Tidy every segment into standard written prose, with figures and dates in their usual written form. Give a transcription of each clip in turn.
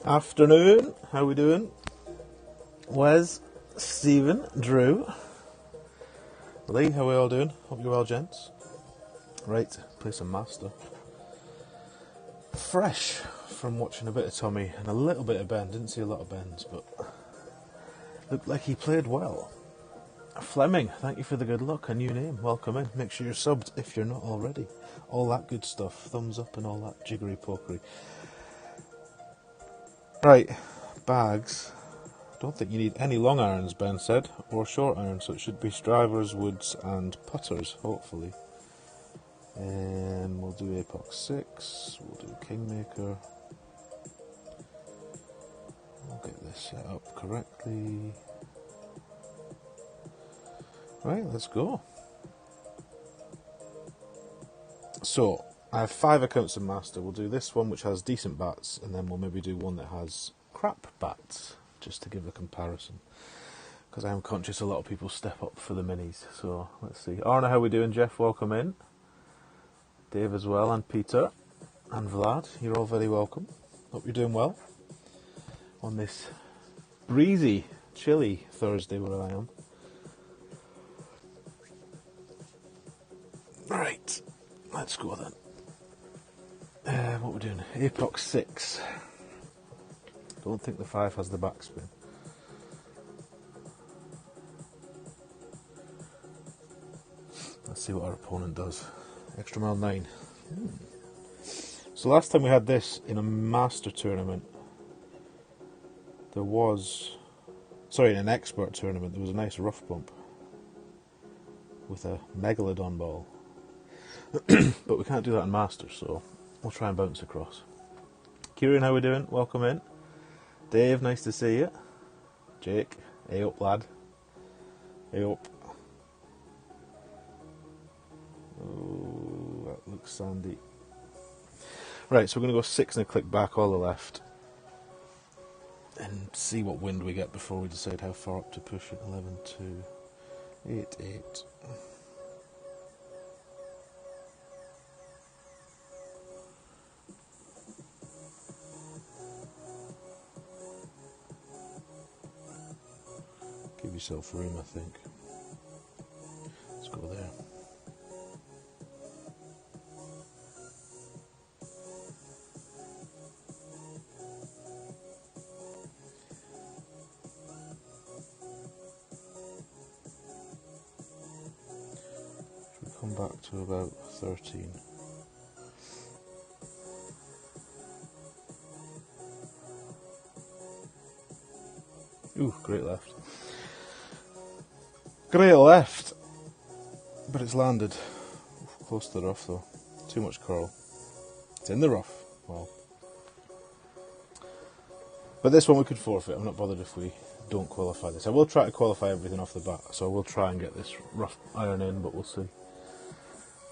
Afternoon, how we doing? Wes, Stephen, Drew, Lee, how we all doing? Hope you're well, gents. Right, play some Master. Fresh from watching a bit of Tommy and a little bit of Ben. Didn't see a lot of Ben's, but looked like he played well. Fleming, thank you for the good luck. A new name, welcome in. Make sure you're subbed if you're not already. All that good stuff, thumbs up and all that jiggery pokery. Right, bags. Don't think you need any long irons, Ben said, or short irons, so it should be drivers, woods and putters, hopefully. And we'll do Apox 6, we'll do Kingmaker. We'll get this set up correctly. Right, let's go. So, I have 5 accounts in Master. We'll do this one which has decent bats, and then we'll maybe do one that has crap bats, just to give a comparison. Because I am conscious a lot of people step up for the minis. So, let's see. Arna, how we doing? Jeff, welcome in. Dave as well, and Peter, and Vlad. You're all very welcome. Hope you're doing well on this breezy, chilly Thursday where I am. Right, let's go then. What we're doing? Apox 6. Don't think the 5 has the backspin. Let's see what our opponent does. Extra mile 9. So last time we had this in a Master tournament, there was... Sorry, in an expert tournament, there was a nice rough bump with a Megalodon ball. But we can't do that in Master, so we'll try and bounce across. Kieran, how we doing? Welcome in. Dave, nice to see you. Jake, hey up lad. Hey up. Oh, that looks sandy. Right, so we're going to go 6 and a click back all the left. And see what wind we get before we decide how far up to push it. 11, 2, 8, 8. Give yourself room, I think. Let's go there. Should we come back to about 13? Ooh, great left. Great left, but it's landed. Close to the rough though. Too much curl. It's in the rough. Well, but this one we could forfeit. I'm not bothered if we don't qualify this. I will try to qualify everything off the bat, so I will try and get this rough iron in, but we'll see.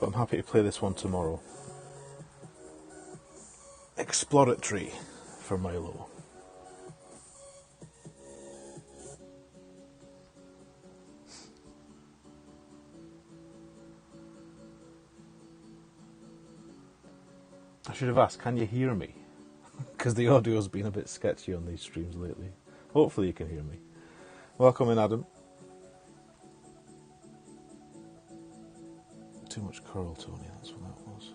But I'm happy to play this one tomorrow. Exploratory for Milo. I should have asked, can you hear me? Because the audio's been a bit sketchy on these streams lately. Hopefully you can hear me. Welcome in, Adam. Too much curl, Tony, that's what that was.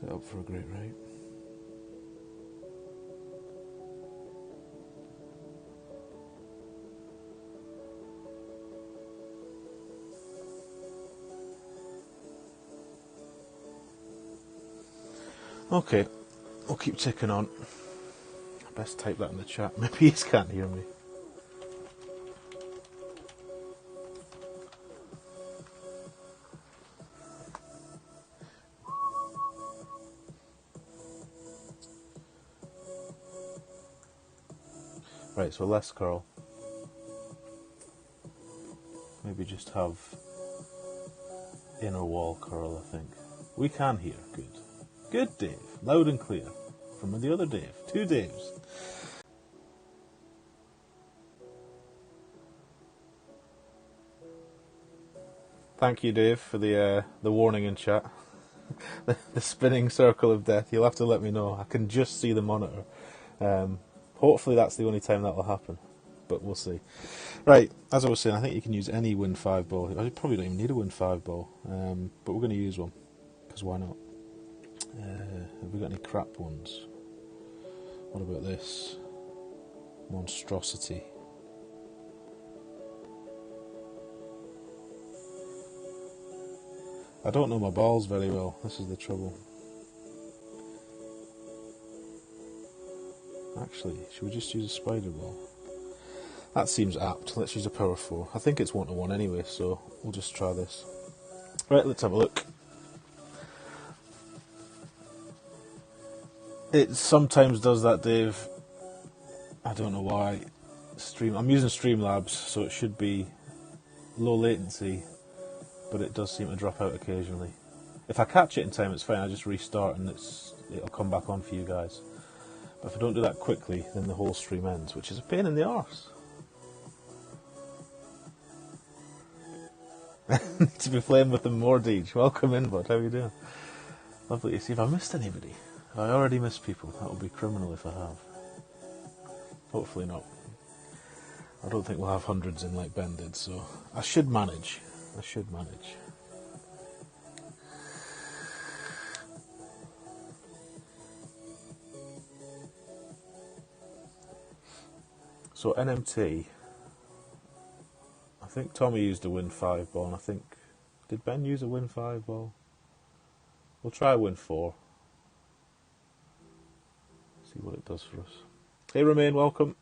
Set up for a great rate. Okay, we'll keep ticking on. Best type that in the chat. Maybe you can't hear me. Right, so less curl. Maybe just have inner wall curl, I think. We can hear, good. Good, Dave. Loud and clear. From the other Dave. 2 Daves. thank you, Dave, for the warning in chat. The spinning circle of death. You'll have to let me know. I can just see the monitor. Hopefully that's the only time that will happen, but we'll see. Right, as I was saying, I think you can use any Win 5 ball. I probably don't even need a Win 5 ball, but we're going to use one, because why not? Have we got any crap ones? What about this? Monstrosity. I don't know my balls very well, this is the trouble. Actually, should we just use a spider ball? That seems apt. Let's use a power 4. I think it's 1-to-1 anyway, so we'll just try this. Right, let's have a look. It sometimes does that, Dave. I don't know why. I'm using Streamlabs, so it should be low latency, but it does seem to drop out occasionally. If I catch it in time, it's fine. I just restart and it'll come back on for you guys. But if I don't do that quickly, then the whole stream ends, which is a pain in the arse. Need to be playing with them more, Deej. Welcome in, bud. How are you doing? Lovely to see. If I missed anybody, if I already missed people, that would be criminal if I have. Hopefully not. I don't think we'll have hundreds in like Ben did, so I should manage. So NMT, I think Tommy used a Win 5 ball, and I think, did Ben use a Win 5 ball? We'll try a Win 4. See what it does for us. Hey Romain, welcome.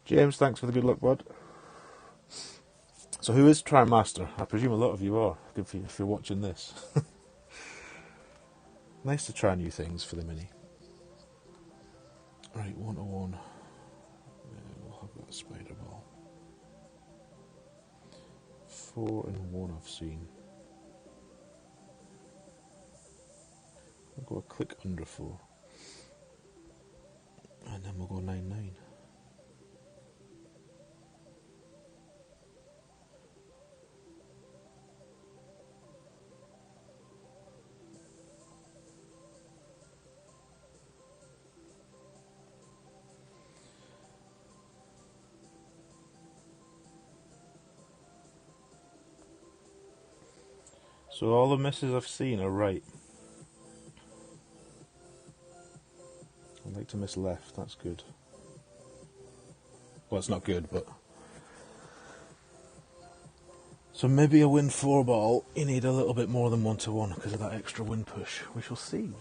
James, thanks for the good luck, bud. So who is Try Master? I presume a lot of you are, if you're watching this. Nice to try new things for the mini. Right, 1-to-1. Yeah, we'll have that spider ball. 4-and-1 I've seen. I'll go a click under 4. And then we'll go 9-9. So all the misses I've seen are right. I'd like to miss left, that's good. Well, it's not good, but... So maybe a Win 4 ball, you need a little bit more than 1-to-1 because of that extra win push. We shall see.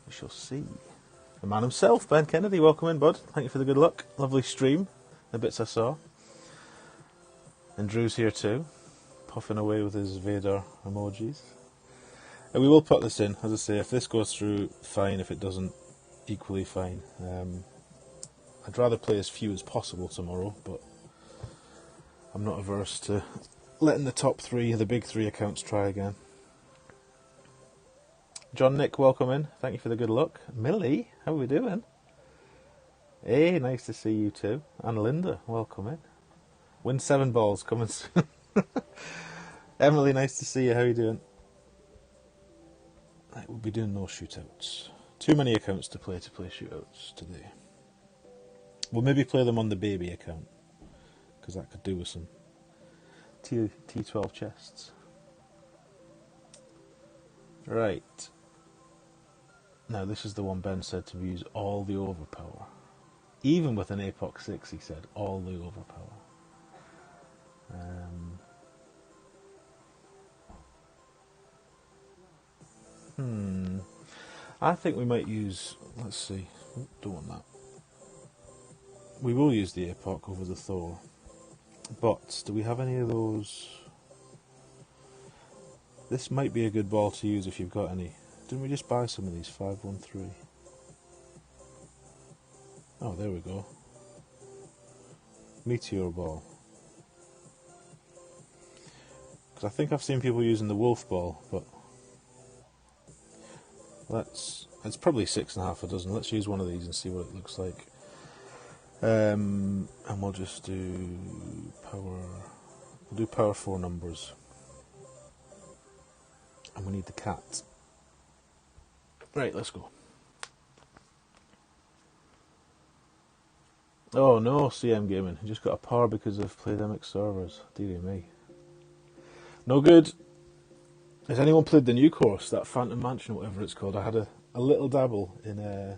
We shall see. The man himself, Ben Kennedy, welcome in, bud. Thank you for the good luck. Lovely stream, the bits I saw. And Drew's here too, puffing away with his Vader emojis. And we will put this in, as I say, if this goes through, fine. If it doesn't, equally fine. I'd rather play as few as possible tomorrow, but I'm not averse to letting the top 3, the big 3 accounts try again. John Nick, welcome in. Thank you for the good luck. Millie, how are we doing? Hey, nice to see you too. And Linda, welcome in. Win 7 balls coming soon. Emily, nice to see you. How are you doing? Right, we'll be doing no shootouts. Too many accounts to play shootouts today. We'll maybe play them on the baby account, because that could do with some T12 chests. Right. Now this is the one Ben said to use all the overpower. Even with an Apoc 6, he said, all the overpower. I think we might use, let's see, don't want that. We will use the Apoc over the Thor. But, do we have any of those? This might be a good ball to use if you've got any. Didn't we just buy some of these? 513. Oh, there we go. Meteor ball. Because I think I've seen people using the wolf ball, but it's probably 6.5 a dozen. Let's use one of these and see what it looks like. And we'll just do power. We'll do power 4 numbers. And we need the cat. Right, let's go. Oh no, CM Gaming. You just got a power because of Playdemic servers. Dear me. No good. Has anyone played the new course, that Phantom Mansion, whatever it's called? I had a little dabble in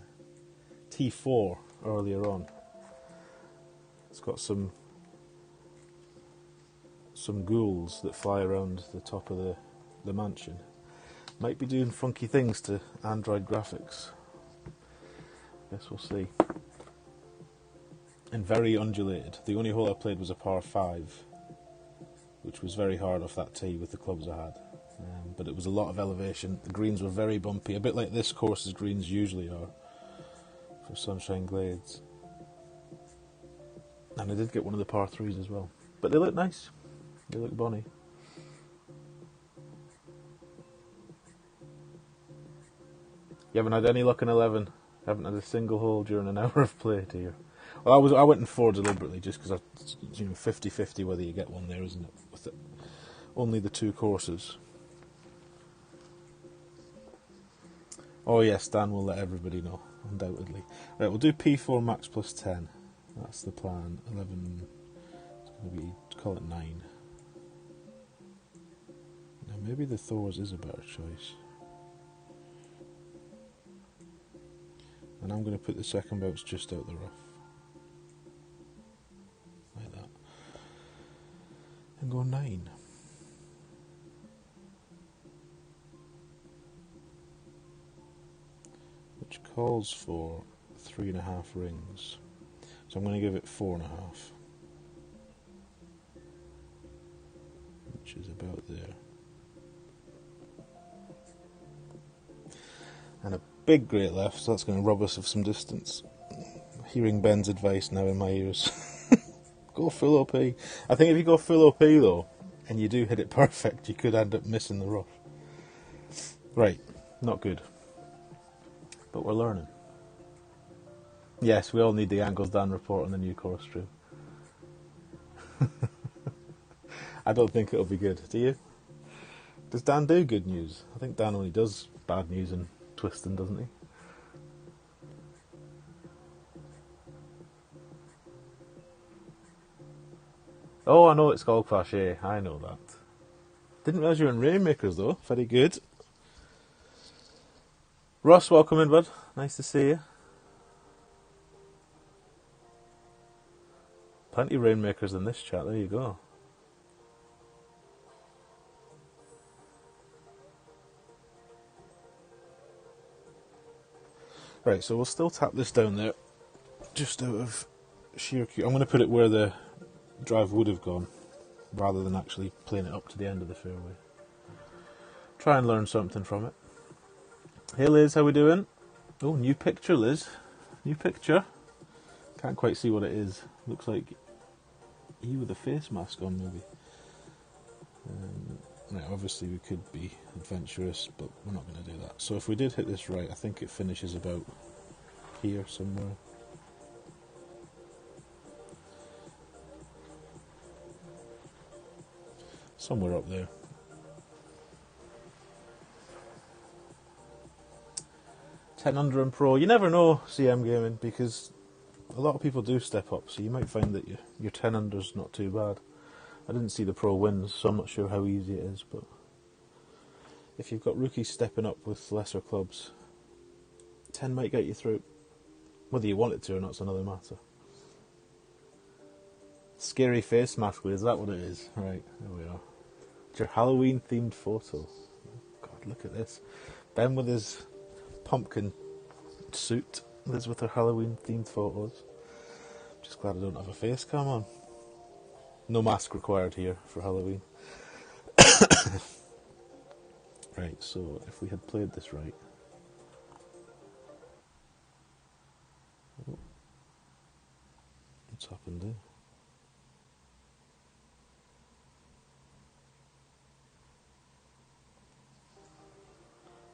T4 earlier on. It's got some ghouls that fly around the top of the mansion. Might be doing funky things to Android graphics. Guess we'll see. And very undulated. The only hole I played was a par 5, which was very hard off that tee with the clubs I had. But it was a lot of elevation. The greens were very bumpy, a bit like this course's greens usually are for Sunshine Glades. And I did get one of the par 3s as well. But they look nice. They look bonny. You haven't had any luck in 11? Haven't had a single hole during an hour of play, do you? Well, I went in 4 deliberately just because 50-50 whether you get one there, isn't it? With it. Only the 2 courses. Oh yes, Dan will let everybody know, undoubtedly. Right, we'll do P4 max plus 10. That's the plan. 11, it's going to be, call it 9. Now maybe the Thors is a better choice. And I'm going to put the second bounce just out the rough. Like that. And go 9. Which calls for 3.5 rings. So I'm going to give it 4.5. Which is about there. And a big great left, so that's going to rob us of some distance. Hearing Ben's advice now in my ears. Go full OP. I think if you go full OP though, and you do hit it perfect, you could end up missing the rough. Right, not good. But we're learning. Yes, we all need the Angles Dan report on the new course, Drew. I don't think it'll be good, do you? Does Dan do good news? I think Dan only does bad news and twisting, doesn't he? Oh, I know it's called Clash A. I know that. Didn't realise you were in Rainmakers though. Very good. Ross, welcome in, bud. Nice to see you. Plenty of Rainmakers in this chat. There you go. Right, so we'll still tap this down there, just out of sheer cue. I'm going to put it where the drive would have gone, rather than actually playing it up to the end of the fairway. Try and learn something from it. Hey Liz, how we doing? Oh, new picture, Liz. New picture. Can't quite see what it is. Looks like you with a face mask on, maybe. Right, obviously we could be adventurous, but we're not going to do that. So if we did hit this right, I think it finishes about here somewhere. Somewhere up there. $10 under and pro. You never know, CM Gaming, because a lot of people do step up, so you might find that your 10 under's not too bad. I didn't see the pro wins, so I'm not sure how easy it is, but if you've got rookies stepping up with lesser clubs, 10 might get you through. Whether you want it to or not is another matter. Scary face mask, is that what it is? Right, there we are. It's your Halloween themed photo. God, look at this. Ben with his pumpkin suit. Liz with her Halloween themed photos. Just glad I don't have a face cam on. No mask required here for Halloween. Right, so if we had played this right. What's happened there?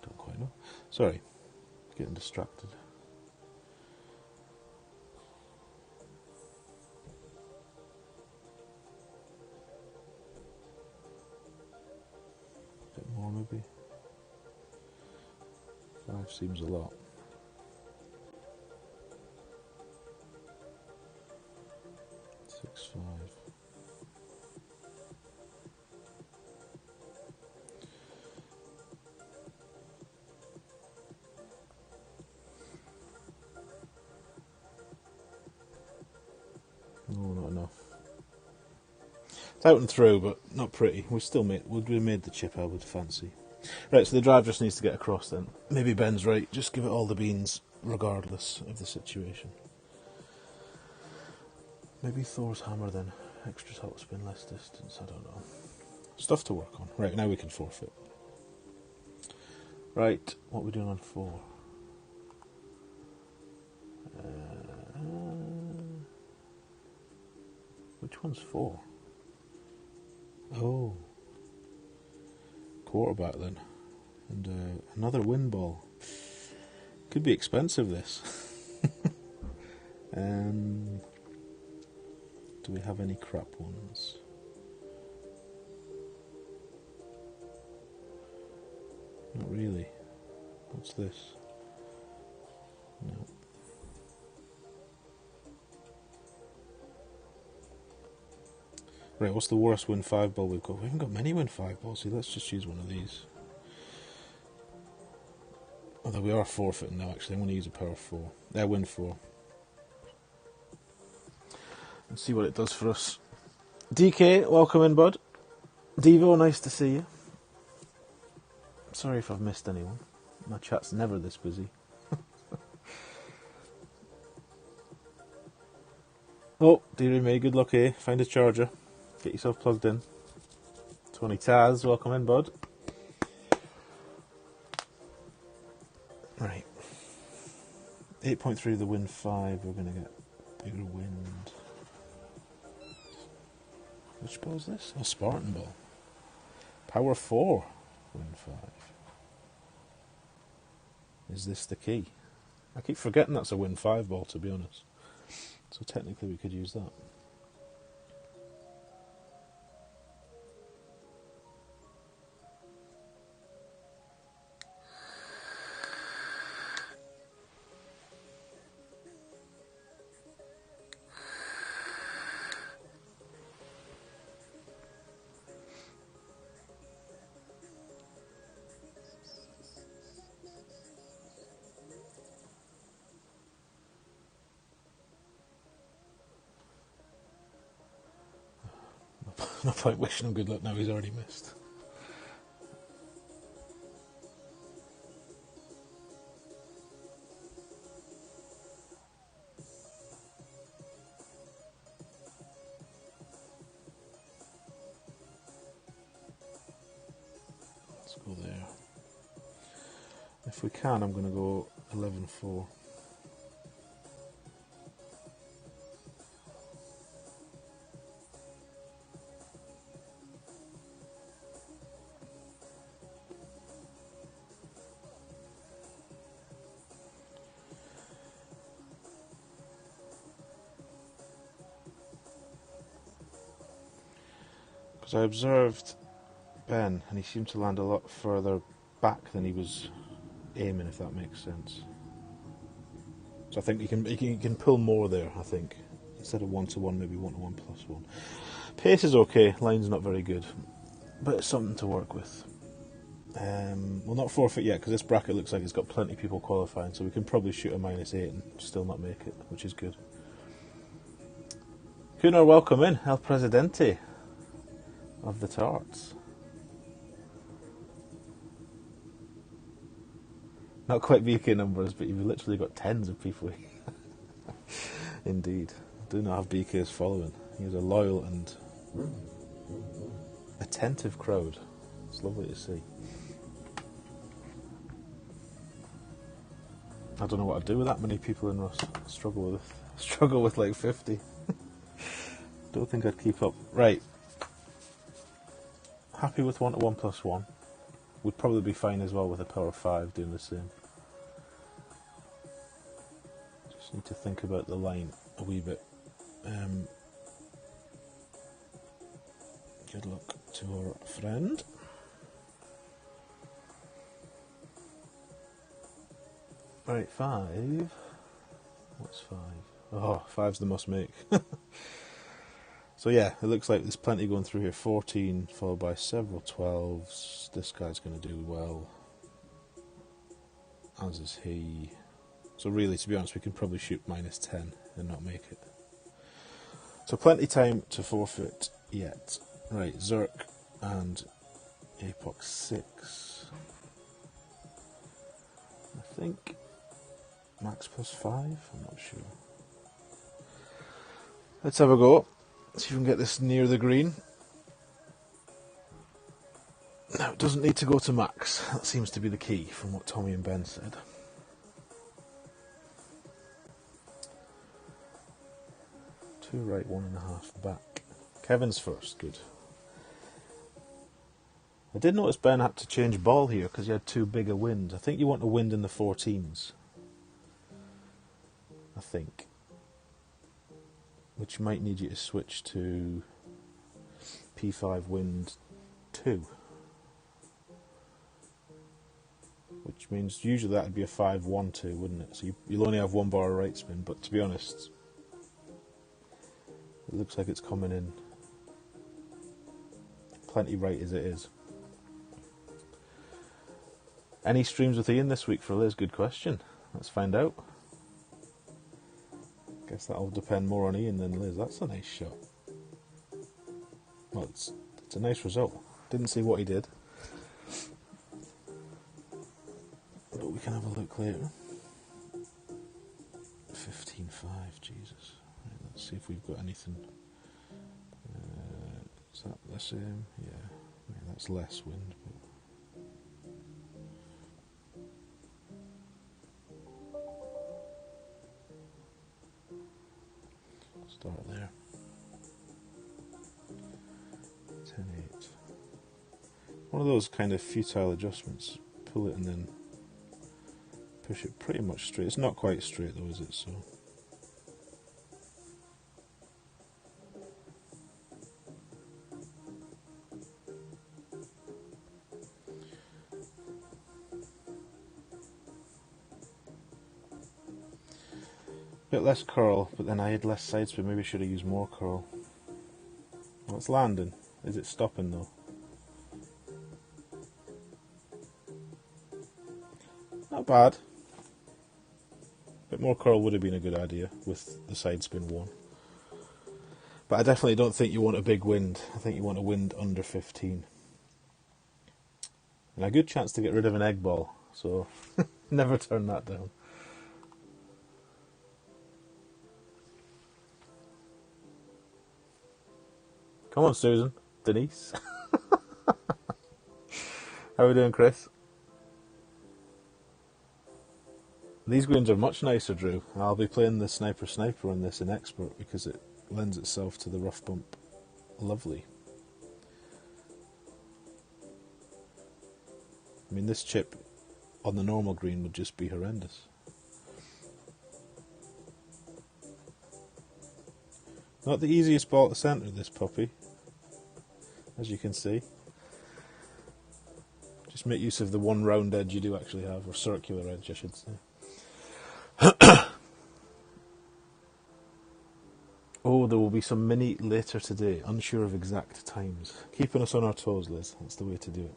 Don't quite know. Sorry, getting distracted. 5 seems a lot. Six, 5. No, not enough. It's out and through, but not pretty. We made the chip Albert fancy. Right, so the drive just needs to get across then. Maybe Ben's right. Just give it all the beans, regardless of the situation. Maybe Thor's hammer then. Extra top spin, less distance. I don't know. Stuff to work on. Right, now we can forfeit. Right, what are we doing on 4? Which one's 4? Oh. Quarterback then. And another win ball. Could be expensive, this. Do we have any crap ones? Not really. What's this? No. Right, what's the worst win 5 ball we've got? We haven't got many win 5 balls. See, let's just use one of these. Although we are forfeiting now, actually. I'm going to use a power 4. Win 4. And see what it does for us. DK, welcome in, bud. Devo, nice to see you. Sorry if I've missed anyone. My chat's never this busy. Oh, dearie me, good luck here. Find a charger. Get yourself plugged in. Tony Taz, welcome in, bud. Right. 8.3 of the win 5, we're going to get bigger wind. Which ball is this? Oh, Spartan ball. Power 4, win 5. Is this the key? I keep forgetting that's a win 5 ball, to be honest. So technically we could use that. No point wishing him good luck now, he's already missed. Let's go there. If we can, I'm going to go 11-4. Because I observed Ben, and he seemed to land a lot further back than he was aiming, if that makes sense. So I think he can pull more there, I think. Instead of 1-1, maybe 1-1 plus 1. Pace is okay, line's not very good. But it's something to work with. We'll not forfeit yet, because this bracket looks like it's got plenty of people qualifying, so we can probably shoot a -8 and still not make it, which is good. Kunar, welcome in, El Presidente of the Tarts. Not quite BK numbers, but you've literally got tens of people. Indeed. I do not have BK's following. He has a loyal and attentive crowd. It's lovely to see. I don't know what I'd do with that many people in Rust. Struggle with like 50. Don't think I'd keep up. Right. Happy with 1-1 plus 1. Would probably be fine as well with a power 5 doing the same. Just need to think about the line a wee bit. Good luck to our friend. Right, 5. What's 5? Oh, 5's the must make. So yeah, it looks like there's plenty going through here. 14 followed by several 12s. This guy's going to do well, as is he. So really, to be honest, we can probably shoot -10 and not make it. So plenty time to forfeit yet. Right, Zerk and Apox 6. I think max +5, I'm not sure. Let's have a go. See if we can get this near the green. Now, it doesn't need to go to max. That seems to be the key from what Tommy and Ben said. Two right, 1.5 back. Kevin's first, good. I did notice Ben had to change ball here because he had too big a wind. I think you want a wind in the 14s. I think. Which might need you to switch to P5 wind 2. Which means usually that would be a 5-1-2, wouldn't it? So you'll only have one bar of right spin, but to be honest, it looks like it's coming in plenty right as it is. Any streams with Ian this week for Liz? Good question. Let's find out. Guess that'll depend more on Ian than Liz. That's a nice shot. Well, it's a nice result. Didn't see what he did, but we can have a look later. 15-5, Jesus. Right, let's see if we've got anything. Is that the same? Yeah, that's less wind. But start there. 10-8. One of those kind of futile adjustments. Pull it and then push it pretty much straight. It's not quite straight though, is it? So bit less curl, but then I had less side spin. Maybe I should have used more curl. Well, it's landing. Is it stopping though? Not bad. Bit more curl would have been a good idea with the side spin 1. But I definitely don't think you want a big wind. I think you want a wind under 15. And a good chance to get rid of an egg ball, so never turn that down. Come on, Susan. Denise. How are we doing, Chris? These greens are much nicer, Drew. I'll be playing the Sniper on this in Expert because it lends itself to the rough bump. Lovely. I mean, this chip on the normal green would just be horrendous. Not the easiest ball to centre, this puppy, as you can see. Just make use of the one round edge you do actually have, or circular edge I should say. Oh, there will be some mini later today, unsure of exact times. Keeping us on our toes, Liz, that's the way to do it.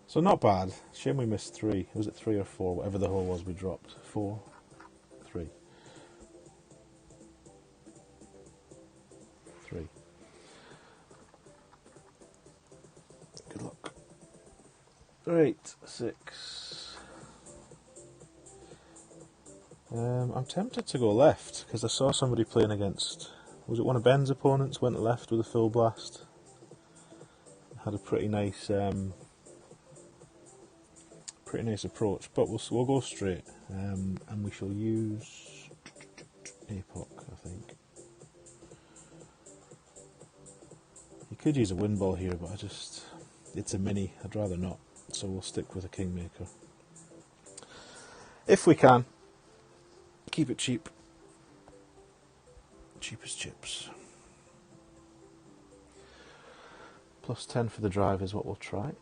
So not bad. Shame we missed 3. Was it 3 or 4? Whatever the hole was we dropped. 4, 3. 3. Good luck. 8, 6. I'm tempted to go left because I saw somebody playing against. Was it one of Ben's opponents? Went left with a full blast. Had a pretty nice approach, but we'll go straight, and we shall use Apoc, I think. You could use a wind ball here, but it's a mini, I'd rather not, so we'll stick with a Kingmaker. If we can, keep it cheap. Cheap as chips. Plus 10 for the drive is what we'll try.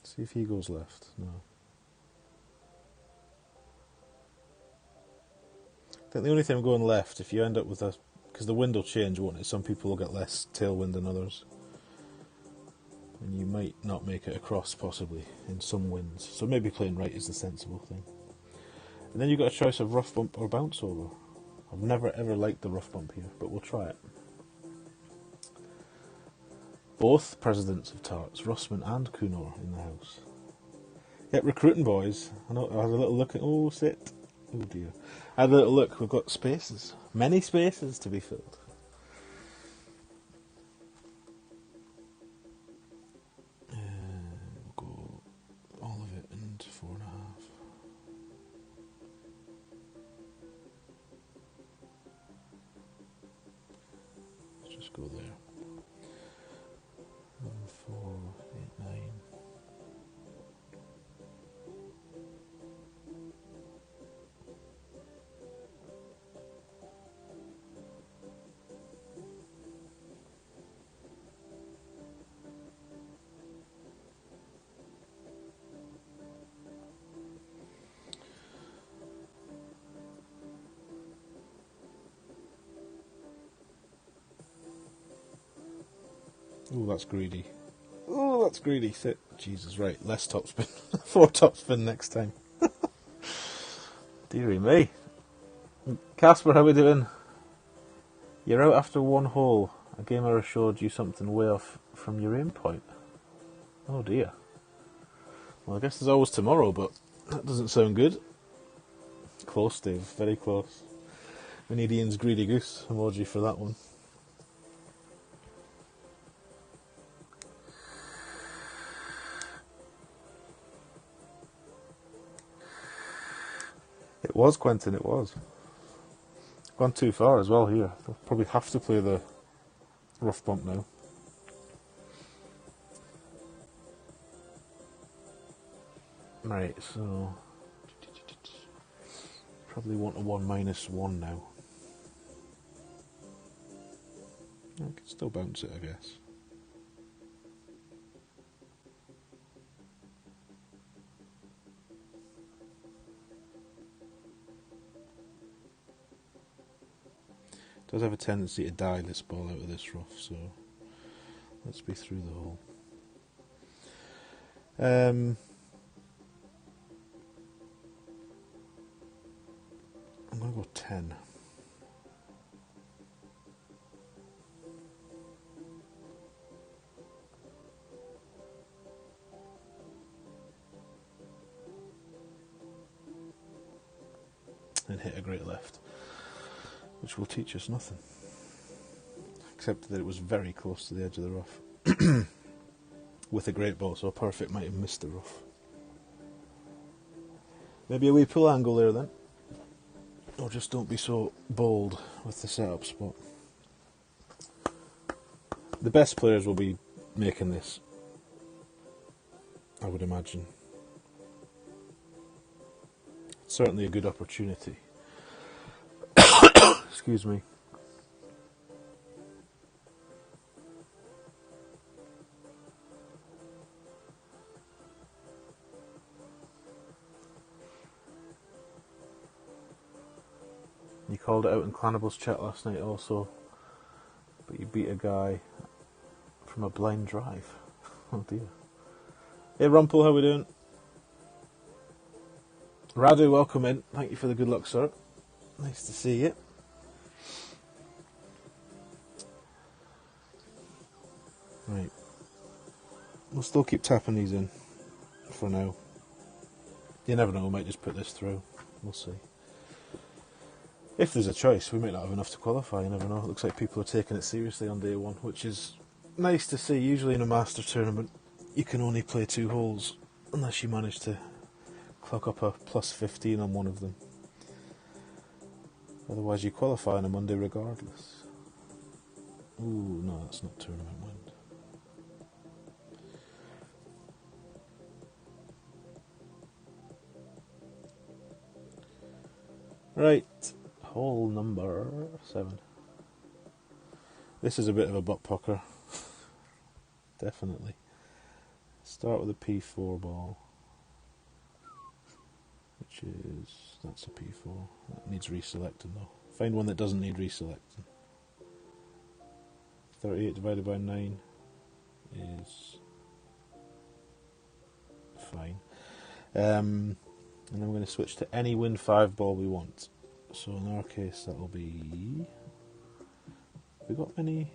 See if he goes left. No. I think the only thing going left, if you end up with a... Because the wind will change, won't it? Some people will get less tailwind than others. And you might not make it across, possibly, in some winds. So maybe playing right is the sensible thing. And then you've got a choice of rough bump or bounce over. I've never ever liked the rough bump here, but we'll try it. Both presidents of Tarts, Russman and Kunor, in the house. Yep, recruiting boys. I know. I had a little look at... Oh, sit. Oh dear. I had a little look. We've got spaces. Many spaces to be filled. We'll go all of it and 4.5. Let's just go there. 4, 8, 9. Oh, that's greedy. Oh, that's greedy. Sit. Jesus, right. Less topspin. 4 topspin next time. Deary me. Casper, how we doing? You're out after one hole. A gamer showed you something way off from your aim point. Oh dear. Well, I guess there's always tomorrow, but that doesn't sound good. Close, Dave. Very close. We need Ian's greedy goose emoji for that one. It was, Quentin, it was. Gone too far as well here. They'll probably have to play the rough bump now. Right, so... Probably want a 1-1 now. I can still bounce it, I guess. Does have a tendency to die this ball out of this rough, so let's be through the hole. I'm going to go 10. And hit a great left, which will teach us nothing. Except that it was very close to the edge of the rough. With a great ball, so a perfect might have missed the rough. Maybe a wee pull angle there then. Or just don't be so bold with the setup spot. The best players will be making this, I would imagine. It's certainly a good opportunity. Excuse me. You called it out in Clanible's chat last night also, but you beat a guy from a blind drive. Oh dear. Hey Rumpel, how we doing? Radu, welcome in. Thank you for the good luck, sir. Nice to see you. Right. We'll still keep tapping these in for now. You never know, we might just put this through. We'll see. If there's a choice, we might not have enough to qualify, you never know. It looks like people are taking it seriously on day one, which is nice to see. Usually in a Master tournament, you can only play 2 holes, unless you manage to clock up a plus 15 on one of them. Otherwise you qualify on a Monday regardless. Ooh, no, that's not tournament wind. Right, hole number 7. This is a bit of a butt pucker, definitely. Start with a P4 ball, that's a P4. That needs reselecting though. Find one that doesn't need reselecting. 38 divided by 9 is fine. And then we're going to switch to any win 5 ball we want. So in our case that'll be... Have we got many?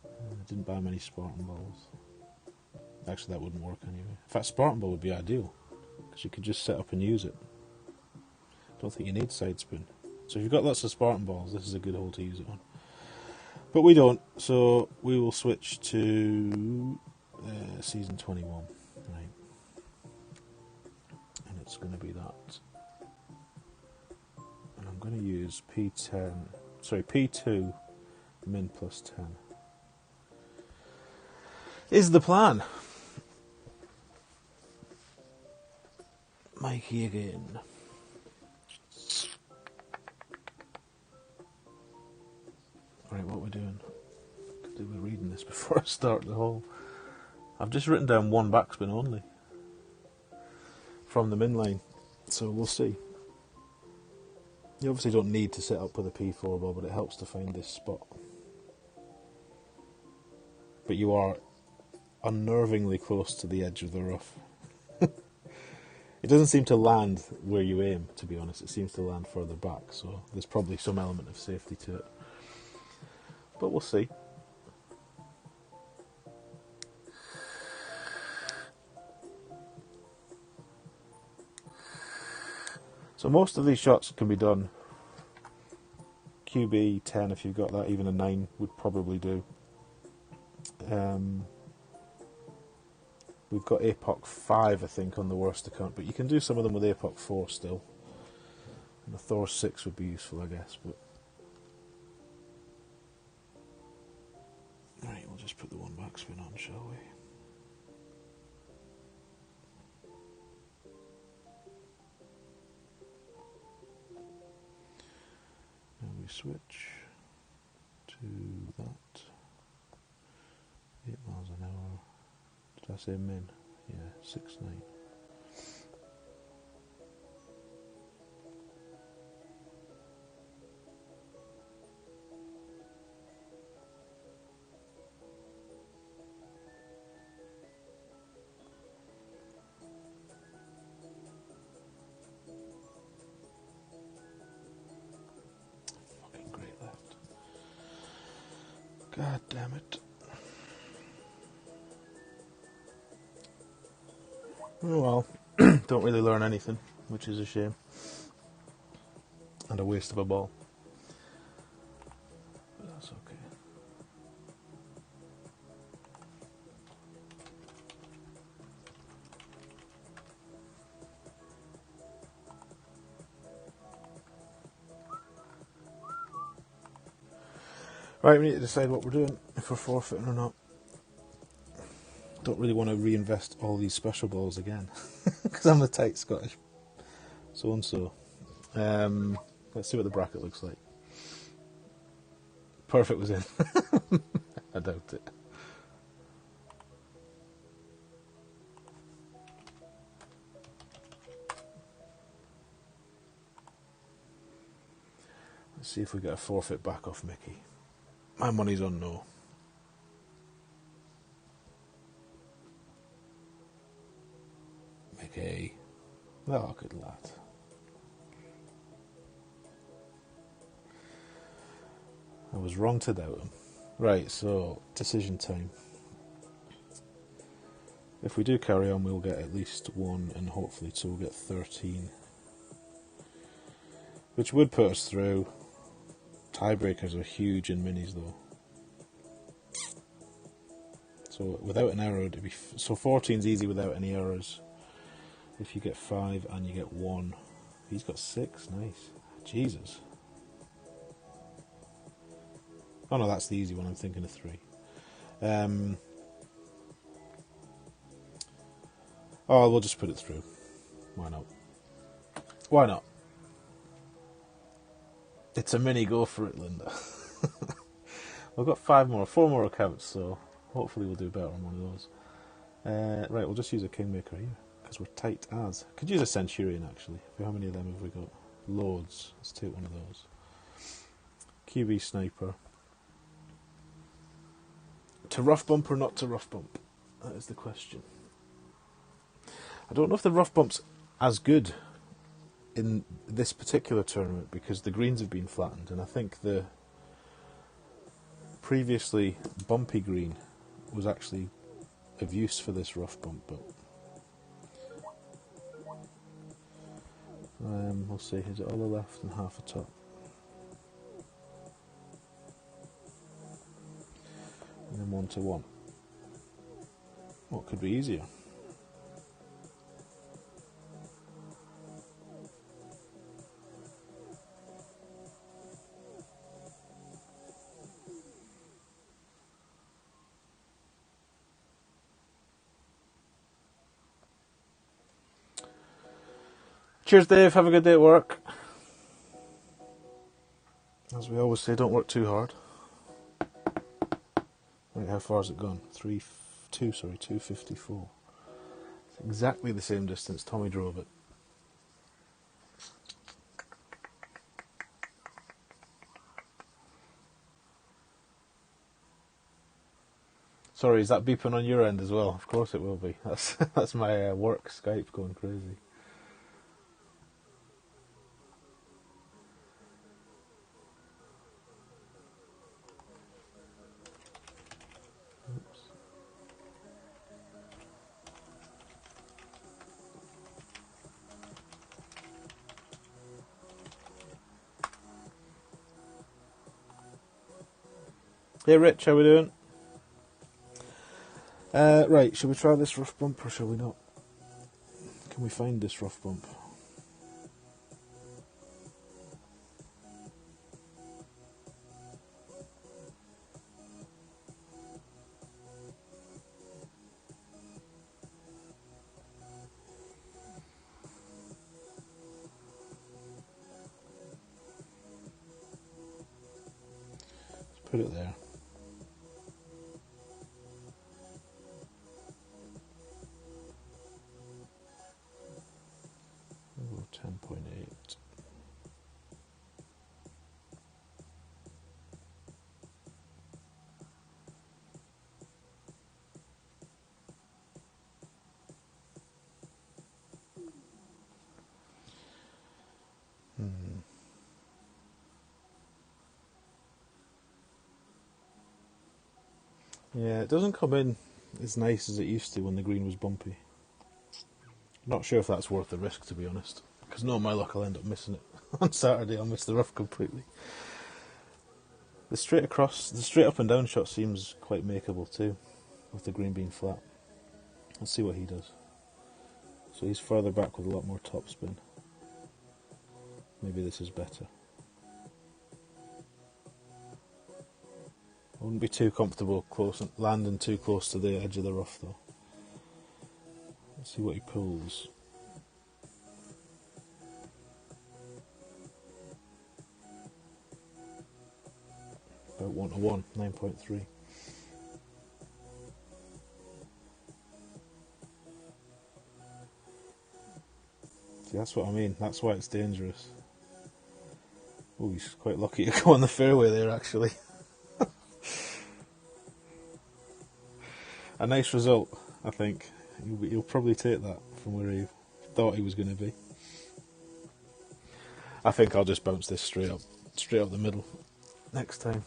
I didn't buy many Spartan balls. Actually that wouldn't work anyway. In fact, Spartan ball would be ideal, because you could just set up and use it. Don't think you need side spin. So if you've got lots of Spartan balls, this is a good hole to use it on. But we don't, so we will switch to season 21. Right. And it's going to be that. And I'm going to use P2 min plus 10. Is the plan. Mikey again. Right, what we're doing. Could do with reading this before I start the hole. I've just written down 1 backspin only from the min line, so we'll see. You obviously don't need to set up with a P4 ball, but it helps to find this spot. But you are unnervingly close to the edge of the rough. It doesn't seem to land where you aim, to be honest. It seems to land further back, so there's probably some element of safety to it. But we'll see. So most of these shots can be done QB 10 if you've got that, even a 9 would probably do. We've got APOC 5 I think on the worst account, but you can do some of them with APOC 4 still. And a Thor 6 would be useful, I guess. But right, we'll just put the 1 backspin on, shall we? Now we switch to that. 8 miles an hour. Did I say min? Yeah, 6.9. Fucking great left. God damn it. Oh well, don't really learn anything, which is a shame. And a waste of a ball. But that's okay. Right, we need to decide what we're doing, if we're forfeiting or not. Don't really want to reinvest all these special balls again, because I'm the tight Scottish so-and-so. Let's see what the bracket looks like. Perfect was in. I doubt it. Let's see if we get a forfeit back off Mickey. My money's on no. Mickey. Oh, good lad. I was wrong to doubt him. Right, so, decision time. If we do carry on, we'll get at least 1, and hopefully 2 will get 13. Which would put us through. Tiebreakers are huge in minis, though. So, without an error, it'd be... So, 14's easy without any errors. If you get 5 and you get 1. He's got 6, nice. Jesus. Oh no, that's the easy one, I'm thinking of 3. Oh, we'll just put it through. Why not? Why not? It's a mini go for it, Linda. We've got 4 more accounts, so hopefully we'll do better on one of those. Right, we'll just use a Kingmaker here, because we're tight as. Could use a Centurion, actually. How many of them have we got? Loads. Let's take one of those. QB Sniper. To rough bump or not to rough bump? That is the question. I don't know if the rough bump's as good in this particular tournament, because the greens have been flattened, and I think the previously bumpy green was actually of use for this rough bump, but we'll see. Is it all the left and half the top? And then 1 to 1. What could be easier? Cheers, Dave. Have a good day at work. As we always say, don't work too hard. Right, how far has it gone? 254. It's exactly the same distance Tommy drove it. Sorry, is that beeping on your end as well? Of course it will be. That's my work Skype going crazy. Oops. Hey Rich, how we doing? Right, should we try this rough bump or shall we not? Can we find this rough bump? Let's put it there. We'll go 10.8. Yeah, it doesn't come in as nice as it used to when the green was bumpy. Not sure if that's worth the risk, to be honest, because no, my luck, I'll end up missing it on Saturday. I'll miss the rough completely. The straight up and down shot seems quite makeable too, with the green being flat. Let's see what he does. So he's further back with a lot more topspin. Maybe this is better. I wouldn't be too comfortable landing too close to the edge of the rough though. Let's see what he pulls. About 1 to 1, 9.3. See, that's what I mean. That's why it's dangerous. Oh, he's quite lucky to go on the fairway there, actually. A nice result, I think. He'll probably take that from where he thought he was going to be. I think I'll just bounce this straight up the middle next time.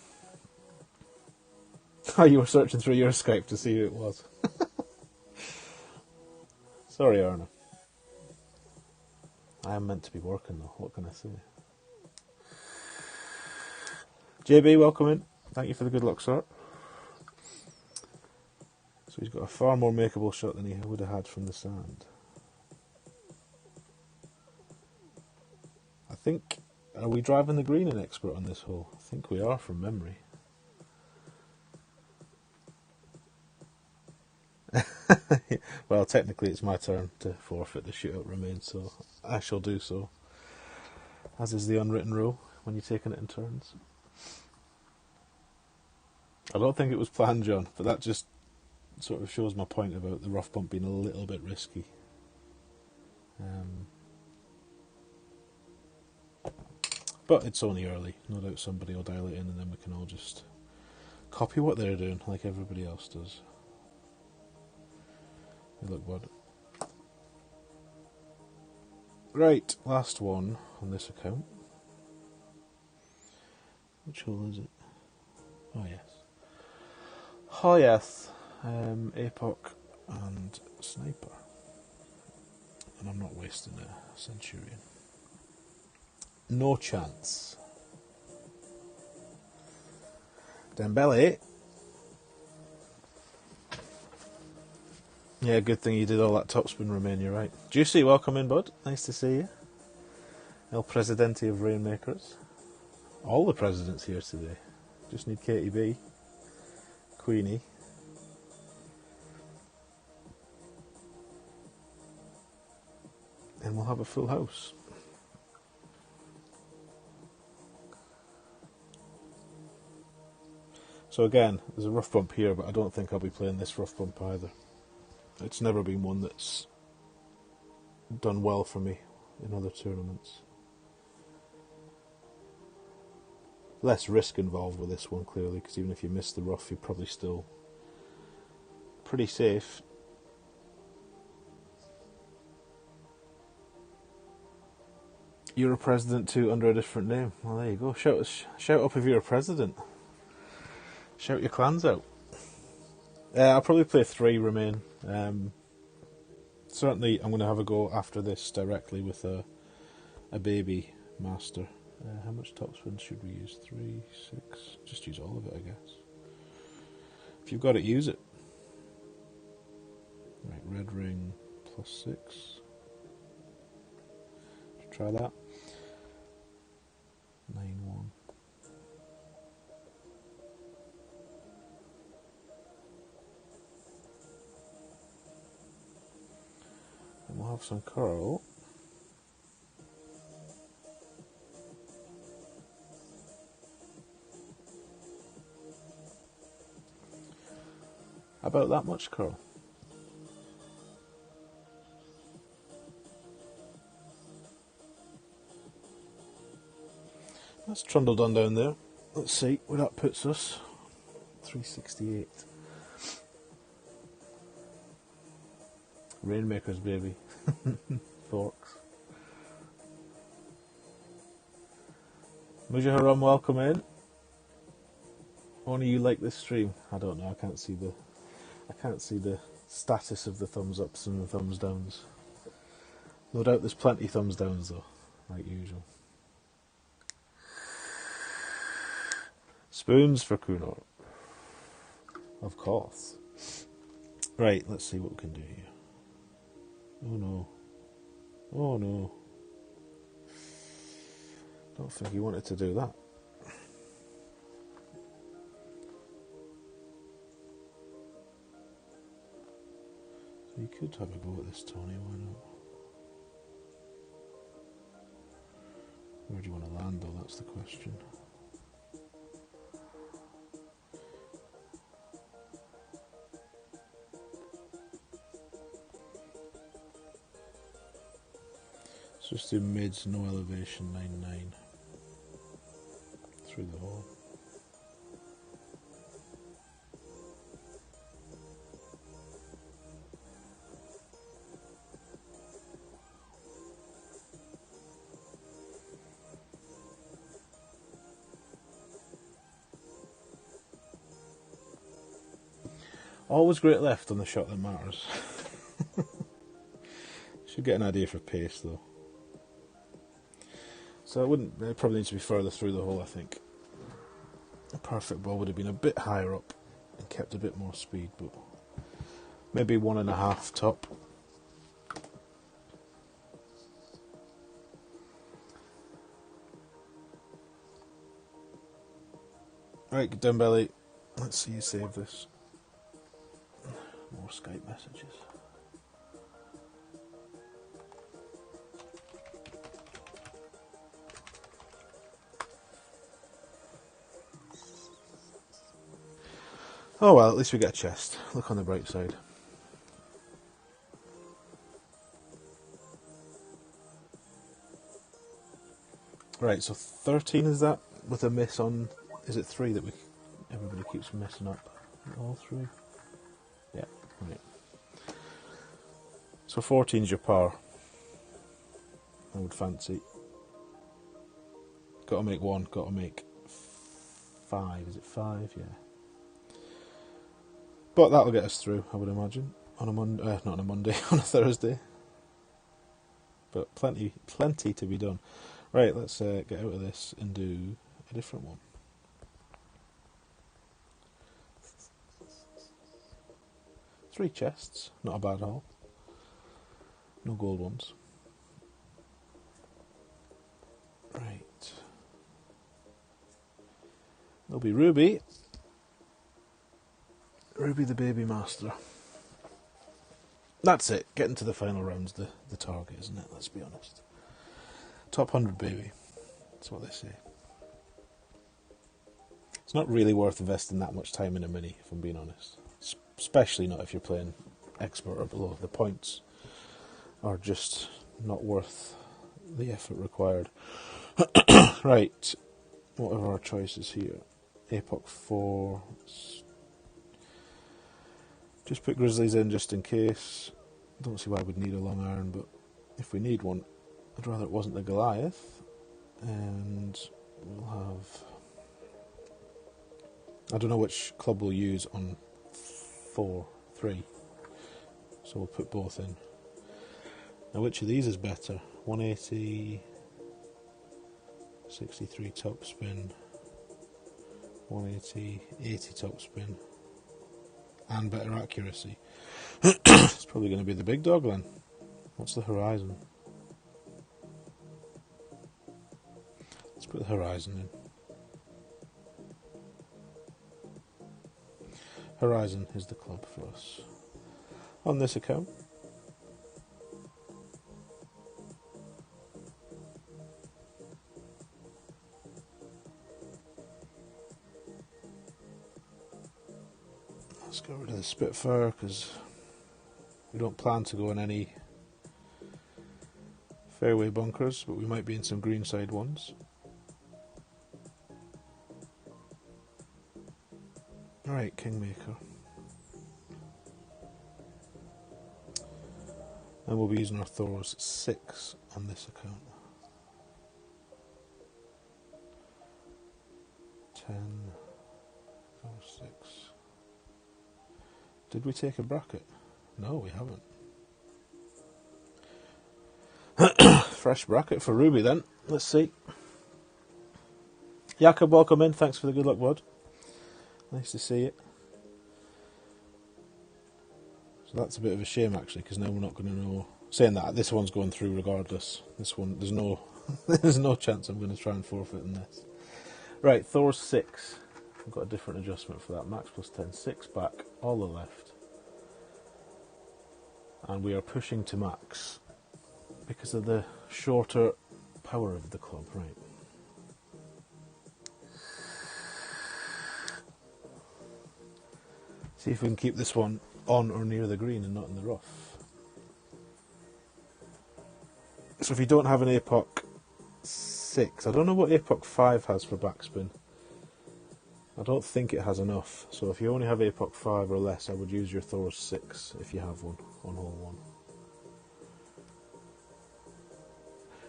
Oh, you were searching through your Skype to see who it was. Sorry, Arna. I am meant to be working though, what can I say? JB, welcome in. Thank you for the good luck, sir. So he's got a far more makeable shot than he would have had from the sand. I think, are we driving the green in expert on this hole? I think we are from memory. Well, technically it's my turn to forfeit the shootout remains, so I shall do so. as is the unwritten rule when you're taking it in turns. I don't think it was planned, John, but that just sort of shows my point about the rough bump being a little bit risky. But it's only early. No doubt somebody will dial it in and then we can all just copy what they're doing like everybody else does. Hey, look, bud. Right, last one on this account. Which hole is it? Oh, yes. Oh, yes. APOC and Sniper. And I'm not wasting a Centurion. No chance. Dembele. Yeah, good thing you did all that topspin, Romain, you're right. Juicy, welcome in, bud. Nice to see you. El Presidente of Rainmakers. All the presidents here today. Just need Katie B, Queenie. And we'll have a full house. So again, there's a rough bump here, but I don't think I'll be playing this rough bump either. It's never been one that's done well for me in other tournaments. Less risk involved with this one, clearly, because even if you miss the rough, you're probably still pretty safe. You're a president too, under a different name. Well, there you go. Shout up if you're a president. Shout your clans out. I'll probably play 3 Remain. Certainly, I'm going to have a go after this directly with a baby master. How much topspin should we use? 3, 6. Just use all of it, I guess. If you've got it, use it. Right, red ring +6. Try that. 9-1. And we'll have some curl. About that much curl. That's trundled on down there. Let's see where that puts us. 368. Rainmakers, baby. Forks. Mujaharam, welcome in. Only you like this stream? I don't know. I can't see the status of the thumbs ups and the thumbs downs. No doubt there's plenty thumbs downs though, like usual. Spoons for Kunor. Of course. Right, let's see what we can do here. Oh no. Oh no. Don't think he wanted to do that. So you could have a go at this, Tony, why not? Where do you want to land though, that's the question. Let's just do mids, no elevation, 9-9. Through the hole. Always great left on the shot that matters. Should get an idea for pace though. So it probably needs to be further through the hole, I think. A perfect ball would have been a bit higher up and kept a bit more speed, but maybe 1.5 top. Right, Dembele, let's see you save this. More Skype messages. Oh well, at least we get a chest. Look on the bright side. Right, so 13 is that, with a miss on... Is it 3 that everybody keeps messing up? All 3? Yeah, right. So 14 is your power, I would fancy. Got to make 1, got to make 5. Is it 5? Yeah. But that'll get us through, I would imagine. On a Monday, not on a Monday, on a Thursday. But plenty to be done. Right, let's get out of this and do a different one. Three chests, not a bad haul. No gold ones. Right. There'll be Ruby. Ruby the baby master. That's it. Getting to the final round's the target, isn't it? Let's be honest. Top 100 baby. That's what they say. It's not really worth investing that much time in a mini, if I'm being honest. Especially not if you're playing expert or below. The points are just not worth the effort required. Right. What are our choices here? Epoch 4. Just put Grizzlies in just in case. Don't see why we'd need a long iron, but if we need one, I'd rather it wasn't the Goliath. And we'll have... I don't know which club we'll use on 3. So we'll put both in. Now which of these is better? 180, 63 top spin, 180, 80 top spin, and better accuracy. It's probably going to be the big dog then. What's the horizon? Let's put the horizon in. Horizon is the club for us. On this account. Let's get rid of the Spitfire because we don't plan to go in any fairway bunkers, but we might be in some greenside ones. Right, Kingmaker. And we'll be using our Thor's 6 on this account. 10, Thor 6. Did we take a bracket? No, we haven't. Fresh bracket for Ruby then. Let's see. Jakob, welcome in. Thanks for the good luck, bud. Nice to see it. So that's a bit of a shame actually, because now we're not going to know. Saying that, this one's going through regardless. This one, there's no, there's no chance I'm going to try and forfeit in this. Right, Thor's 6. I've got a different adjustment for that. Max plus 10, 6 back, all the left. And we are pushing to max because of the shorter power of the club, right. See if we can keep this one on or near the green and not in the rough. So if you don't have an Epoch 6, I don't know what Epoch 5 has for backspin. I don't think it has enough. So if you only have Epoch 5 or less, I would use your Thor 6 if you have one on hole 1.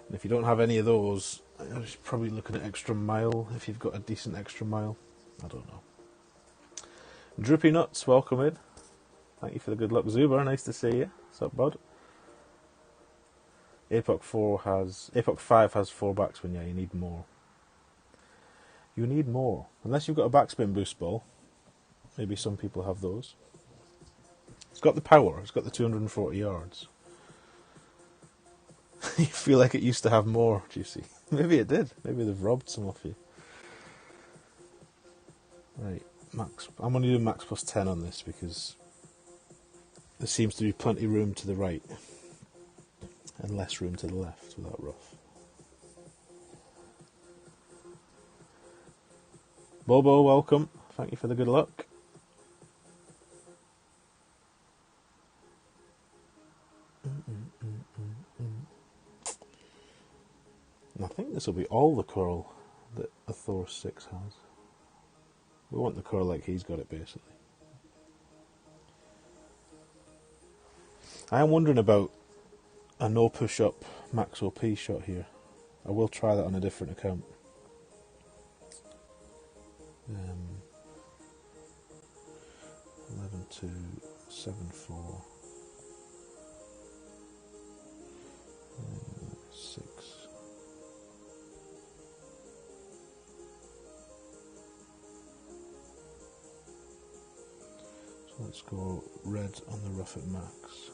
And if you don't have any of those, I was probably looking at extra mile if you've got a decent extra mile. I don't know. Droopy Nuts, welcome in. Thank you for the good luck, Zuber. Nice to see you. What's up, bud? Epoch 5 has 4 backspin. Yeah, you need more. You need more. Unless you've got a backspin boost ball. Maybe some people have those. It's got the power. It's got the 240 yards. You feel like it used to have more, Juicy. Maybe it did. Maybe they've robbed some off you. Right, max. I'm going to do max plus 10 on this because there seems to be plenty room to the right and less room to the left without rough. Bobo, welcome. Thank you for the good luck. And I think this will be all the curl that a Thor 6 has. We want the curl like he's got it, basically. I am wondering about a no push-up max OP shot here. I will try that on a different account. 11-2-7-4 6. So let's go red on the rough at max.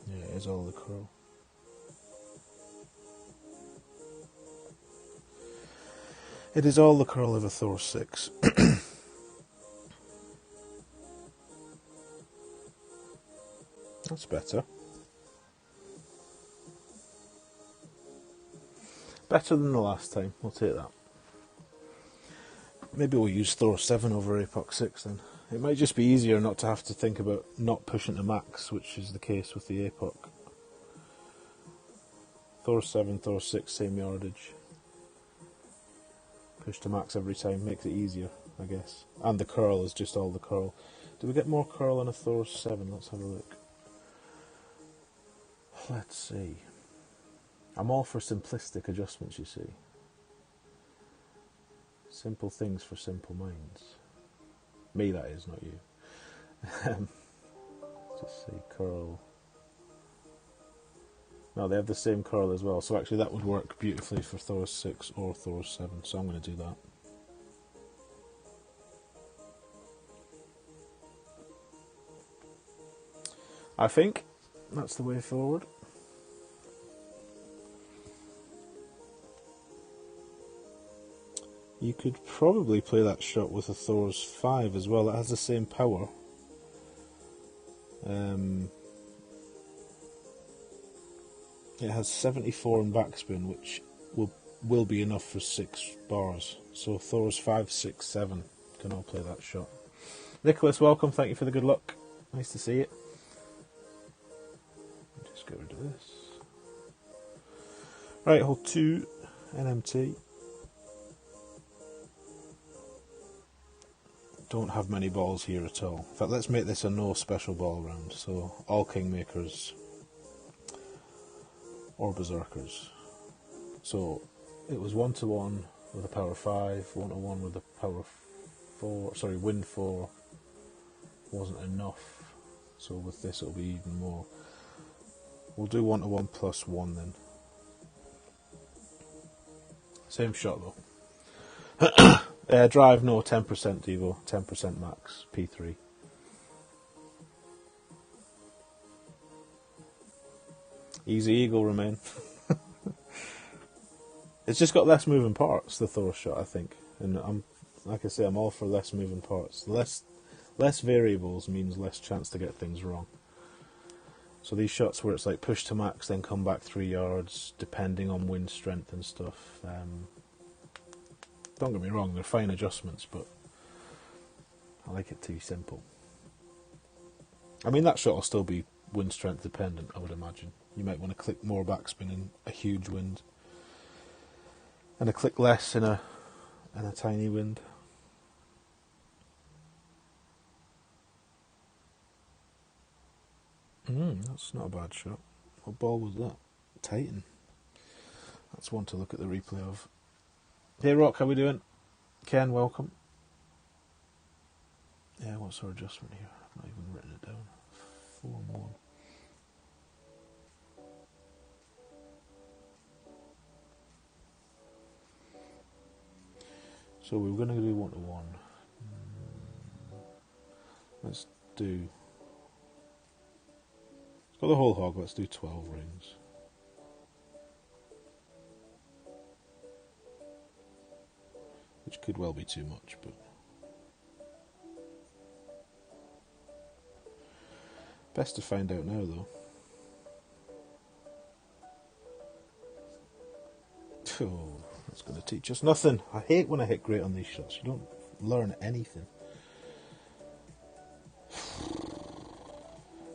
Yeah, it is all the curl. It is all the curl of a Thor 6. That's better. Better than the last time, we'll take that. Maybe we'll use Thor 7 over Apoc 6 then. It might just be easier not to have to think about not pushing to max, which is the case with the Apoc. Thor 7, Thor 6, same yardage. Push to max every time, makes it easier, I guess. And the curl is just all the curl. Do we get more curl on a Thor 7? Let's have a look. Let's see. I'm all for simplistic adjustments, you see. Simple things for simple minds. Me, that is, not you. Just see, curl. No, they have the same curl as well, so actually that would work beautifully for Thor 6 or Thor 7, so I'm going to do that. I think that's the way forward. You could probably play that shot with a Thor's 5 as well. It has the same power. It has 74 in backspin, which will be enough for 6 bars. So Thor's 5, 6, 7 can all play that shot. Nicholas, welcome. Thank you for the good luck. Nice to see it. Just get rid of this. Right, hole 2, NMT. Don't have many balls here at all. In fact, let's make this a no special ball round. So all Kingmakers or Berserkers. So it was 1-1 with a power 5, 1-1 with a power 4. Sorry, wind 4 wasn't enough. So with this it'll be even more. We'll do 1-1 plus 1 then. Same shot though. Drive, no, 10% Devo, 10% max, P3. Easy Eagle remain. It's just got less moving parts, the Thor shot, I think. And like I say, I'm all for less moving parts. Less variables means less chance to get things wrong. So these shots where it's like push to max, then come back 3 yards, depending on wind strength and stuff. Don't get me wrong, they're fine adjustments, but I like it to be simple. I mean, that shot will still be wind strength dependent, I would imagine. You might want to click more backspin in a huge wind, and a click less in a tiny wind. That's not a bad shot. What ball was that? Titan. That's one to look at the replay of. Hey Rock, how we doing? Ken, welcome. Yeah, what's our adjustment here? I've not even written it down. 4-1. So we were going to do 1-1. Let's do... It's got the whole hog, let's do 12 rings. Which could well be too much, but... Best to find out now, though. Oh, that's going to teach us nothing. I hate when I hit great on these shots. You don't learn anything.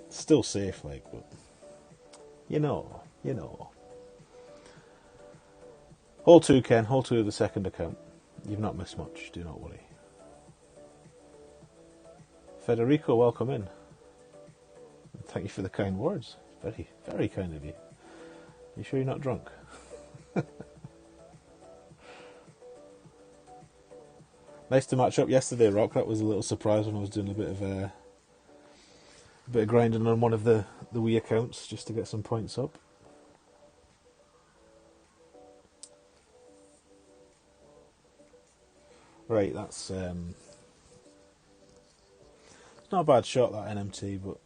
Still safe, like, but you know. Hole 2, Ken. Hole 2 of the second account. You've not missed much. Do not worry. Federico, welcome in. Thank you for the kind words. Very, very kind of you. You sure you're not drunk? Nice to match up yesterday, Rock. That was a little surprise when I was doing a bit of grinding on one of the Wii accounts just to get some points up. Right, that's it's not a bad shot, that NMT, but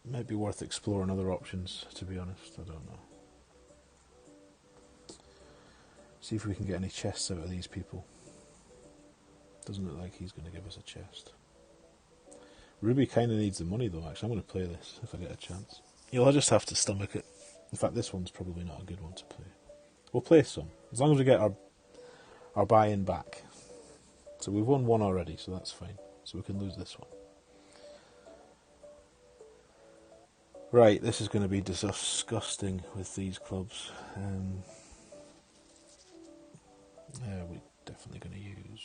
might be worth exploring other options, to be honest. I don't know. See if we can get any chests out of these people. Doesn't look like he's going to give us a chest. Ruby kind of needs the money, though, actually. I'm going to play this if I get a chance. You'll just have to stomach it. In fact, this one's probably not a good one to play. We'll play some, as long as we get our buy-in back. So we've won one already, so that's fine. So we can lose this one. Right, this is going to be disgusting with these clubs. Yeah, we're definitely going to use...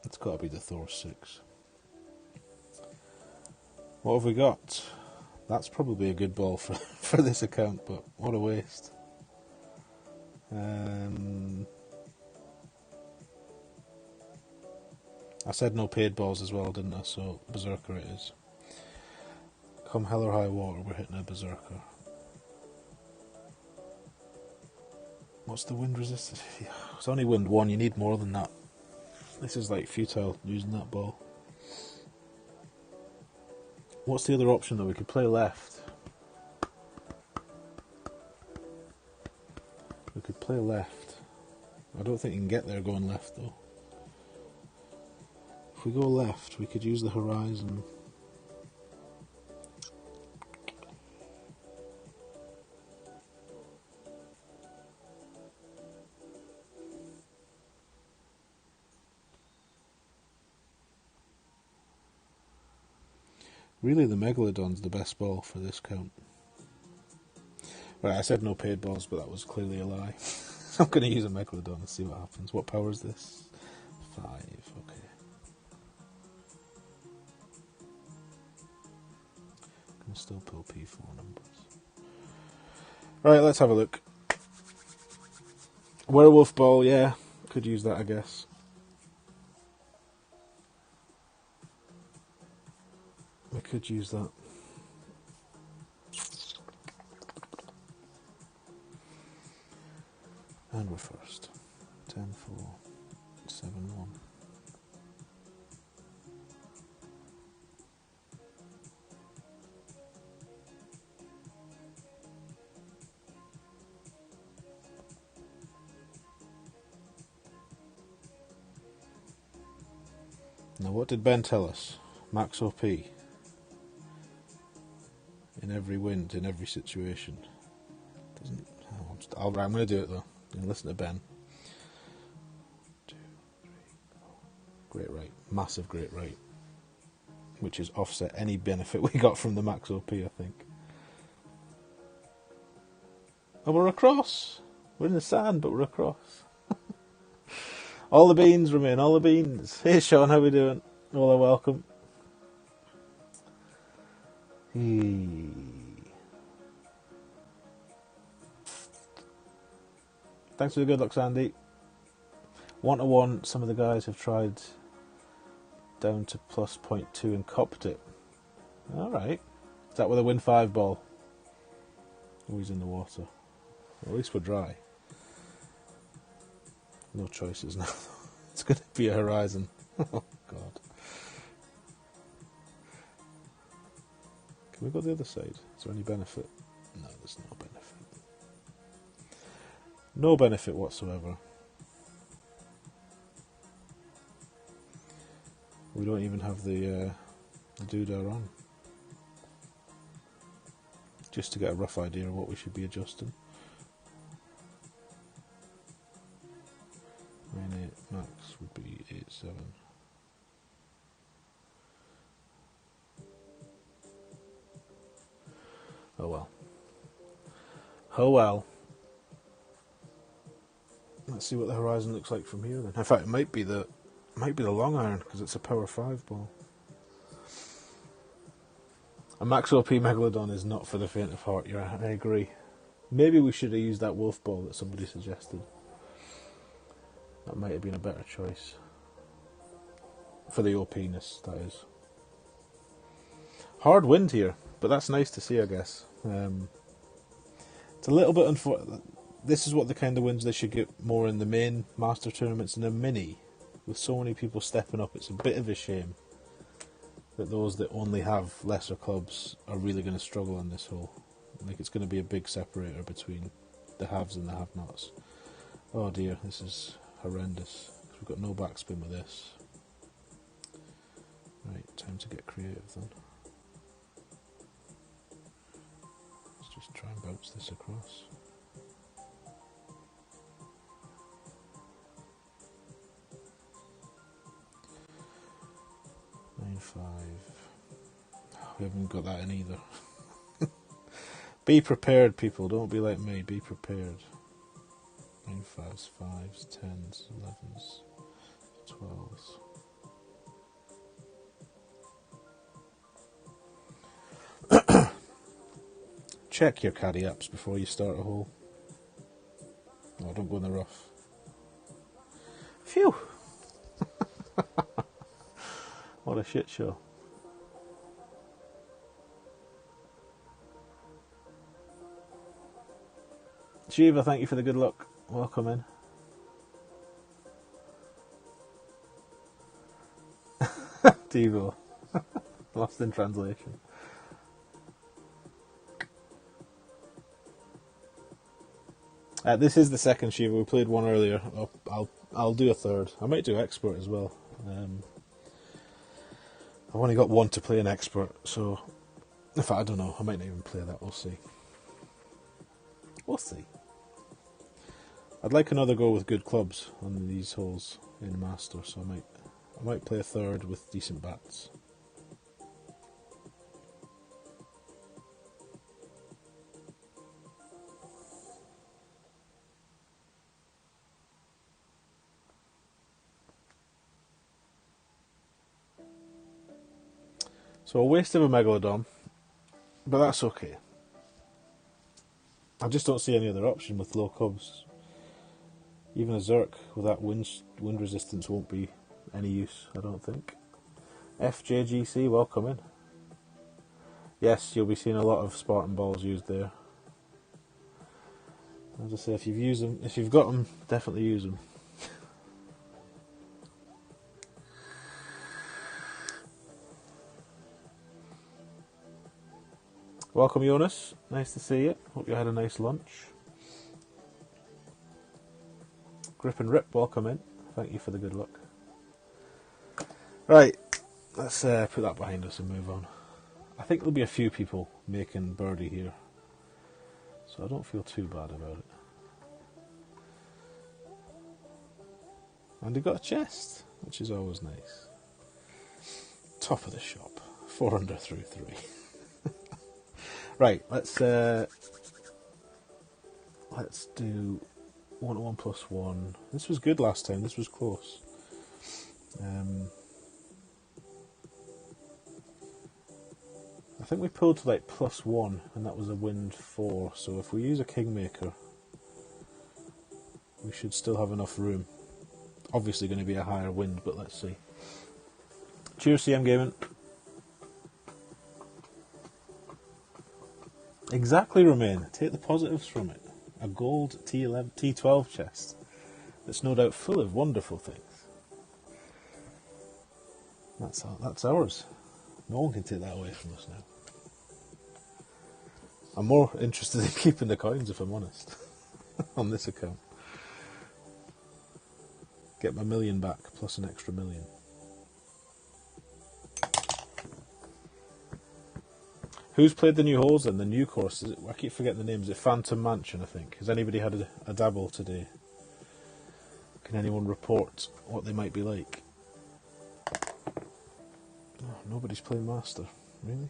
It's got to be the Thor 6. What have we got? That's probably a good ball for this account, but what a waste. I said no paid balls as well, didn't I? So Berserker it is. Come hell or high water, we're hitting a Berserker. What's the wind resistance? It's only wind 1, you need more than that. This is like futile using that ball. What's the other option though? We could play left. We could play left. I don't think you can get there going left though. If we go left, we could use the horizon. Really, the Megalodon's the best ball for this count. Right, I said no paid balls, but that was clearly a lie. So I'm going to use a Megalodon and see what happens. What power is this? 5, okay. Can still pull P4 numbers. Right, let's have a look. Werewolf ball, yeah. Could use that, I guess. We could use that. And we're first. 10-4, 7-1. Now what did Ben tell us? Max OP. In every wind, in every situation. Doesn't. Oh, I'm going to do it though. And listen to Ben. 2, 3, 4. Great right, massive great right, which is offset any benefit we got from the max OP, I think. Oh, we're across. We're in the sand, but we're across. All the beans remain. All the beans. Hey, Sean, how we doing? All are welcome. Thanks for the good luck, Sandy. 1-1, some of the guys have tried down to plus 0.2 and copped it. Alright. Is that with a win 5 ball? Always in the water. Well, at least we're dry. No choices now. It's going to be a horizon. Oh, God. Can we go the other side? Is there any benefit? No, there's no benefit. No benefit whatsoever. We don't even have the doodah on. Just to get a rough idea of what we should be adjusting. 9.8 max would be 8.7. Oh well. Oh well. Let's see what the horizon looks like from here then. In fact, it might be the long iron because it's a power 5 ball. A max OP Megalodon is not for the faint of heart. I agree. Maybe we should have used that wolf ball that somebody suggested. That might have been a better choice for the OP-ness. That is. Hard wind here, but that's nice to see, I guess. It's a little bit unfortunate. This is what the kind of wins they should get more in the main master tournaments. In a mini, with so many people stepping up, it's a bit of a shame that those that only have lesser clubs are really going to struggle in this hole. Like, it's going to be a big separator between the haves and the have-nots. Oh dear, this is horrendous. We've got no backspin with this. Right, time to get creative then. Let's just try and bounce this across. We haven't got that in either. Be prepared, people. Don't be like me. Be prepared. 9 5s, 5s, 10s, 11s, 12s. Check your caddy apps before you start a hole. Oh, don't go in the rough. Phew! What a shit show. Shiva, thank you for the good luck. Welcome in. Devo. Lost in translation. This is the second Shiva. We played one earlier. I'll do a third. I might do expert as well. I've only got one to play an expert, so in fact I don't know. I might not even play that. We'll see. We'll see. I'd like another go with good clubs on these holes in Master, so I might play a third with decent bats. So a waste of a Megalodon, but that's okay. I just don't see any other option with low cubs. Even a Zerk with that wind resistance won't be any use, I don't think. FJGC, welcome in. Yes, you'll be seeing a lot of Spartan balls used there. As I say, if you've got them, definitely use them. Welcome, Jonas. Nice to see you. Hope you had a nice lunch. Grip and Rip, welcome in. Thank you for the good luck. Right, let's put that behind us and move on. I think there'll be a few people making birdie here, so I don't feel too bad about it. And he got a chest, which is always nice. Top of the shop. 4 under through 3. Right, let's do 1-1 plus 1. This was good last time. This was close. I think we pulled to like +1, and that was a wind 4. So if we use a Kingmaker, we should still have enough room. Obviously, going to be a higher wind, but let's see. Cheers, CM Gaming. Exactly, Romain. Take the positives from it. A gold T12 chest that's no doubt full of wonderful things. That's ours. No one can take that away from us now. I'm more interested in keeping the coins, if I'm honest, on this account. Get my $1 million back, plus an extra $1 million. Who's played the new holes then? The new course? I keep forgetting the names. Is it Phantom Mansion, I think? Has anybody had a dabble today? Can anyone report what they might be like? Oh, nobody's playing Master. Really?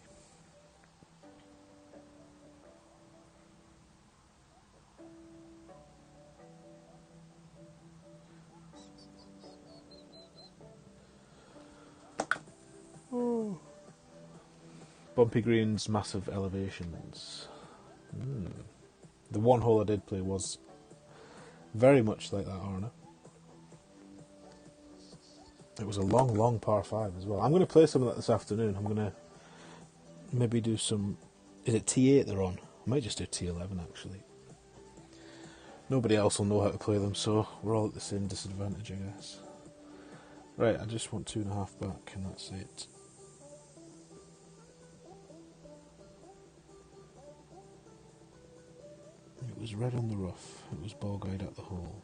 Oh. Bumpy greens, massive elevations. The one hole I did play was very much like that, Arna. It was a long, long par 5 as well. I'm going to play some of that this afternoon. I'm going to maybe do some... Is it T8 they're on? I might just do T11 actually. Nobody else will know how to play them, so we're all at the same disadvantage, I guess. Right, I just want 2.5 back, and that's it. It was red on the rough. It was ball guide at the hole.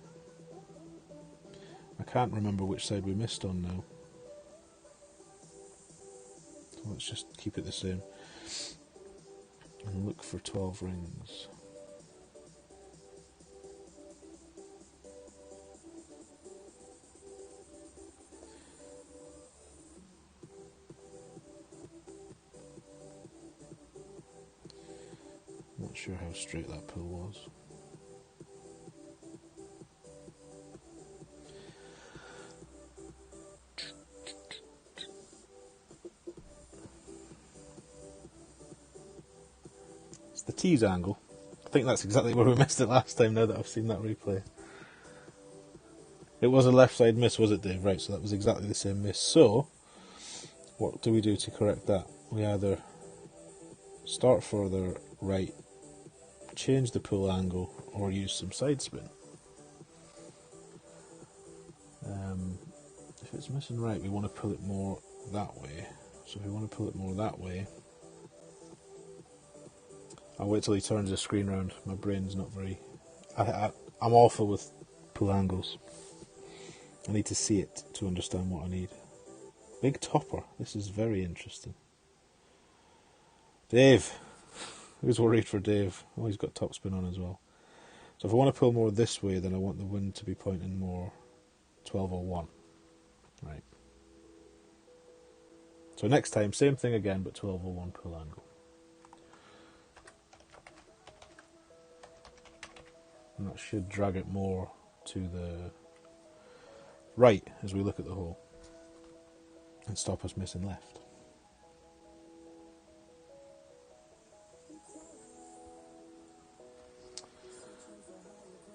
I can't remember which side we missed on now. So let's just keep it the same. And look for 12 rings. Not sure how straight that pull was. It's the tees angle. I think that's exactly where we missed it last time now that I've seen that replay. It was a left side miss, was it, Dave? Right, so that was exactly the same miss. So, what do we do to correct that? We either start further right, change the pull angle, or use some side spin. If it's missing right, we want to pull it more that way. So if we want to pull it more that way, I'll wait till he turns the screen round. My brain's not very... I'm awful with pull angles. I need to see it to understand what I need. Big topper. This is very interesting. Dave. Who's worried for Dave? Oh, he's got topspin on as well. So if I want to pull more this way, then I want the wind to be pointing more 1201. Right. So next time, same thing again, but 1201 pull angle. And that should drag it more to the right as we look at the hole and stop us missing left.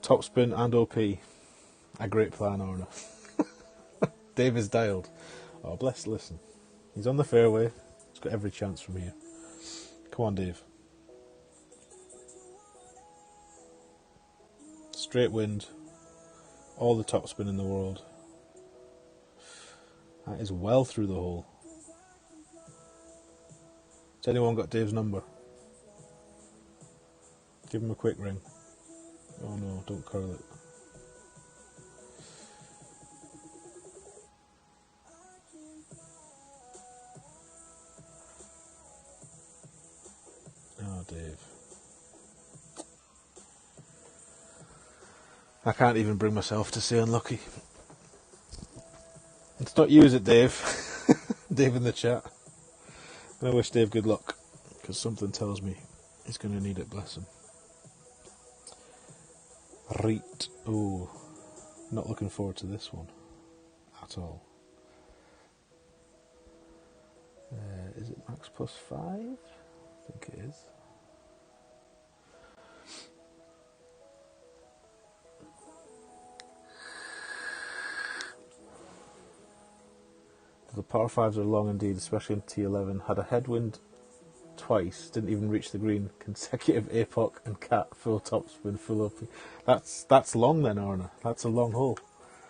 Topspin and OP. A great plan, Arna. Dave is dialed. Oh, bless, listen. He's on the fairway. He's got every chance from here. Come on, Dave. Straight wind. All the topspin in the world. That is well through the hole. Has anyone got Dave's number? Give him a quick ring. Oh no, don't curl it. Oh, Dave. I can't even bring myself to say unlucky. Let's not use it, Dave. Dave in the chat. And I wish Dave good luck, because something tells me he's going to need it, bless him. Right. Oh, not looking forward to this one at all. Is it max plus 5? I think it is. The par 5s are long indeed, especially in T11. Had a headwind twice, didn't even reach the green. Consecutive APOC and cat, full topspin, full OP. That's long then, Arna. That's a long hole.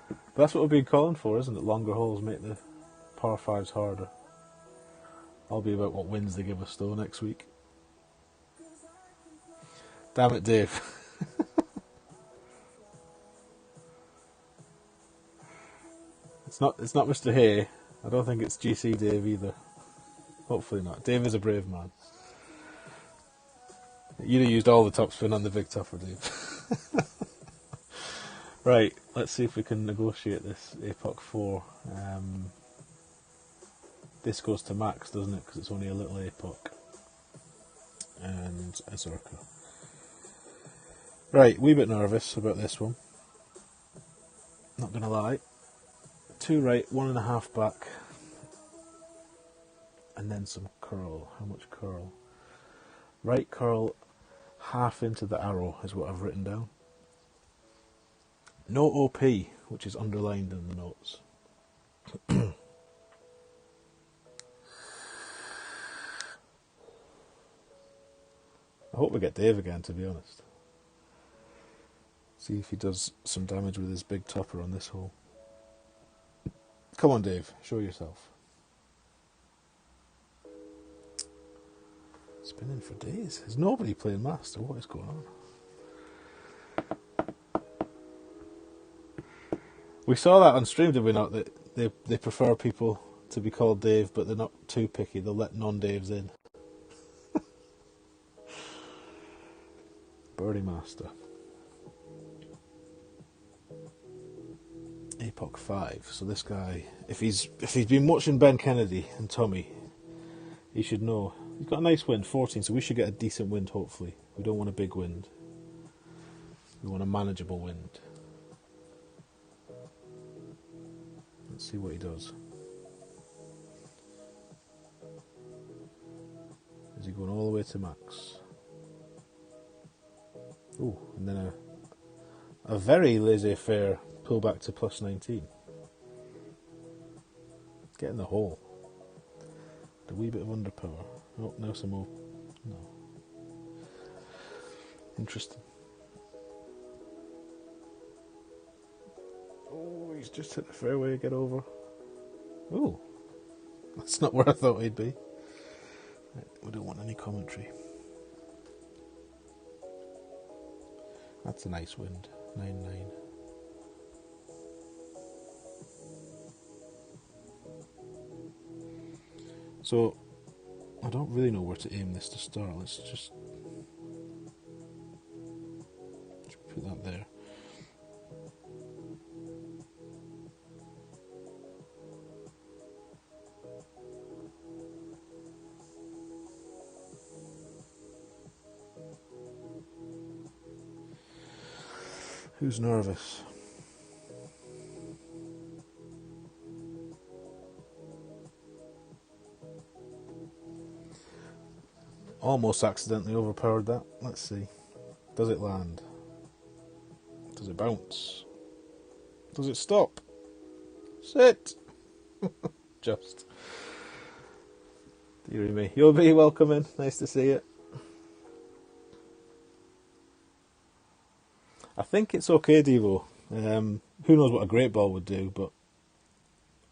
But that's what we've been calling for, isn't it? Longer holes make the par 5s harder. I'll be about what wins they give us though next week. Damn it, Dave. It's not Mr. Hay. I don't think it's GC Dave either. Hopefully not. Dave is a brave man. You'd have used all the top spin on the big topper, Dave. Right, let's see if we can negotiate this Epoch 4. This goes to max, doesn't it? Because it's only a little Epoch. And a Zerka. Right, wee bit nervous about this one. Not gonna lie. 2 right, 1.5 back. And then some curl. How much curl? Right curl, half into the arrow is what I've written down. No OP, which is underlined in the notes. I hope we get Dave again, to be honest. See if he does some damage with his big topper on this hole. Come on, Dave, show yourself. Spinning for days. There's nobody playing Master. What is going on? We saw that on stream, did we not? That they prefer people to be called Dave, but they're not too picky. They'll let non-Daves in. Birdie Master. Epoch 5. So this guy, if he's been watching Ben Kennedy and Tommy, he should know. He's got a nice wind, 14, so we should get a decent wind, hopefully. We don't want a big wind. We want a manageable wind. Let's see what he does. Is he going all the way to max? Ooh, and then a very laissez-faire pull back to plus 19. Get in the hole. A wee bit of underpower. Oh, now some more. No. Interesting. Oh, he's just hit the fairway. Get over. Oh, that's not where I thought he'd be. Right, we don't want any commentary. That's a nice wind. 9-9. So, I don't really know where to aim this to start. Let's just put that there. Who's nervous? Almost accidentally overpowered that. Let's see. Does it land? Does it bounce? Does it stop? Sit! Just. Dearie me. You'll be welcome in. Nice to see you. I think it's okay, Devo. Who knows what a great ball would do, but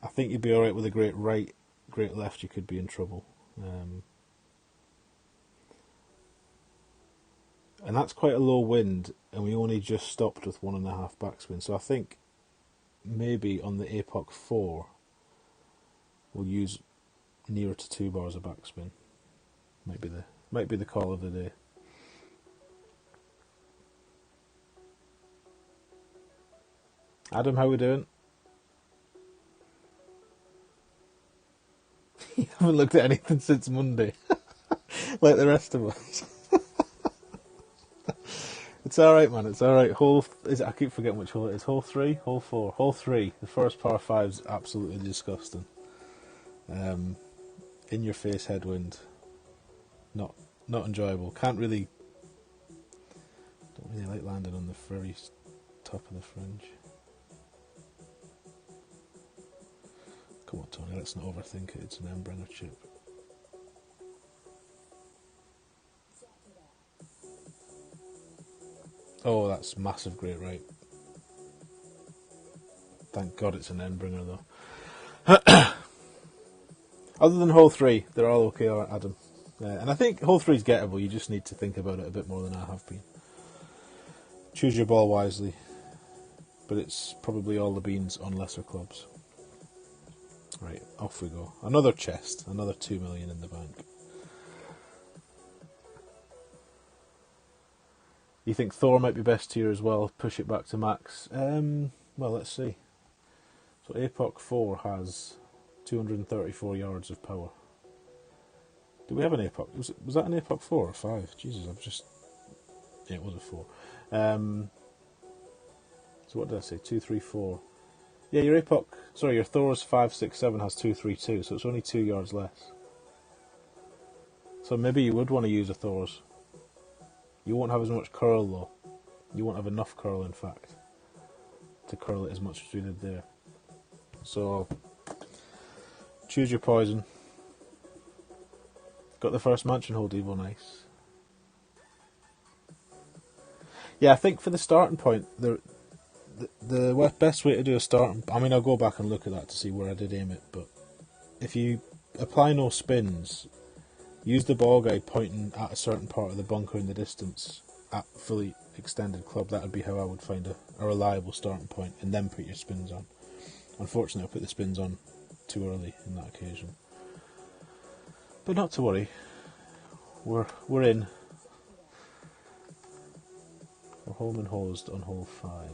I think you'd be alright with a great right, great left, you could be in trouble. And that's quite a low wind, and we only just stopped with 1.5 backspin. So I think maybe on the Epoch 4 we'll use nearer to 2 bars of backspin. Might be the call of the day. Adam, how we doing? You haven't looked at anything since Monday, like the rest of us. It's alright, man, it's alright. I keep forgetting which hole it is. Hole 3? Hole 4? Hole 3. The first par 5's absolutely disgusting. In your face headwind. Not enjoyable. Don't really like landing on the very top of the fringe. Come on, Tony, let's not overthink it. It's an end-bringer chip. Oh, that's massive great right. Thank God it's an end-bringer, though. Other than hole 3, they're all okay, Adam. And I think hole 3's gettable. You just need to think about it a bit more than I have been. Choose your ball wisely. But it's probably all the beans on lesser clubs. Right, off we go. Another chest, another 2 million in the bank. You think Thor might be best tier as well? Push it back to max. Well, let's see. So APOC 4 has 234 yards of power. Do we have an APOC? Was that an APOC 4 or 5? Jesus, I've just... Yeah, it was a 4. So what did I say? 234. Yeah, your APOC... Sorry, your Thor's 567 has 232, so it's only 2 yards less. So maybe you would want to use a Thor's. You won't have as much curl though. You won't have enough curl, in fact, to curl it as much as we did there. So, choose your poison. Got the first mansion hold Evo, nice. Yeah, I think for the starting point, the best way to do a starting... I mean, I'll go back and look at that to see where I did aim it, but if you apply no spins, use the ball guide pointing at a certain part of the bunker in the distance at fully extended club. That would be how I would find a reliable starting point, and then put your spins on. Unfortunately, I put the spins on too early in that occasion. But not to worry. We're in. We're home and hosed on hole 5.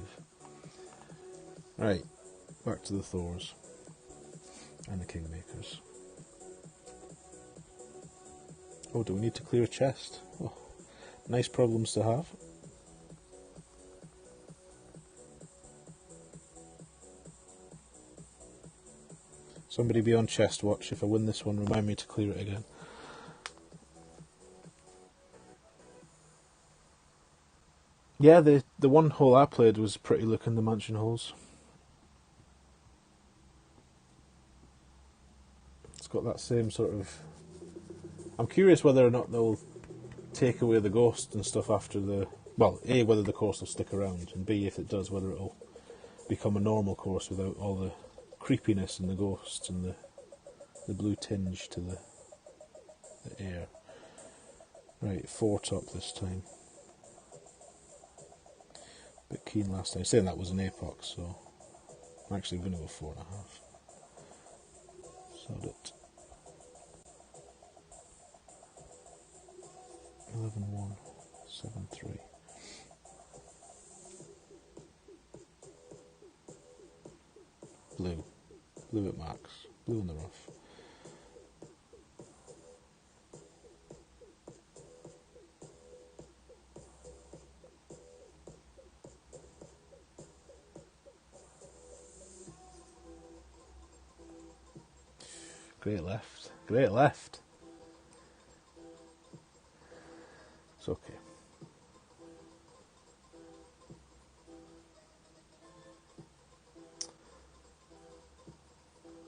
Right, back to the Thors and the Kingmakers. Oh, do we need to clear a chest? Oh, nice problems to have. Somebody be on chest watch. If I win this one, remind me to clear it again. Yeah, the one hole I played was pretty looking, the mansion holes. It's got that same sort of... I'm curious whether or not they'll take away the ghost and stuff after the... Well, A, whether the course will stick around, and B, if it does, whether it'll become a normal course without all the creepiness and the ghosts and the blue tinge to the air. Right, 4 top this time. Bit keen last time. Saying that was an APOC, so I'm actually going to go 4.5. Sod it. 11-1, 7-3. Blue. Blue at max. Blue in the rough. Great left. Great left. It's okay.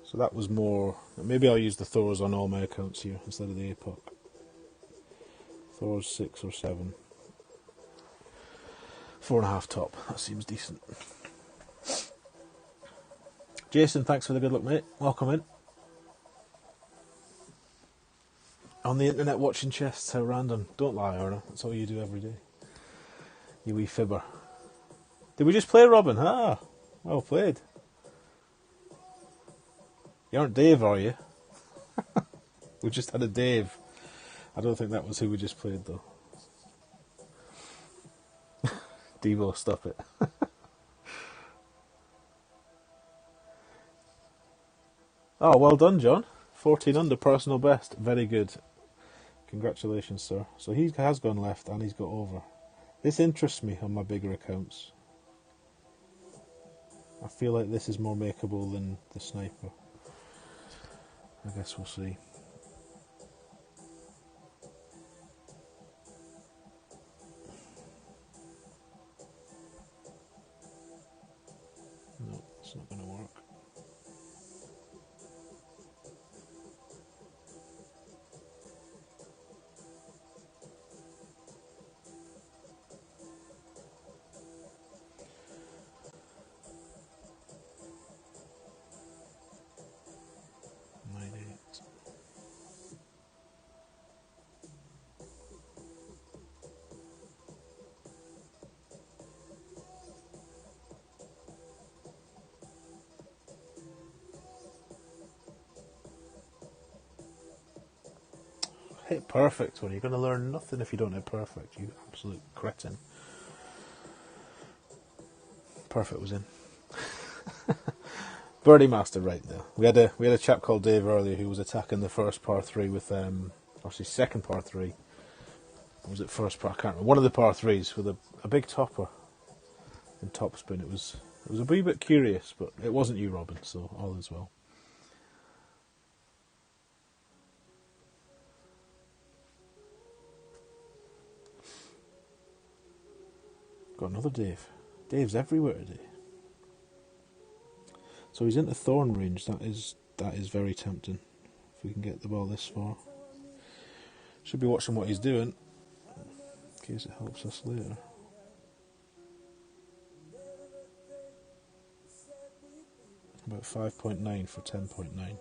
So that was more... Maybe I'll use the Thors on all my accounts here instead of the APOC. Thors 6 or 7. 4.5 top. That seems decent. Jason, thanks for the good luck, mate. Welcome in. On the internet watching chests, how random. Don't lie, Arna. That's all you do every day. You wee fibber. Did we just play Robin? Ah, well played. You aren't Dave, are you? We just had a Dave. I don't think that was who we just played, though. Devo, stop it. Oh, well done, John. 14 under, personal best. Very good. Congratulations, sir. So he has gone left and he's got over. This interests me on my bigger accounts. I feel like this is more makeable than the sniper. I guess we'll see. No, it's not going to work. Hit perfect when you're going to learn nothing if you don't hit perfect, you absolute cretin. Perfect was in. Birdie Master, right now. We had a chap called Dave earlier who was attacking the first par 3 with second par 3. Or was it first par? I can't remember. One of the par 3s with a big topper in topspin. It was a wee bit curious, but it wasn't you, Robin, so all is well. Got another Dave. Dave's everywhere today. So he's into thorn range. That is very tempting. If we can get the ball this far. Should be watching what he's doing, in case it helps us later. About 5.9 for 10.9.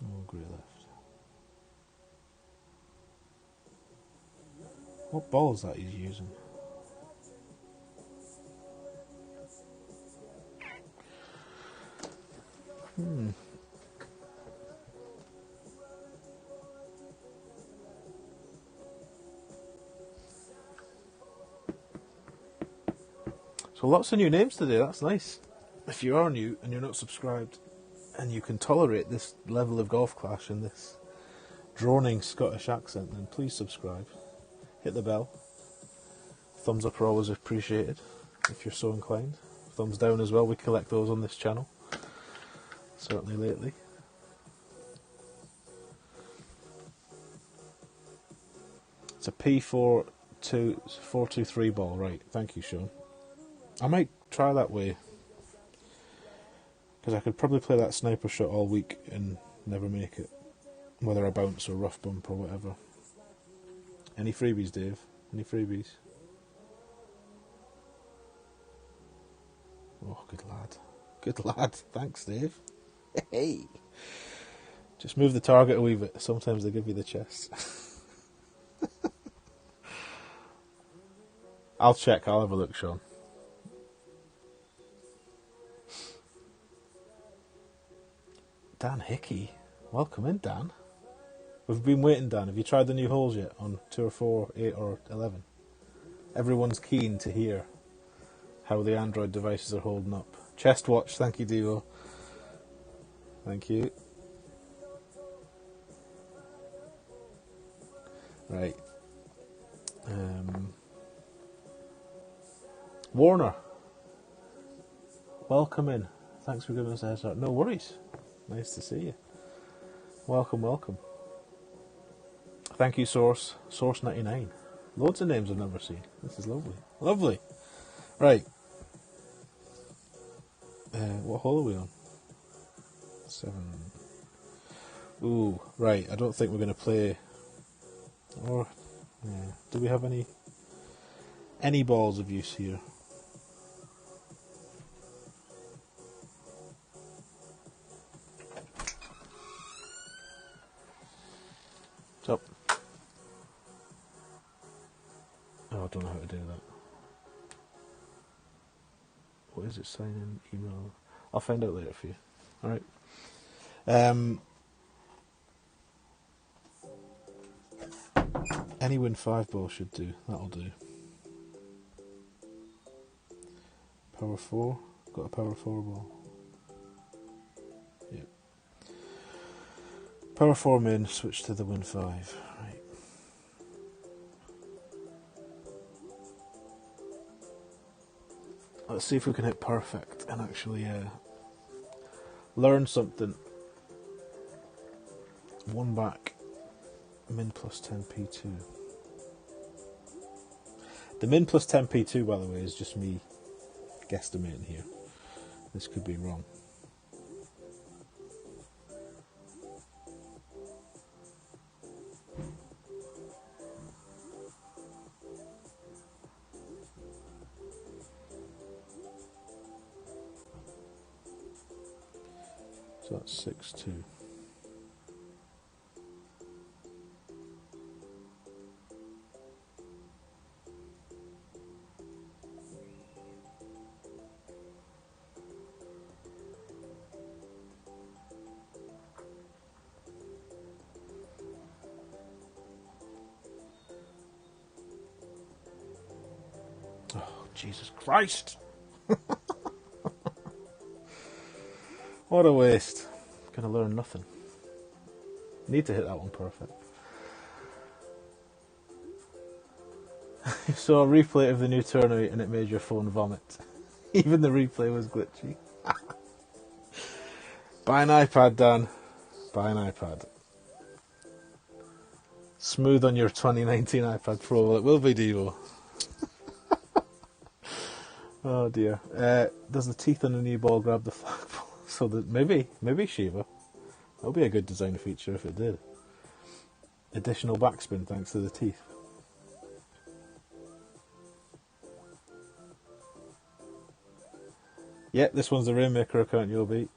Oh, great left. What ball is that he's using? So lots of new names today, that's nice. If you are new and you're not subscribed and you can tolerate this level of golf clash and this droning Scottish accent, then please subscribe. Hit the bell. Thumbs up are always appreciated if you're so inclined. Thumbs down as well, we collect those on this channel. Certainly lately. It's a P423 ball, right. Thank you, Sean. I might try that way. Because I could probably play that sniper shot all week and never make it. Whether I bounce or rough bump or whatever. Any freebies, Dave? Any freebies? Oh, good lad. Good lad. Thanks, Dave. Hey! Just move the target a wee bit. Sometimes they give you the chest. I'll check. I'll have a look, Sean. Dan Hickey. Welcome in, Dan. We've been waiting, Dan. Have you tried the new holes yet on Tour 4, 8 or 11? Everyone's keen to hear how the Android devices are holding up. Chest watch, thank you, Devo. Thank you. Right. Warner. Welcome in. Thanks for giving us a heads up. No worries. Nice to see you. Welcome, welcome. Thank you, Source. Source99. Loads of names I've never seen. This is lovely. Lovely. Right. What hole are we on? 7. Ooh, right. I don't think we're going to play. Or, yeah. Do we have any balls of use here? Up. Oh, I don't know how to do that. What is it? Sign in, email. I'll find out later for you. Alright. Any win 5 ball should do. That'll do. Power 4. Got a power 4 ball. Yep. Power 4 min, switch to the win 5. Right. Let's see if we can hit perfect and actually learn something. 1 back, min plus 10p2. The min plus 10p2, by the way, is just me guesstimating here. This could be wrong. So that's 6-2. Jesus Christ! What a waste. Gonna learn nothing. Need to hit that one perfect. You saw a replay of the new tournament and it made your phone vomit. Even the replay was glitchy. Buy an iPad, Dan. Buy an iPad. Smooth on your 2019 iPad Pro. Well, it will be, Devo. Oh dear. Does the teeth on the new ball grab the flagpole? So that maybe Shiva. That would be a good design feature if it did. Additional backspin thanks to the teeth. Yeah, this one's the Rainmaker account you'll be.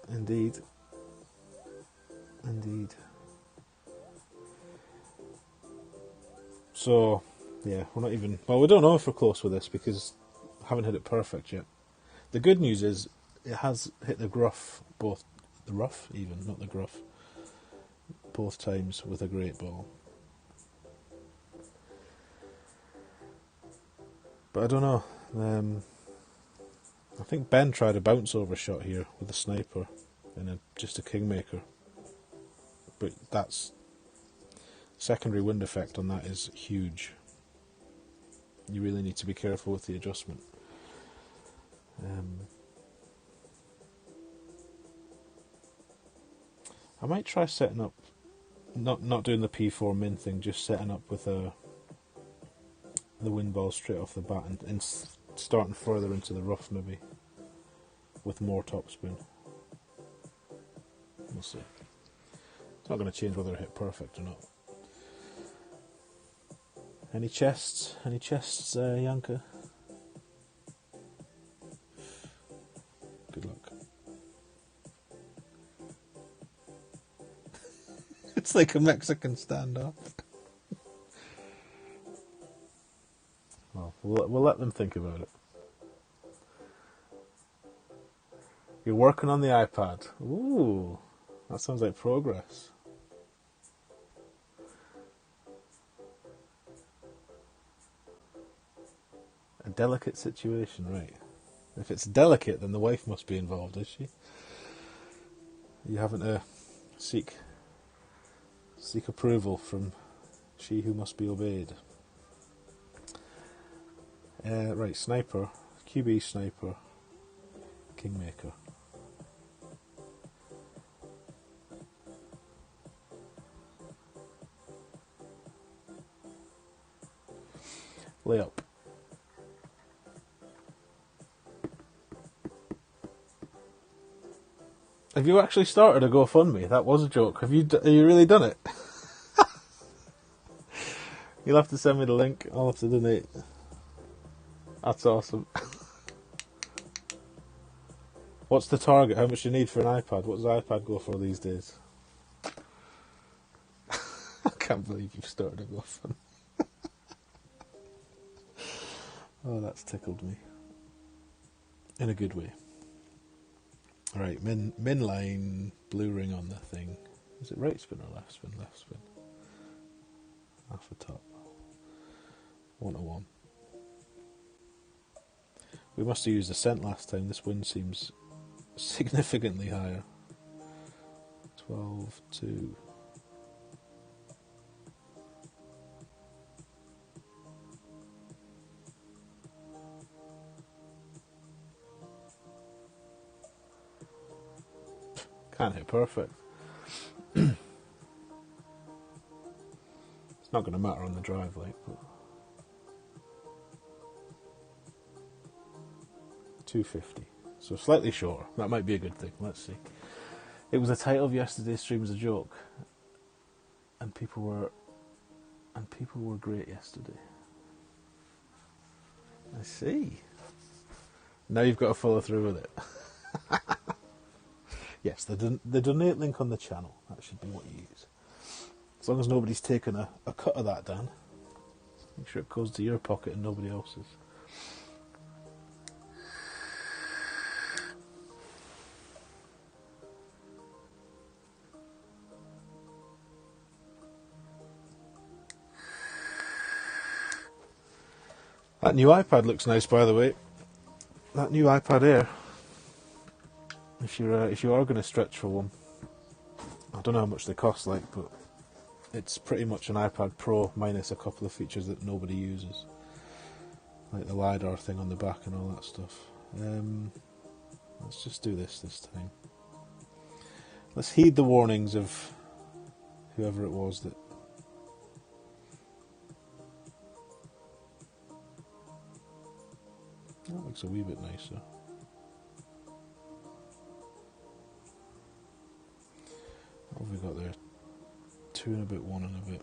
Indeed. Indeed. So, yeah, we're not even... Well, we don't know if we're close with this because I haven't hit it perfect yet. The good news is it has hit the gruff, both... The rough, even, not the gruff. Both times with a great ball. But I don't know. I think Ben tried a bounce over shot here with a sniper and just a kingmaker. But that's... Secondary wind effect on that is huge. You really need to be careful with the adjustment. I might try setting up, not doing the P4 min thing, just setting up with the wind ball straight off the bat and starting further into the rough maybe, with more topspin. We'll see. It's not going to change whether I hit perfect or not. Any chests? Any chests, Yanka? Good luck. It's like a Mexican standoff. Well, we'll let them think about it. You're working on the iPad. Ooh, that sounds like progress. A delicate situation, right. If it's delicate, then the wife must be involved, is she? You having to seek approval from she who must be obeyed. Right, sniper, QB sniper, kingmaker. Layup. Have you actually started a GoFundMe? That was a joke. Have you really done it? You'll have to send me the link. I'll have to donate. That's awesome. What's the target? How much do you need for an iPad? What does the iPad go for these days? I can't believe you've started a GoFundMe. Oh, that's tickled me. In a good way. Alright, min line, blue ring on the thing. Is it right spin or left spin? Left spin. Half a top. 101. We must have used a cent last time. This wind seems significantly higher. 12, 2. Can't hit perfect. It's not going to matter on the drive, like. But 250. So slightly shorter. That might be a good thing. Let's see. It was the title of yesterday's stream as a joke, and people were great yesterday. I see. Now you've got to follow through with it. Yes, the donate link on the channel. That should be what you use. As long as nobody's taken a cut of that, Dan. Make sure it goes to your pocket and nobody else's. That new iPad looks nice, by the way. That new iPad Air. If you are going to stretch for one, I don't know how much they cost, like, but it's pretty much an iPad Pro minus a couple of features that nobody uses, like the LiDAR thing on the back and all that stuff. Let's just do this time. Let's heed the warnings of whoever it was that. That looks a wee bit nicer. What have we got there? 2 and a bit, 1 and a bit.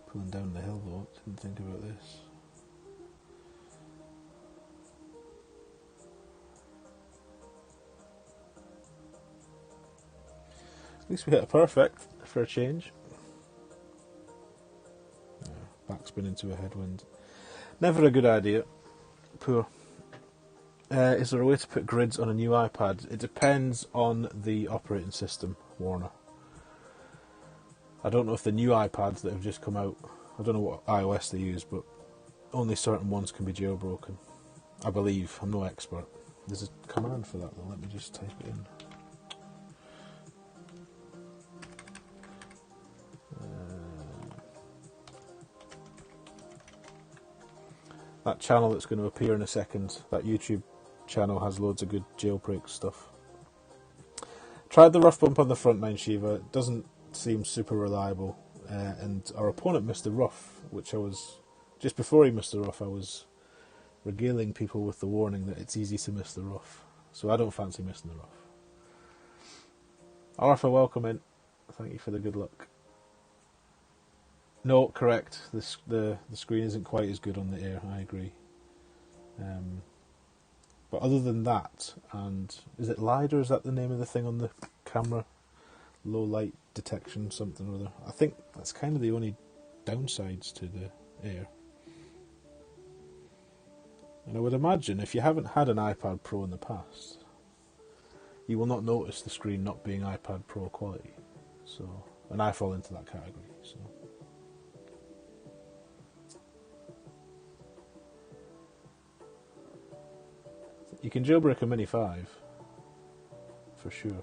Pulling down the hill though, didn't think about this. At least we hit a perfect for a change. Yeah, backspin into a headwind. Never a good idea. Poor. Is there a way to put grids on a new iPad? It depends on the operating system, Warner. I don't know if the new iPads that have just come out, I don't know what iOS they use, but only certain ones can be jailbroken. I believe. I'm no expert. There's a command for that though. Let me just type it in. That channel that's going to appear in a second, that YouTube channel, has loads of good jailbreak stuff. Tried the rough bump on the front 9 Shiva. It doesn't seem super reliable, and our opponent missed the rough, which I was, just before he missed the rough, I was regaling people with the warning that it's easy to miss the rough. So I don't fancy missing the rough. Arthur, welcome in. Thank you for the good luck. No, correct. The screen isn't quite as good on the Air. I agree. But other than that, and is it LiDAR? Is that the name of the thing on the camera? Low light detection, something or other. I think that's kind of the only downsides to the Air. And I would imagine if you haven't had an iPad Pro in the past, you will not notice the screen not being iPad Pro quality. So, and I fall into that category. So. You can jailbreak a Mini 5, for sure.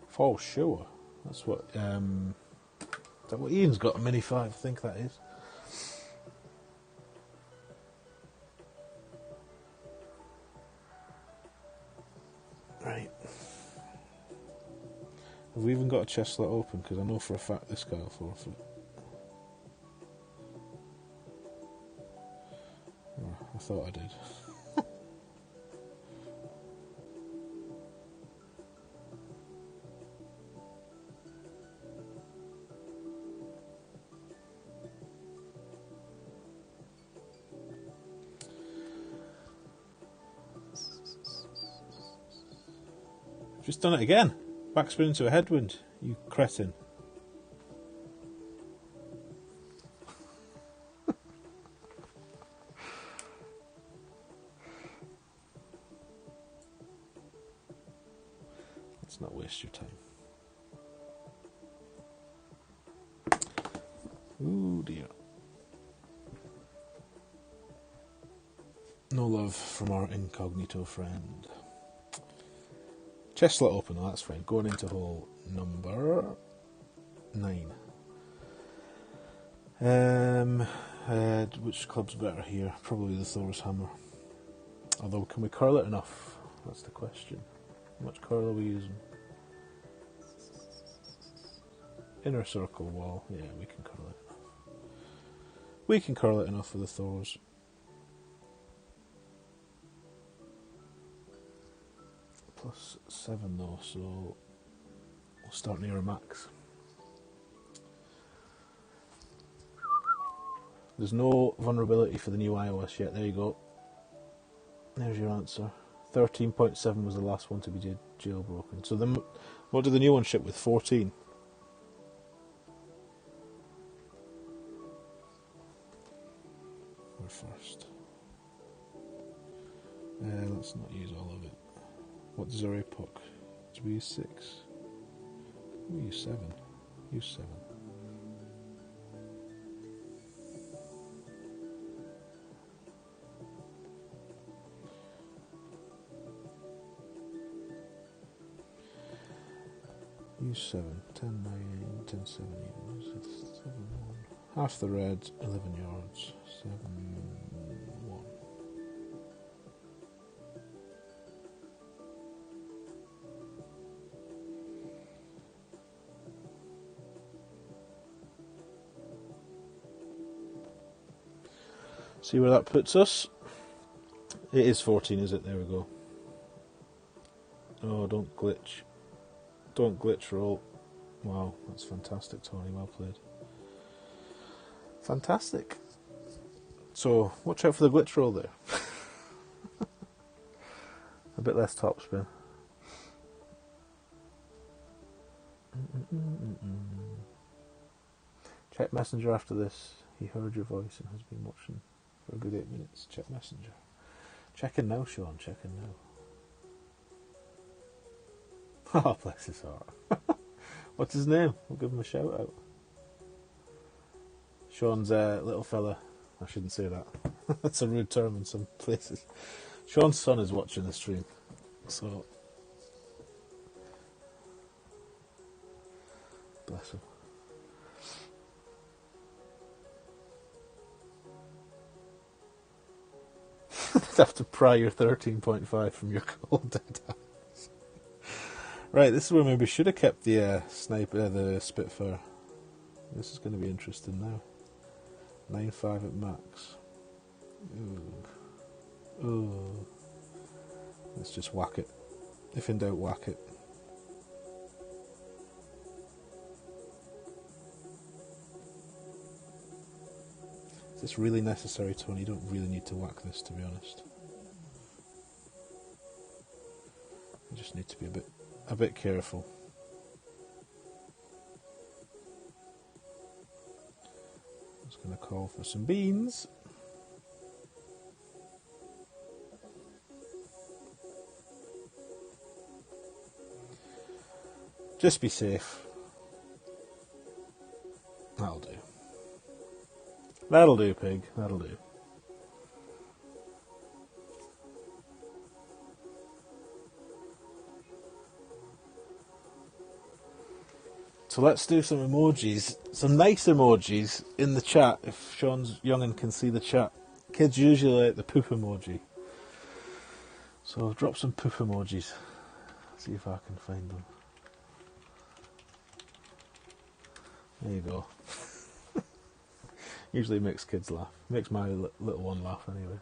For sure. That's what, is that what Ian's got, a Mini 5? I think that is. Right. Have we even got a chest slot open? Because I know for a fact this guy will forfeit. I thought I did. Just done it again. Backspin into a headwind. You cretin. Let's not waste your time. Ooh dear. No love from our incognito friend. Chest slot open, oh, that's fine. Going into hole number 9. Which club's better here? Probably the Thor's Hammer. Although, can we curl it enough? That's the question. How much curl are we using? Inner circle wall. Yeah, we can curl it enough. We can curl it enough for the Thors. +7 though, so we'll start near a max. There's no vulnerability for the new iOS yet. There you go. There's your answer. 13.7 was the last one to be jailbroken. So then, what did the new one ship with? 14. We're first. Let's not use all of it. What does our epoch We use 6. We use 7. Use 7. Use 7. 10, 9, 10, 7, 7, 1. Half the red, 11 yards. 7, 1. See where that puts us? It is 14, is it? There we go. Oh, don't glitch. Don't glitch roll. Wow, that's fantastic, Tony. Well played. Fantastic. So, watch out for the glitch roll there. A bit less topspin. Check Messenger after this. He heard your voice and has been watching for a good 8 minutes. Check Messenger. Checking now, Sean. Checking now. Oh, bless his heart. What's his name? We'll give him a shout out. Sean's little fella. I shouldn't say that. That's a rude term in some places. Sean's son is watching the stream. So, bless him. I'd have to pry your 13.5 from your cold dead eyes. Right, this is where maybe we should have kept the the Spitfire. This is going to be interesting now. 9.5 at max. Ooh. Ooh. Let's just whack it. If in doubt, whack it. Is this really necessary, Tony? You don't really need to whack this, to be honest. You just need to be a bit careful. I'm just going to call for some beans. Just be safe. That'll do. That'll do, pig. That'll do. So let's do some emojis. Some nice emojis in the chat, if Sean's young'un can see the chat. Kids usually like the poop emoji. So drop some poop emojis. See if I can find them. There you go. Usually makes kids laugh. Makes my little one laugh anyway.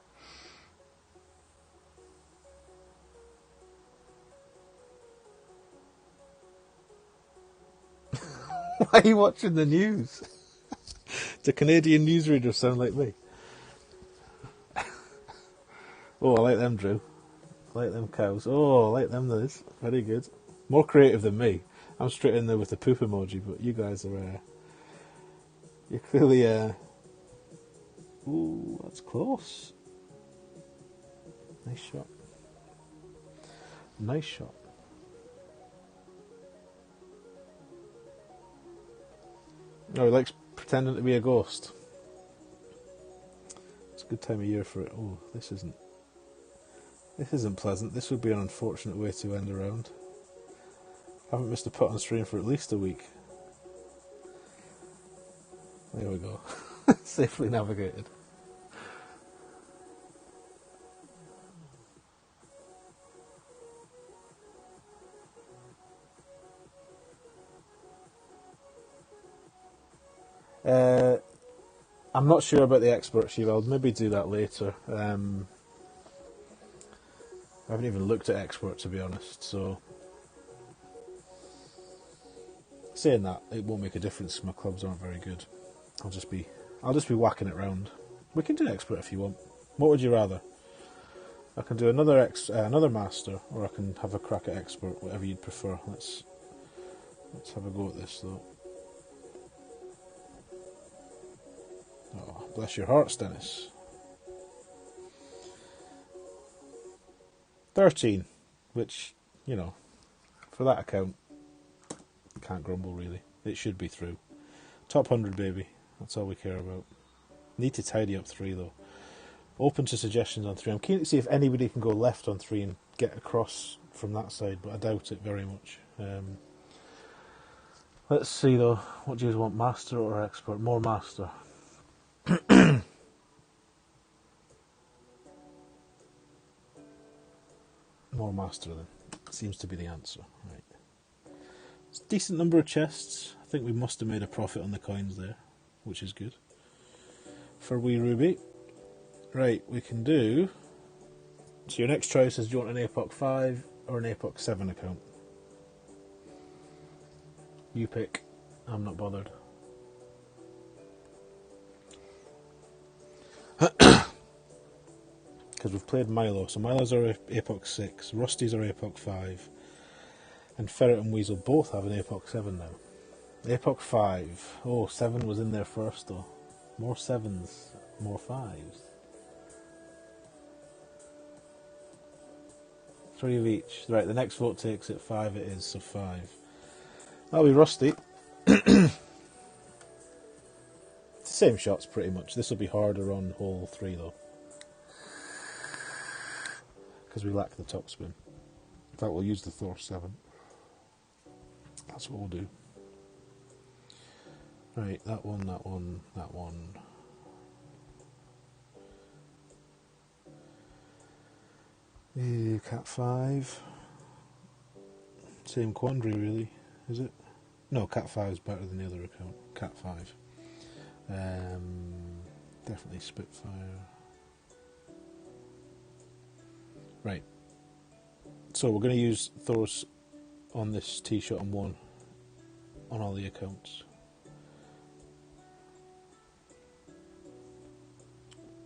Why are you watching the news? Do Canadian newsreaders sound like me? Oh, I like them, Drew. I like them cows. Oh, I like them, those. Very good. More creative than me. I'm straight in there with the poop emoji, but you guys are... you're clearly... Ooh, that's close. Nice shot. Nice shot. Oh, he likes pretending to be a ghost. It's a good time of year for it. Oh, this isn't pleasant. This would be an unfortunate way to end a round. I haven't missed a putt on stream for at least a week. There we go. Safely navigated. I'm not sure about the expert sheet. I'll maybe do that later. I haven't even looked at expert, to be honest. So, saying that, it won't make a difference. My clubs aren't very good. I'll just be whacking it round. We can do expert if you want. What would you rather? I can do another master, or I can have a crack at expert. Whatever you'd prefer. Let's have a go at this though. Oh, bless your hearts, Dennis. 13, which, you know, for that account, can't grumble really. It should be through. Top 100, baby. That's all we care about. Need to tidy up 3 though. Open to suggestions on 3. I'm keen to see if anybody can go left on 3 and get across from that side, but I doubt it very much. Let's see though. What do you want, master or expert? More master. More master then. Seems to be the answer. Right. It's a decent number of chests. I think we must have made a profit on the coins there, which is good. For wee Ruby. Right, we can do... So your next choice is, do you want an APOC 5 or an APOC 7 account? You pick. I'm not bothered. Because we've played Milo. So Milo's are APOC 6, Rusty's are APOC 5, and Ferret and Weasel both have an APOC 7 now. APOC 5. Oh, 7 was in there first though. More 7s, more 5s. 3 of each. Right, the next vote takes it. 5 it is, so 5. That'll be Rusty. Same shots pretty much. This will be harder on hole 3 though, because we lack the top spin. In fact, we'll use the Thor 7. That's what we'll do. Right, that one, that one, that one. Cat 5. Same quandary really, is it? No, Cat 5 is better than the other account. Cat 5. Definitely Spitfire. Right. So we're going to use Thor's on this tee shot on 1 on all the accounts.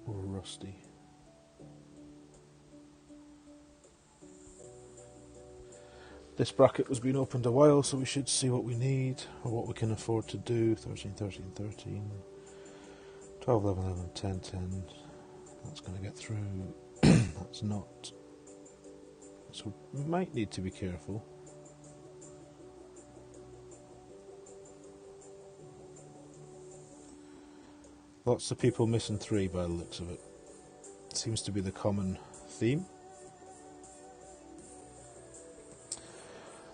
Or Rusty. This bracket was being opened a while, so we should see what we need, or what we can afford to do. 13, 13, 13. 12, 11, 11, 10, 10. That's going to get through. That's not. So we might need to be careful. Lots of people missing 3 by the looks of it. Seems to be the common theme.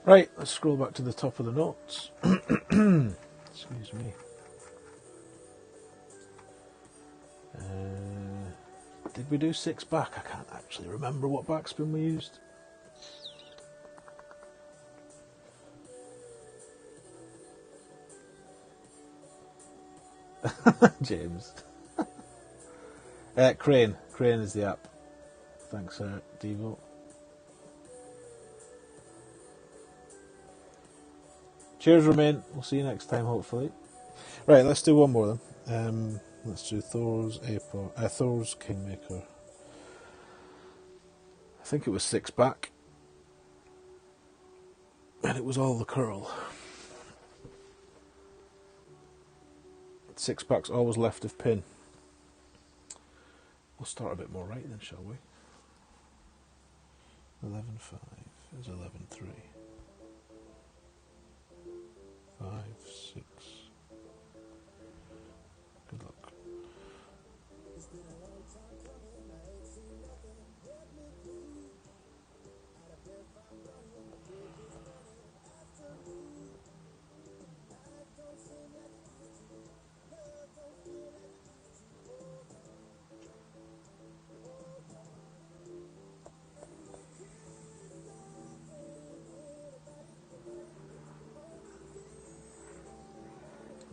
Right, let's scroll back to the top of the notes. Excuse me. Did we do 6 back? I can't actually remember what backspin we used. James. Crane. Crane is the app. Thanks, Devo. Cheers, Romain. We'll see you next time, hopefully. Right, let's do one more then. Let's do Thor's Thor's Kingmaker. I think it was 6 back. And it was all the curl. 6 backs always left of pin. We'll start a bit more right then, shall we? 11-5 is 11-3. 5, 6. Good luck.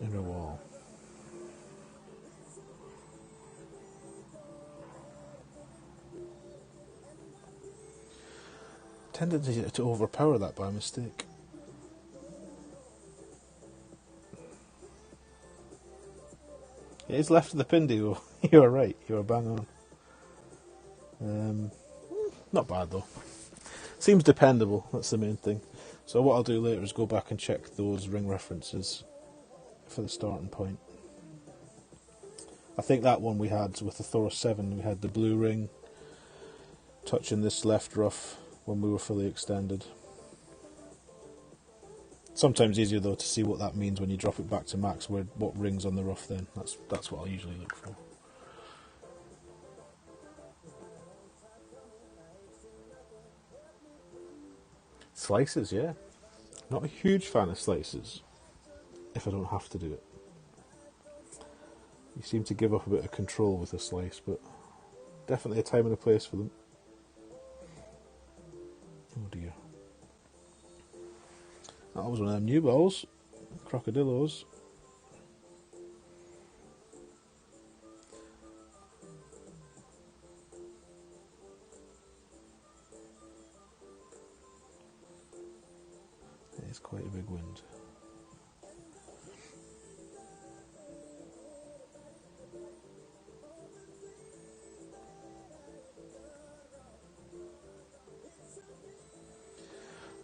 In a wall. Tended to overpower that by mistake. It is left of the pin, Dio. You are right. You are bang on. Not bad though. Seems dependable. That's the main thing. So what I'll do later is go back and check those ring references for the starting point. I think that one we had with the Thor 7, we had the blue ring touching this left rough when we were fully extended. Sometimes easier though to see what that means when you drop it back to max, what rings on the rough then. That's what I'll usually look for. Slices, yeah. Not a huge fan of slices, if I don't have to do it. You seem to give up a bit of control with a slice, but definitely a time and a place for them. Oh dear. That was one of them new balls. Crocodillos. It's quite a big wind.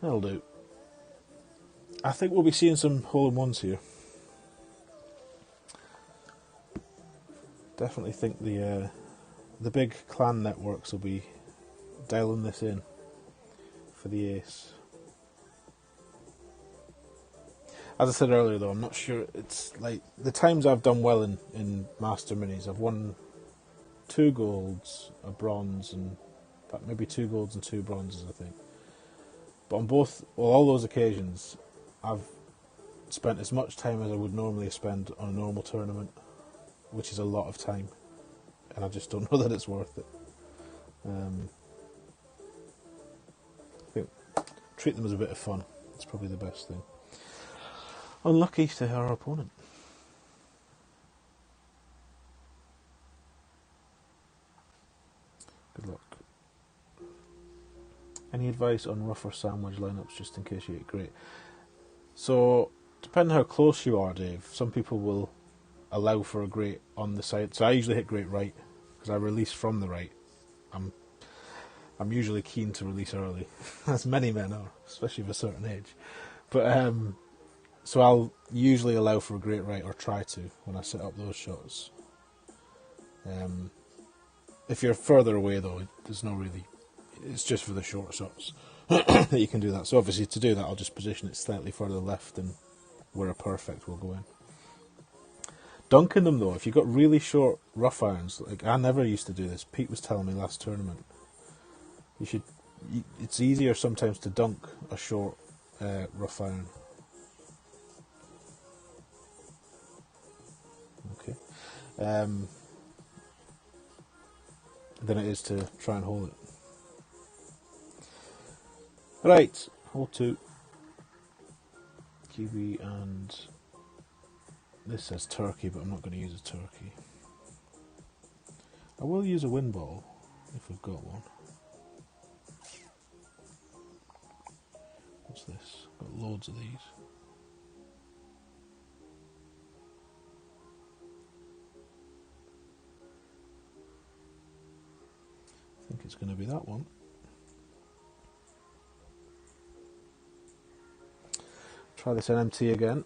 That'll do. I think we'll be seeing some hole-in-ones here. Definitely think the big clan networks will be dialing this in for the ace. As I said earlier though, I'm not sure. It's like the times I've done well in Master Minis, I've won 2 golds, a bronze, and in fact maybe 2 golds and 2 bronzes, I think. But on all those occasions, I've spent as much time as I would normally spend on a normal tournament, which is a lot of time, and I just don't know that it's worth it. I think treat them as a bit of fun. It's probably the best thing. Unlucky to our opponent. Good luck. Any advice on rough or sandwich lineups just in case you hit great? So, depending how close you are, Dave, some people will allow for a great on the side. So I usually hit great right, because I release from the right. I'm usually keen to release early, as many men are, especially of a certain age. But so I'll usually allow for a great right, or try to, when I set up those shots. If you're further away though, there's no really, it's just for the short shots that you can do that. So obviously to do that I'll just position it slightly further left than where a perfect will go in. Dunking them though, if you've got really short rough irons, like I never used to do this, Pete was telling me last tournament, it's easier sometimes to dunk a short rough iron. Okay. Than it is to try and hold it. Right, hole 2. Kiwi, and this says turkey, but I'm not going to use a turkey. I will use a wind ball if we've got one. What's this? Got loads of these. I think it's going to be that one. Try this NMT again.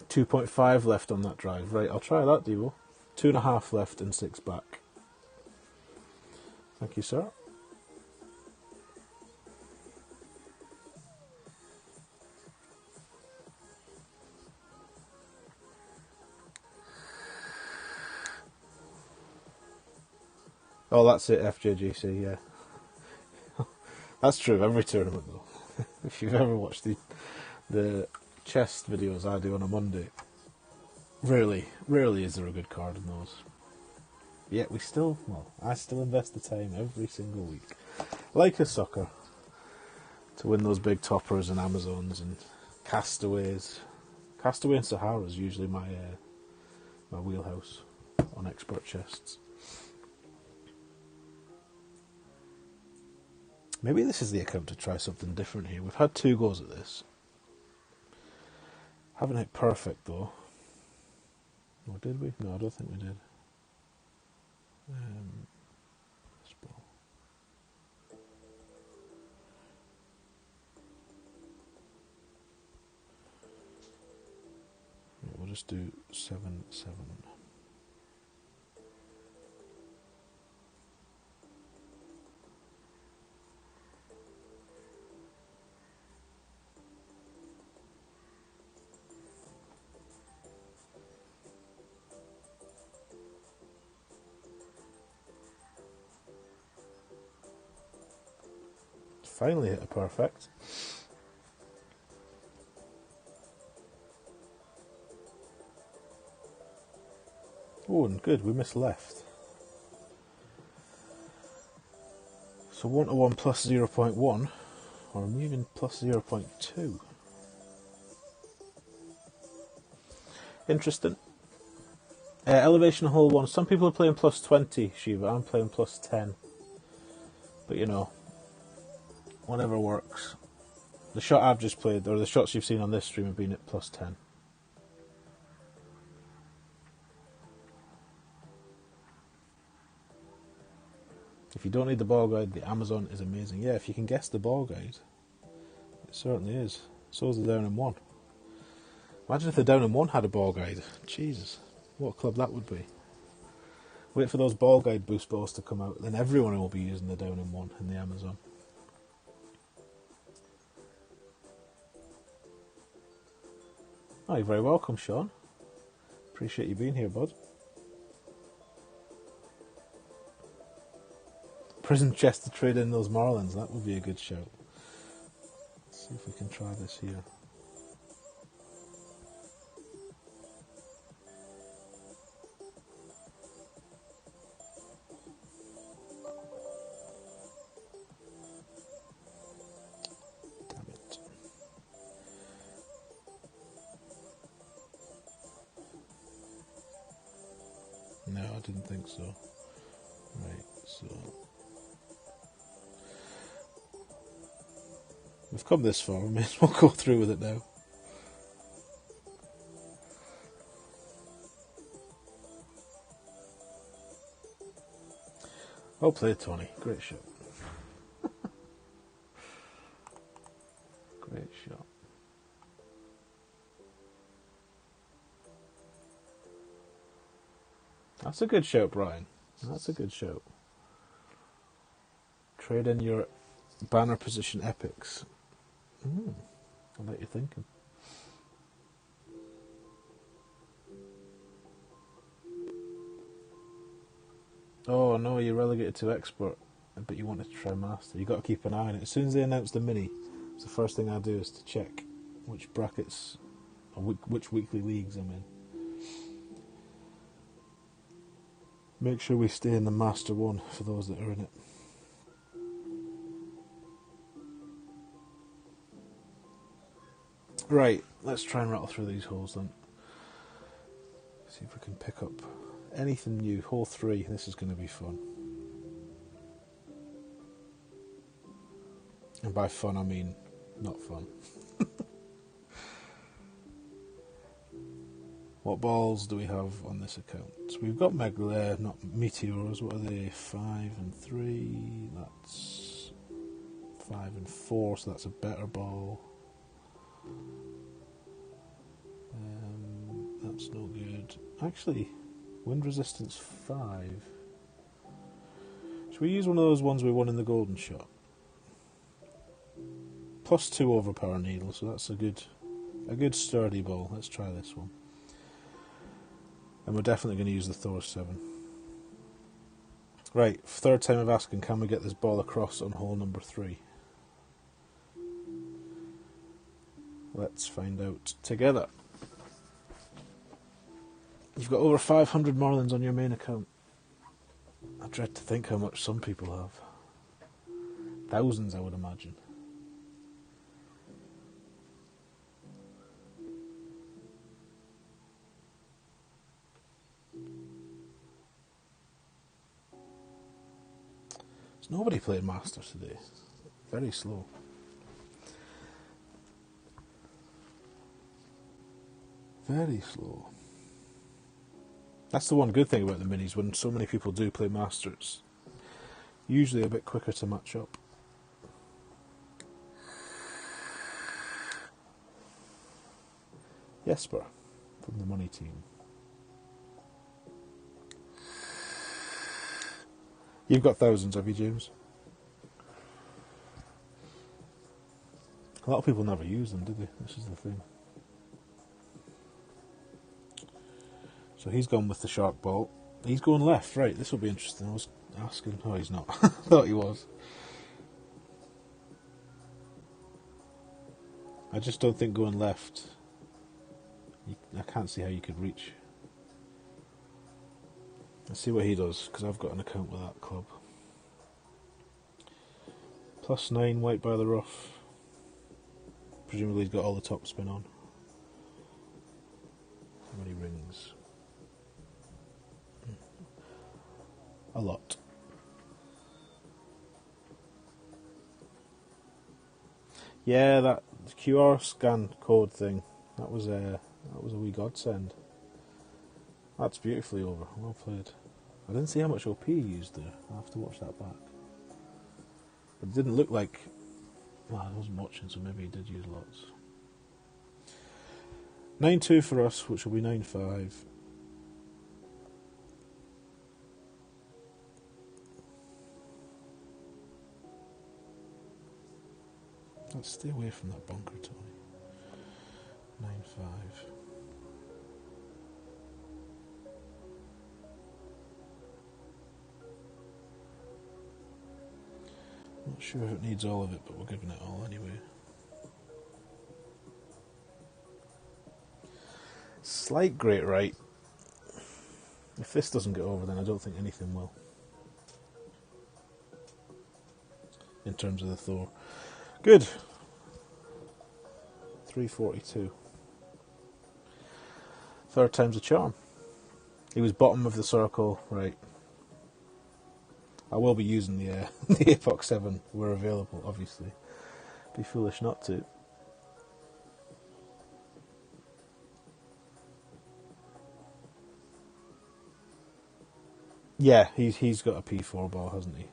2.5 left on that drive. Right, I'll try that, Devo. 2.5 left and 6 back. Thank you, sir. Oh, that's it, FJGC, yeah. That's true of every tournament, though. If you've ever watched the chest videos I do on a Monday, rarely is there a good card in those. Yet I still invest the time every single week, like a sucker, to win those big toppers and Amazons and castaways. Castaway and Sahara is usually my wheelhouse on expert chests. Maybe this is the account to try something different here. We've had 2 goes at this. Haven't hit perfect though. Or did we? No, I don't think we did. This ball. Right, we'll just do 7-7. Finally hit a perfect. Oh, and good, we missed left. So 1 to 1 plus 0.1, or even plus 0.2. Interesting. Elevation hole 1. Some people are playing plus 20, Shiva. I'm playing plus 10. But you know, whatever works. The shot I've just played, or the shots you've seen on this stream, have been at plus 10. If you don't need the ball guide, the Amazon is amazing. Yeah, if you can guess the ball guide, it certainly is. So is the Down in 1. Imagine if the Down in 1 had a ball guide. Jesus, what a club that would be. Wait for those ball guide boost balls to come out, then everyone will be using the Down in 1 in the Amazon. Oh, you're very welcome, Sean. Appreciate you being here, bud. Prison chest to trade in those Marlins, that would be a good shout. Let's see if we can try this here. Damn it. No, I didn't think so. Right, so... we've come this far, we may as well go through with it now. Well played, Tony. Great shot. Great shot. That's a good shout, Brian. That's a good shout. Trade in your banner position epics. I like you thinking. Oh no, you're relegated to expert, but you wanted to try master. You've got to keep an eye on it. As soon as they announce the mini, it's the first thing I do is to check which brackets, or which weekly leagues I'm in. Make sure we stay in the master one for those that are in it. Right, let's try and rattle through these holes then. See if we can pick up anything new. Hole 3, this is going to be fun. And by fun I mean not fun. What balls do we have on this account? So we've got not meteors, what are they? 5 and 3, that's 5 and 4, so that's a better ball. That's no good. Actually, wind resistance 5. Should we use one of those ones we won in the golden shot? Plus 2 overpower needle, so that's a good sturdy ball. Let's try this one. And we're definitely going to use the Thor 7. Right, third time of asking, can we get this ball across on hole number 3? Let's find out together. You've got over 500 Marlins on your main account. I dread to think how much some people have. Thousands, I would imagine. There's nobody playing Masters today. Very slow. Very slow. That's the one good thing about the minis, when so many people do play Masters. Usually a bit quicker to match up. Jesper, from the money team. You've got thousands, have you, James? A lot of people never use them, do they? This is the thing. So he's gone with the shark ball. He's going left, right. This will be interesting. I was asking. Oh, he's not. I thought he was. I just don't think going left, I can't see how you could reach. Let's see what he does, because I've got an account with that club. +9, white by the rough. Presumably he's got all the top spin on. How many rings? A lot. Yeah, that QR scan code thing, that was a wee godsend. That's beautifully over. Well played. I didn't see how much OP he used there. I'll have to watch that back. But it didn't look like... Well, I wasn't watching, so maybe he did use lots. 9-2 for us, which will be 9-5. Let's stay away from that bunker, Tony. 9-5. Not sure if it needs all of it, but we're giving it all anyway. Slight great right. If this doesn't get over, then I don't think anything will. In terms of the Thor. Good. 342. Third time's a charm. He was bottom of the circle, right. I will be using the the Apox 7 where available, obviously. Be foolish not to. Yeah, he's got a P4 ball, hasn't he?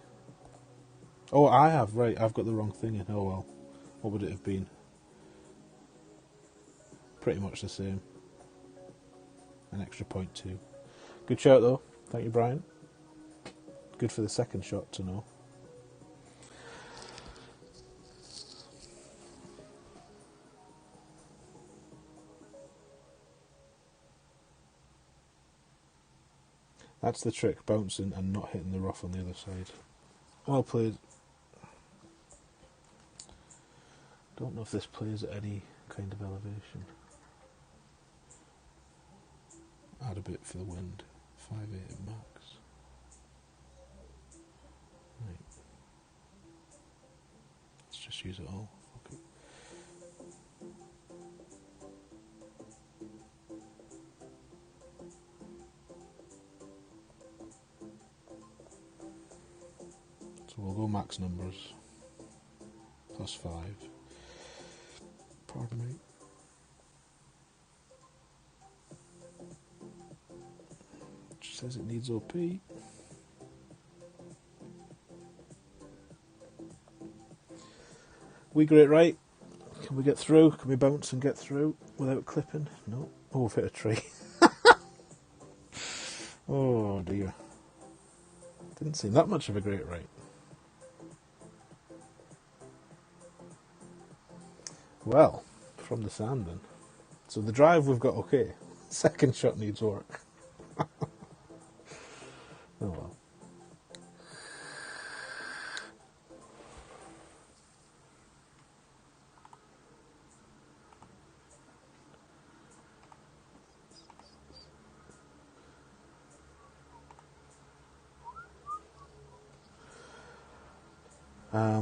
Oh, I have, right. I've got the wrong thing in. Oh well. What would it have been? Pretty much the same. An extra point too. Good shout though. Thank you, Brian. Good for the second shot to know. That's the trick, bouncing and not hitting the rough on the other side. Well played. Don't know if this plays at any kind of elevation. Add a bit for the wind. 5-8 at max. Right. Let's just use it all. Okay. So we'll go max numbers. +5. Pardon me. Which says it needs OP. We great right. Can we get through? Can we bounce and get through without clipping? No. Oh, we've hit a tree. Oh dear. Didn't seem that much of a great right. Well, from the sand then. So the drive we've got okay. Second shot needs work. Oh well.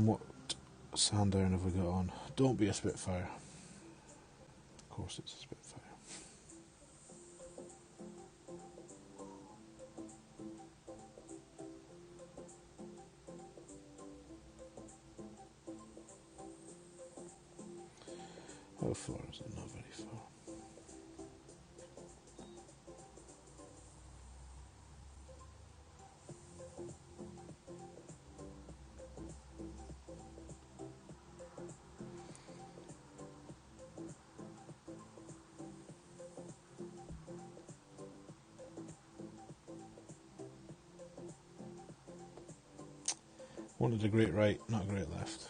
What sand iron have we got on? Don't be a Spitfire. Of course it's a Spitfire. How far is it? Not very far. Wanted a great right, not a great left.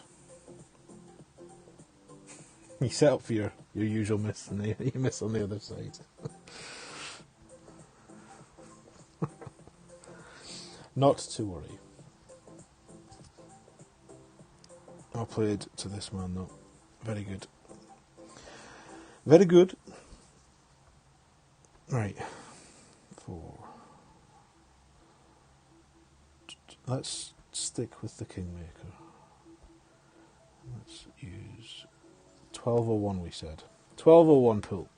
You set up for your usual miss and you miss on the other side. Not to worry. Well played to this man though. Very good. Very good. Right. 4. Let's stick with the Kingmaker. Let's use 1201, we said. 1201 pull.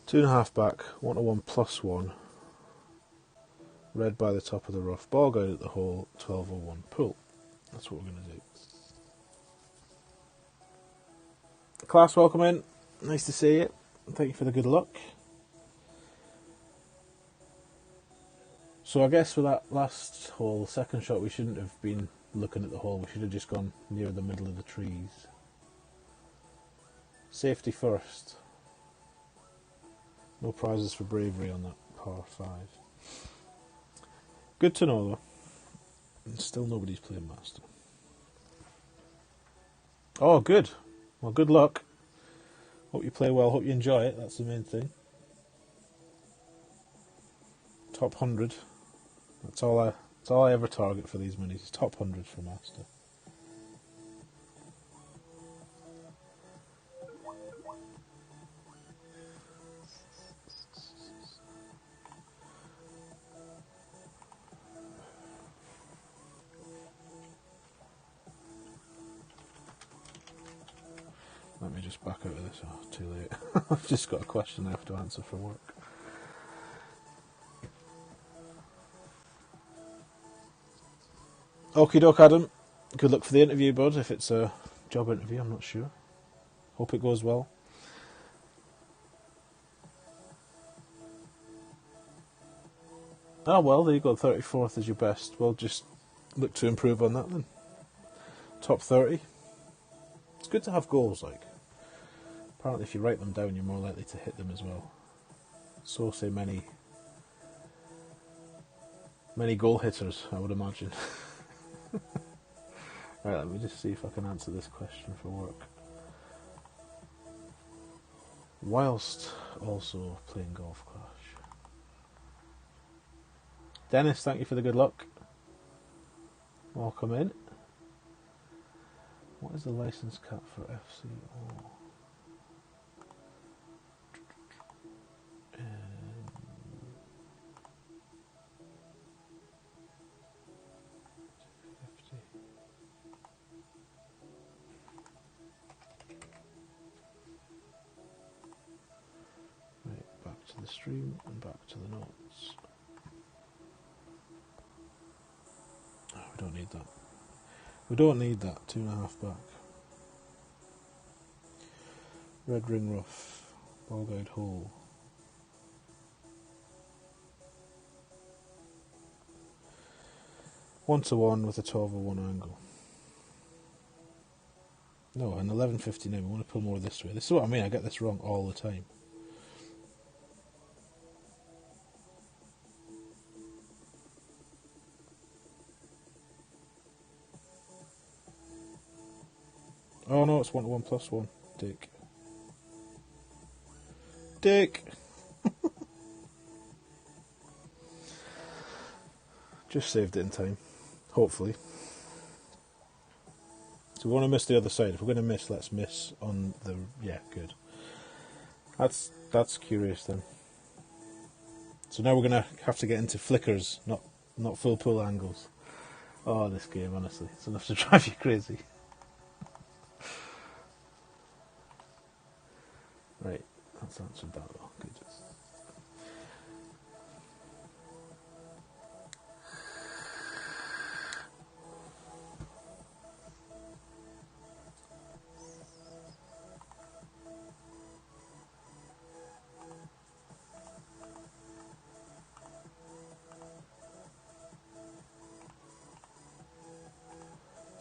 Two and a half back, 101 plus 1. Red by the top of the rough, ball guide at the hole, 1201 pull. That's what we're going to do. Class, welcome in. Nice to see you. Thank you for the good luck. So I guess for that last hole, second shot, we shouldn't have been looking at the hole. We should have just gone near the middle of the trees. Safety first. No prizes for bravery on that par 5. Good to know though. And still nobody's playing Master. Oh, good. Well, good luck. Hope you play well. Hope you enjoy it. That's the main thing. Top 100. That's all I ever target for these minis. Top 100 for Master. Let me just back out of this. Oh, too late. I've just got a question I have to answer for work. Okie doke, Adam. Good luck for the interview, bud. If it's a job interview, I'm not sure. Hope it goes well. Oh, well, there you go. 34th is your best. Well, just look to improve on that then. Top 30. It's good to have goals, like. Apparently, if you write them down, you're more likely to hit them as well. So say many goal hitters, I would imagine. Right, let me just see if I can answer this question for work. Whilst also playing Golf Clash. Dennis, thank you for the good luck. Welcome in. What is the license cap for FCO? Right, back to the stream and back to the notes. Oh, we don't need that. We don't need that. 2.5 back. Red ring rough. Ball guide hole. One to one with a 12:01 angle. No, an 11:59. We want to pull more this way. This is what I mean. I get this wrong all the time. Oh no, it's 1 to 1 plus 1. Dick. Dick! Just saved it in time. Hopefully. So we want to miss the other side. If we're going to miss, let's miss on the... Yeah, good. That's curious then. So now we're going to have to get into flickers, not full pull angles. Oh, this game, honestly. It's enough to drive you crazy. Right, that's answered that well. Good.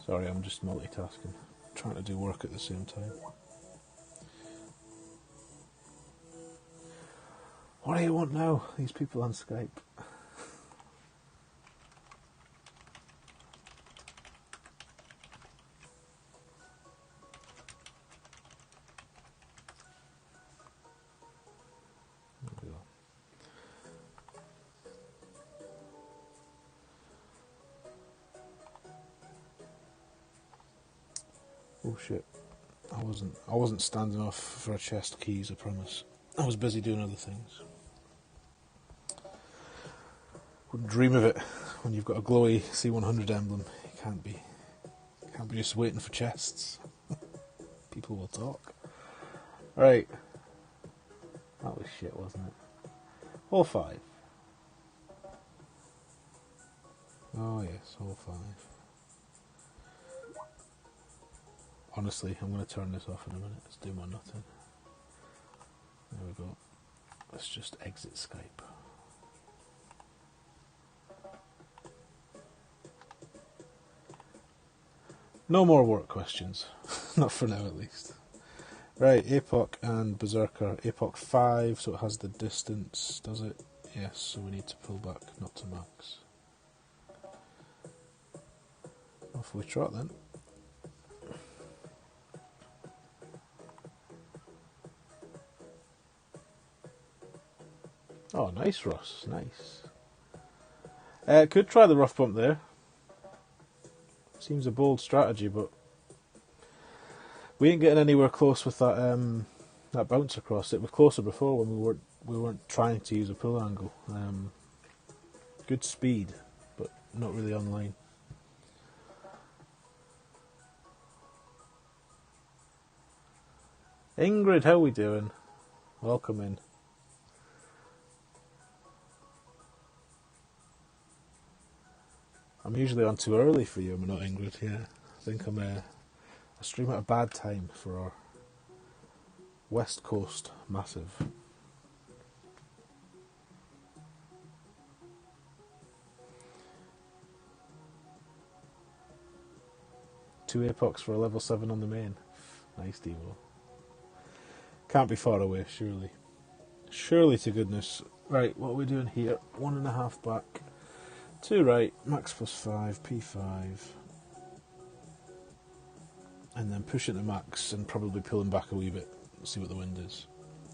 Sorry, I'm just multitasking. Trying to do work at the same time. What do you want now? These people on Skype. There we go. Oh shit. I wasn't standing off for a chest keys, I promise. I was busy doing other things. Wouldn't dream of it when you've got a glowy C100 emblem. You can't be just waiting for chests. People will talk. Right. That was shit, wasn't it? Hole 5. Oh yes, hole 5. Honestly, I'm going to turn this off in a minute. It's doing my nothing. There we go. Let's just exit Skype. No more work questions. Not for now, at least. Right, APOC and Berserker. APOC 5, so it has the distance, does it? Yes, so we need to pull back, not to max. Off we trot then. Oh, nice, Ross. Nice. Could try the rough bump there. Seems a bold strategy, but we ain't getting anywhere close with that that bounce across. It was closer before when we weren't trying to use a pull angle. Good speed, but not really online. Ingrid, how we doing? Welcome in. I'm usually on too early for you, I'm not Ingrid, yeah. I think I stream at a bad time for our West Coast massive. Two apocs for a level 7 on the main. Nice Devo. Can't be far away, surely. Surely to goodness. Right, what are we doing here? 1.5 back. 2 right, max +5, P5. And then pushing to max and probably pulling back a wee bit. See what the wind is.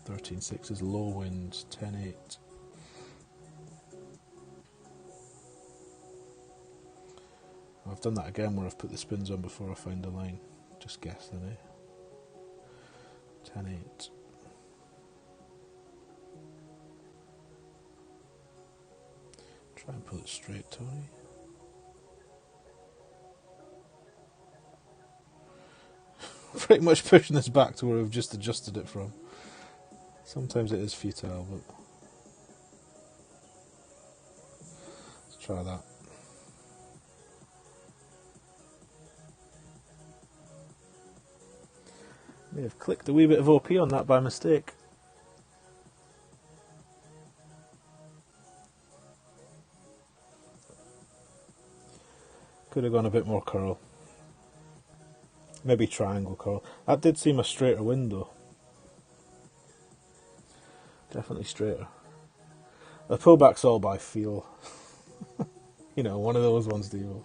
13.6 is low wind, 10.8. I've done that again where I've put the spins on before I find a line. Just guess then, eh? 10.8. Try and pull it straight, Tony. Pretty much pushing this back to where we've just adjusted it from. Sometimes it is futile, but let's try that. May have clicked a wee bit of OP on that by mistake. Could have gone a bit more curl. Maybe triangle curl. That did seem a straighter wind though. Definitely straighter. The pullback's all by feel. You know, one of those ones, Devo.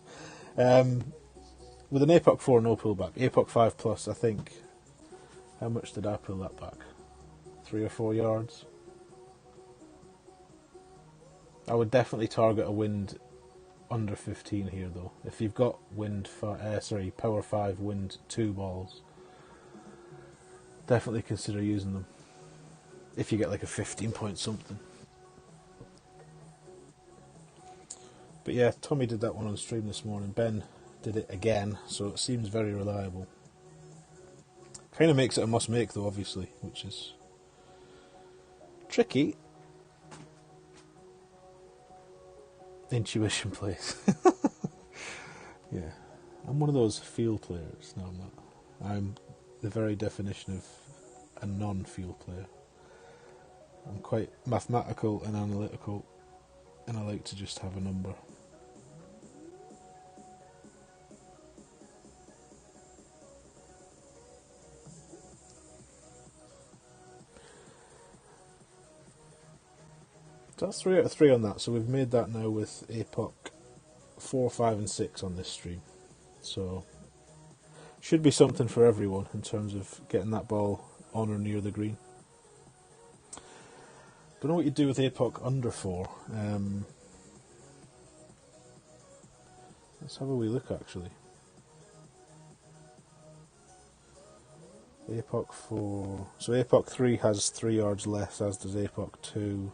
With an APOC 4, no pullback. APOC 5 plus, I think. How much did I pull that back? 3 or 4 yards? I would definitely target a wind under 15 here though. If you've got power 5 wind 2 balls, definitely consider using them. If you get like a 15 point something. But yeah, Tommy did that one on stream this morning. Ben did it again, so it seems very reliable. Kind of makes it a must make though, obviously, which is tricky. Intuition plays. Yeah, I'm one of those feel players. No, I'm not. I'm the very definition of a non-feel player. I'm quite mathematical and analytical, and I like to just have a number. So that's 3 out of 3 on that. So we've made that now with APOC 4, 5 and 6 on this stream. So should be something for everyone in terms of getting that ball on or near the green. Don't know what you do with APOC under 4. Let's have a wee look actually. APOC 4. So APOC 3 has 3 yards less, as does APOC 2.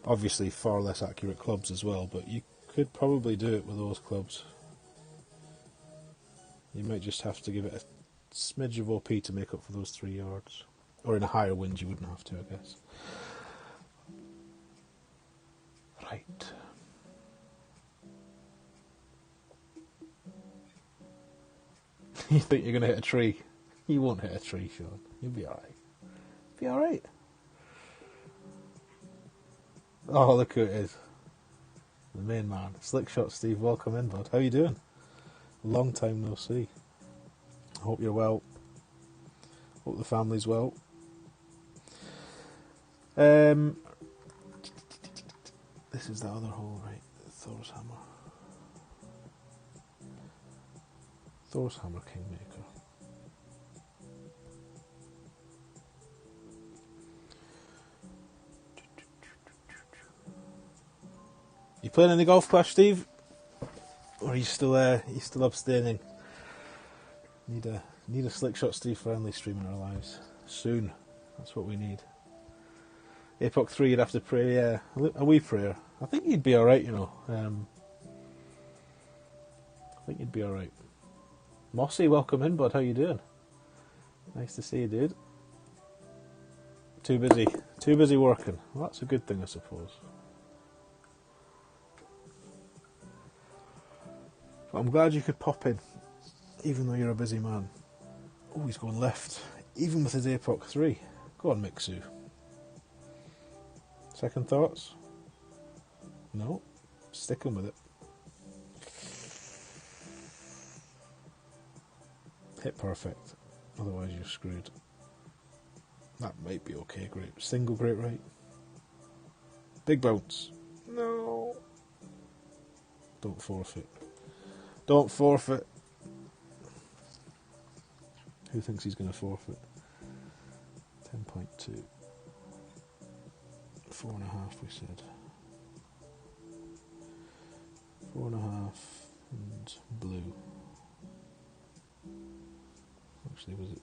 Obviously far less accurate clubs as well, but you could probably do it with those clubs. You might just have to give it a smidge of OP to make up for those 3 yards. Or in a higher wind you wouldn't have to, I guess. Right. You think you're going to hit a tree? You won't hit a tree, Sean. You'll be alright. Be alright. Oh, look who it is. The main man. Slickshot Steve, welcome in, bud. How you doing? Long time no see. Hope you're well. Hope the family's well. This is the other hole, right? Thor's hammer. Thor's hammer Kingmaker. You playing any golf, Clash Steve? Or are you still abstaining? Need a Slickshot Steve friendly stream in our lives soon. That's what we need. APOC 3, you'd have to pray a wee prayer. I think you'd be all right, you know. I think you'd be all right. Mossy, welcome in, bud. How you doing? Nice to see you, dude. Too busy working. Well, that's a good thing, I suppose. But I'm glad you could pop in, even though you're a busy man. Oh, he's going left, even with his APOC 3. Go on, Mixu. Second thoughts? No? Sticking with it. Hit perfect. Otherwise you're screwed. That might be okay, great. Single great right. Big bounce. No. Don't forfeit. Don't forfeit. Who thinks he's going to forfeit? 10.2. 4.5 we said. 4.5 and blue. Actually, was it?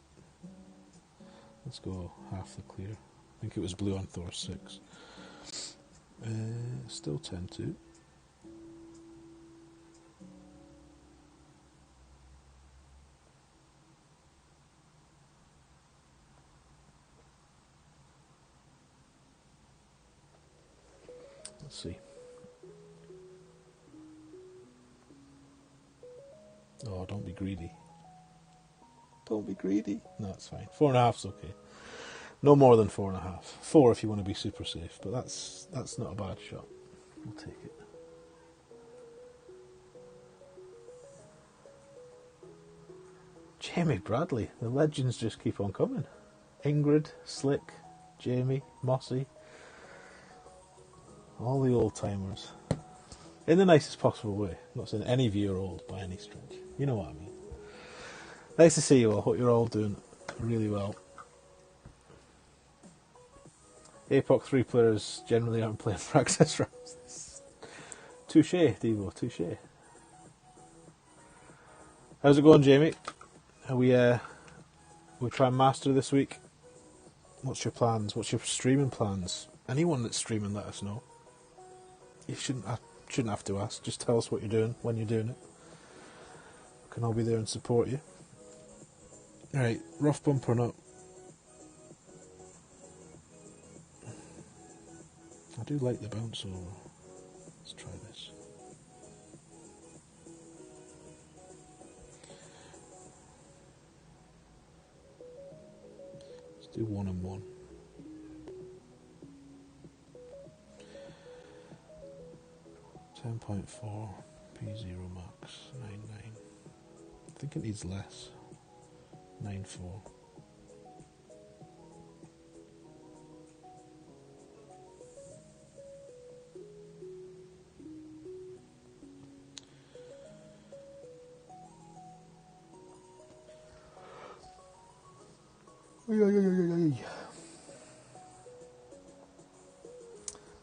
Let's go half the clear. I think it was blue on Thor 6. Still 10-2. Let's see. Oh, don't be greedy. Don't be greedy. No, it's fine. 4.5's okay. No more than 4.5. 4 if you want to be super safe, but that's not a bad shot. We'll take it. Jamie Bradley. The legends just keep on coming. Ingrid, Slick, Jamie, Mossy. All the old timers. In the nicest possible way. I'm not saying any of you are old by any stretch. You know what I mean. Nice to see you all. Hope you're all doing really well. APOC 3 players generally aren't playing practice rounds. Touche, Devo, touche. How's it going, Jamie? Are we try and master this week? What's your plans? What's your streaming plans? Anyone that's streaming, let us know. You shouldn't have to ask. Just tell us what you're doing when you're doing it. We can all be there and support you. Right, rough bumper and up. I do like the bounce over. Let's try this. Let's do 1 and 1. .4 P0 max 9.9. I think it needs less. 9.4.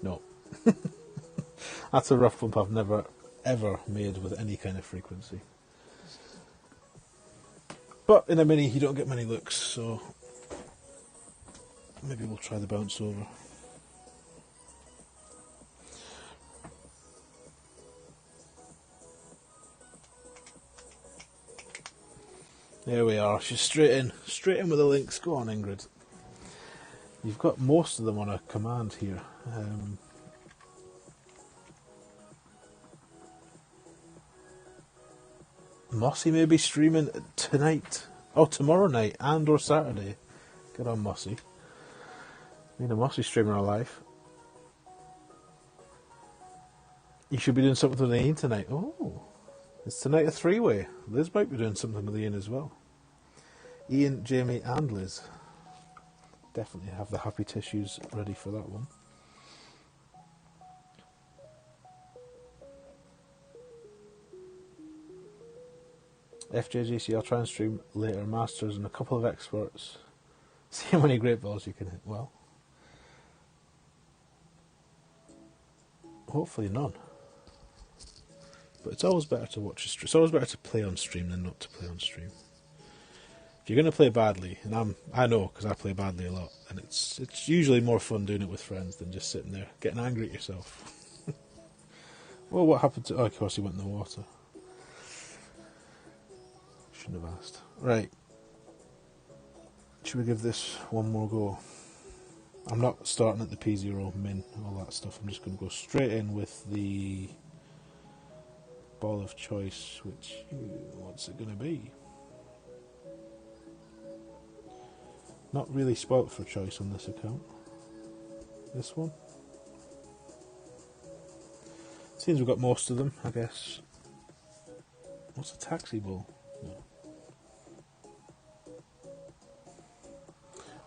No. That's a rough bump I've never ever made with any kind of frequency. But in a mini you don't get many looks, so maybe we'll try the bounce over. There we are, she's straight in with the links. Go on, Ingrid. You've got most of them on a command here. Mossy may be streaming tonight, tomorrow night and or Saturday. Get on, Mossy. Need a Mossy streaming our life. You should be doing something with Ian tonight. Oh, it's tonight a three-way. Liz might be doing something with Ian as well. Ian, Jamie and Liz. Definitely have the happy tissues ready for that one. FJGC, I'll try and stream later. Masters and a couple of experts. See how many great balls you can hit. Well, hopefully none. But it's always better to watch a stream. It's always better to play on stream than not to play on stream. If you're going to play badly, and I know because I play badly a lot, and it's usually more fun doing it with friends than just sitting there getting angry at yourself. Well, what happened to... Oh, of course he went in the water. Shouldn't have asked. Right. Should we give this one more go? I'm not starting at the P0 min, all that stuff. I'm just going to go straight in with the ball of choice, which... What's it going to be? Not really spoilt for choice on this account. This one. Seems we've got most of them, I guess. What's a taxi ball? No.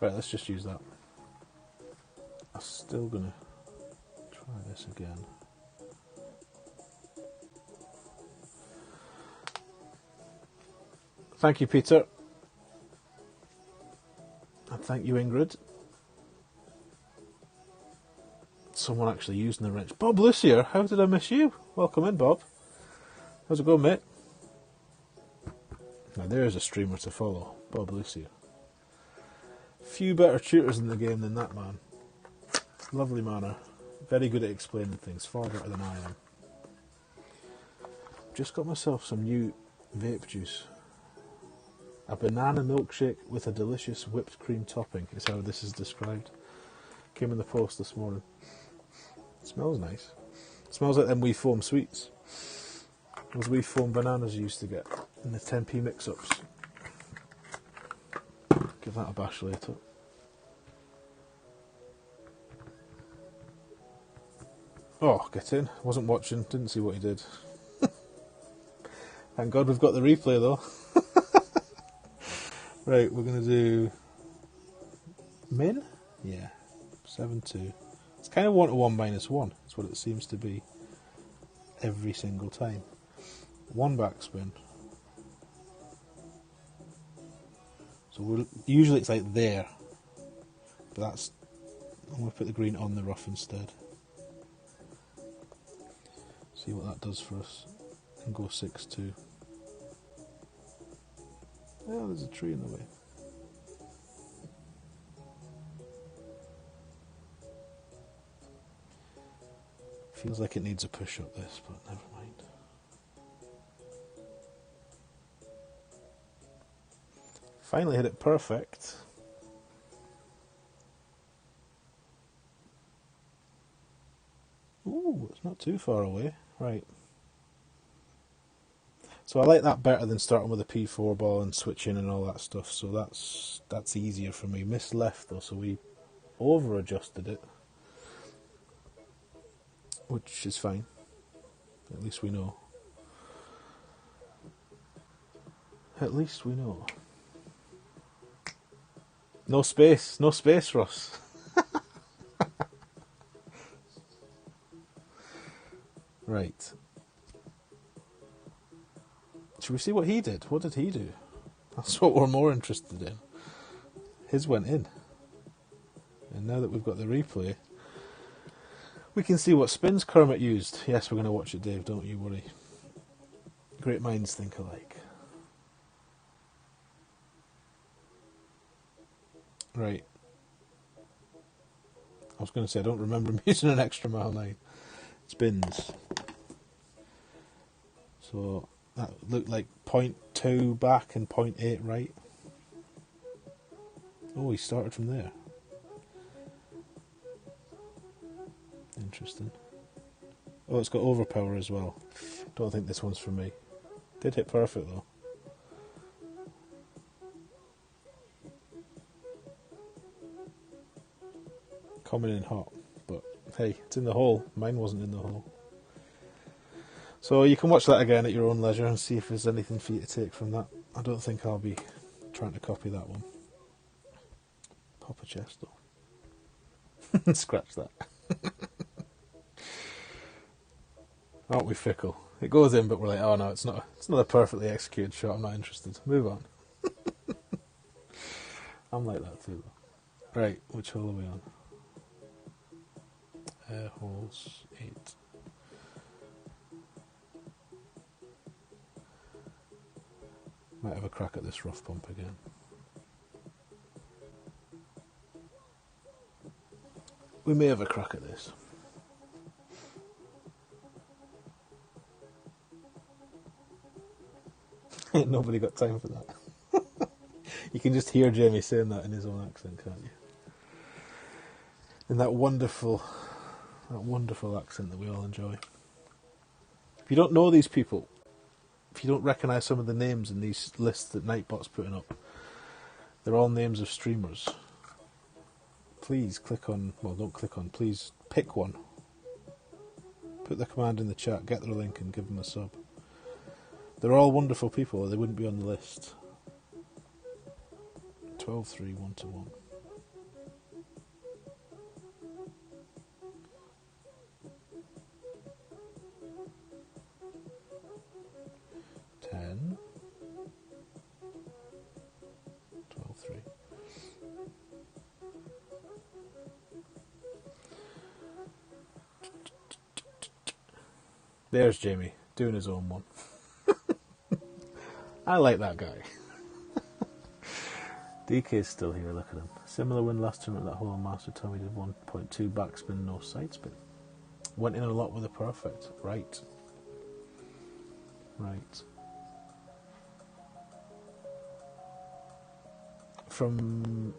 Right, let's just use that. I'm still gonna try this again. Thank you, Peter. And thank you, Ingrid. Someone actually using the wrench. Bob Lucier, how did I miss you? Welcome in, Bob. How's it going, mate? Now there's a streamer to follow. Bob Lucier. Few better tutors in the game than that man. Lovely manner. Very good at explaining things. Far better than I am. Just got myself some new vape juice. A banana milkshake with a delicious whipped cream topping is how this is described. Came in the post this morning. Smells nice. Smells like them wee foam sweets. Those wee foam bananas you used to get in the 10p mix-ups. Give that a bash later. Oh, get in. Wasn't watching, didn't see what he did. Thank God we've got the replay though. Right, we're going to do min? Yeah, 7-2. It's kind of 1-1 minus 1. That's what it seems to be every single time. One backspin. So usually it's like there, but that's... I'm going to put the green on the rough instead. See what that does for us. And go 6-2. Oh, there's a tree in the way. Feels like it needs a push up this, but never mind. Finally hit it perfect. Ooh, it's not too far away. Right. So I like that better than starting with a P4 ball and switching and all that stuff. So that's easier for me. Missed left though, so we over adjusted it, which is fine. At least we know. At least we know. No space, Ross. Right. Should we see what he did? What did he do? That's what we're more interested in. His went in. And now that we've got the replay, we can see what spins Kermit used. Yes, we're going to watch it, Dave, don't you worry. Great minds think alike. Right. I was going to say, I don't remember him using an extra mile 9. Spins. So that looked like 0.2 back and 0.8 right. Oh, he started from there. Interesting. Oh, it's got overpower as well. Don't think this one's for me. Did hit perfect though. Coming in hot. But hey, it's in the hole. Mine wasn't in the hole. So you can watch that again at your own leisure and see if there's anything for you to take from that. I don't think I'll be trying to copy that one. Pop a chest though. Scratch that. Aren't we fickle? It goes in, but we're like, oh no, it's not a perfectly executed shot. I'm not interested. Move on. I'm like that too. Right, which hole are we on? Holes 8. Might have a crack at this rough pump again. We may have a crack at this. Ain't nobody got time for that. You can just hear Jamie saying that in his own accent, can't you? In that wonderful accent that we all enjoy. If you don't know these people, if you don't recognise some of the names in these lists that Nightbot's putting up, they're all names of streamers. Please click on, well, don't click on, please pick one. Put the command in the chat, get their link and give them a sub. They're all wonderful people, or they wouldn't be on the list. 12-3, 1-1. There's Jamie, doing his own one. I like that guy. DK's still here, look at him. Similar win last time at that hole on Master Tommy did 1.2 backspin, no side spin. Went in a lot with a perfect. Right. From...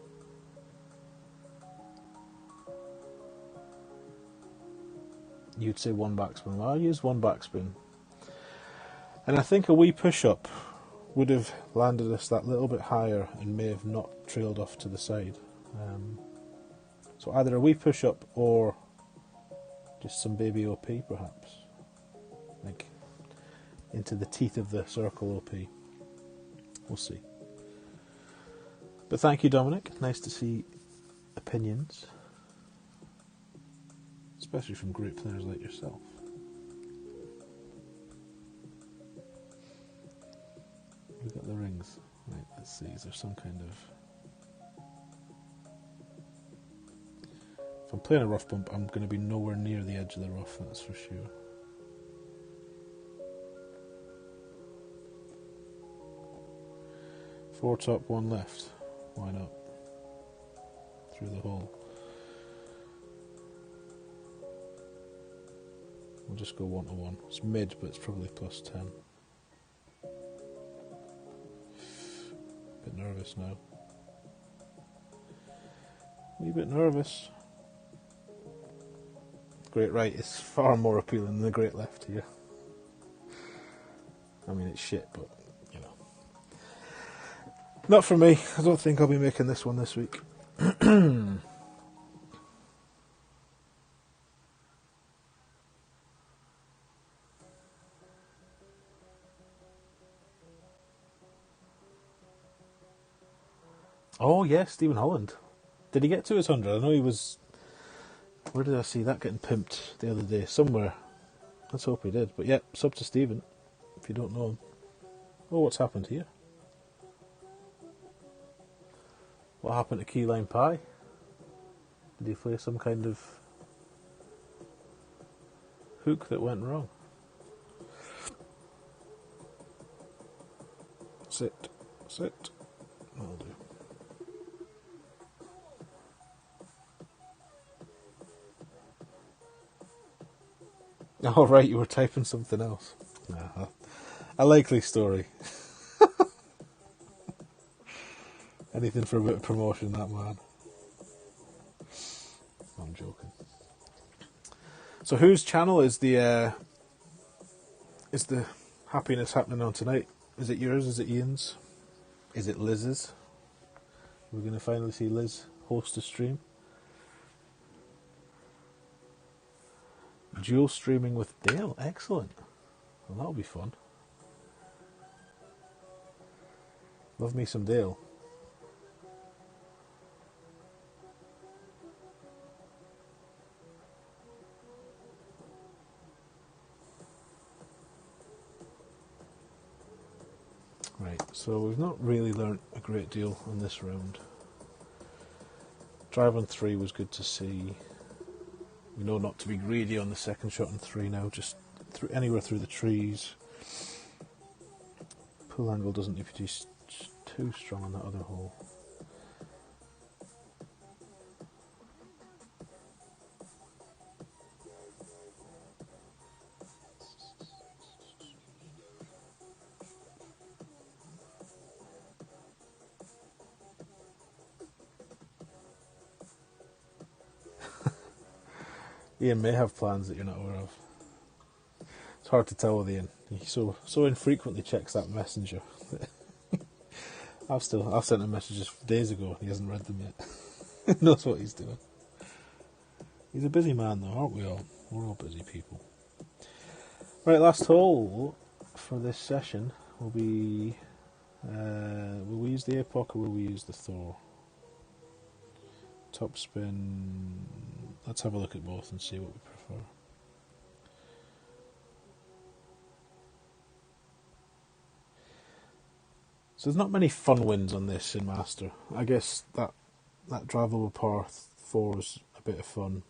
You'd say one backspin. Well, I used one backspin. And I think a wee push-up would have landed us that little bit higher and may have not trailed off to the side. So either a wee push-up or just some baby OP, perhaps. Like, into the teeth of the circle OP. We'll see. But thank you, Dominic. Nice to see opinions. Especially from great players like yourself. Look at the rings. Right, let's see. Is there some kind of... If I'm playing a rough bump, I'm going to be nowhere near the edge of the rough, that's for sure. Four top, one left. Why not? Through the hole. We'll just go 1-1. It's mid, but it's probably plus 10. Bit nervous now. A wee bit nervous. Great right is far more appealing than the great left here. I mean, it's shit, but, you know. Not for me. I don't think I'll be making this one this week. Oh, yes, Stephen Holland. Did he get to his 100? I know he was... Where did I see that getting pimped the other day? Somewhere. Let's hope he did. But yeah, sub to Stephen, if you don't know him. Oh, what's happened here? What happened to Keyline Pie? Did he play some kind of hook that went wrong? Sit. That'll do. Oh, right, you were typing something else. Nah, a likely story. Anything for a bit of promotion, that man. I'm joking. So, whose channel is the happiness happening on tonight? Is it yours? Is it Ian's? Is it Liz's? We're going to finally see Liz host a stream. Dual streaming with Dale. Excellent. Well, that'll be fun. Love me some Dale. Right, so we've not really learnt a great deal on this round. Drive on 3 was good to see. We know not to be greedy on the second shot on 3 now, just anywhere through the trees. Pull angle doesn't need to be too strong on that other hole. Ian may have plans that you're not aware of. It's hard to tell with Ian. He so infrequently checks that messenger. I've sent him messages days ago and he hasn't read them yet. He knows what he's doing. He's a busy man though, aren't we all? We're all busy people. Right, last hole for this session will be... will we use the Epoch or will we use the Thor? Top spin... Let's have a look at both and see what we prefer. So there's not many fun wins on this in Master. I guess that drivable par 4 is a bit of fun.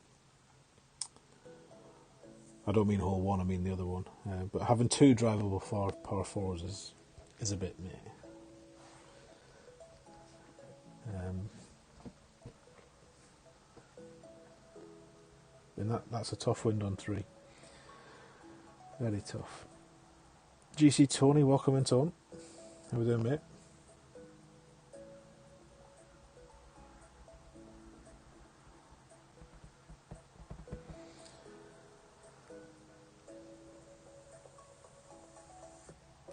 I don't mean hole 1, I mean the other one. But having 2 drivable par 4s is a bit meh. And that's a tough wind on 3. Very tough. GC Tony, welcome in, Tom. How we doing, mate?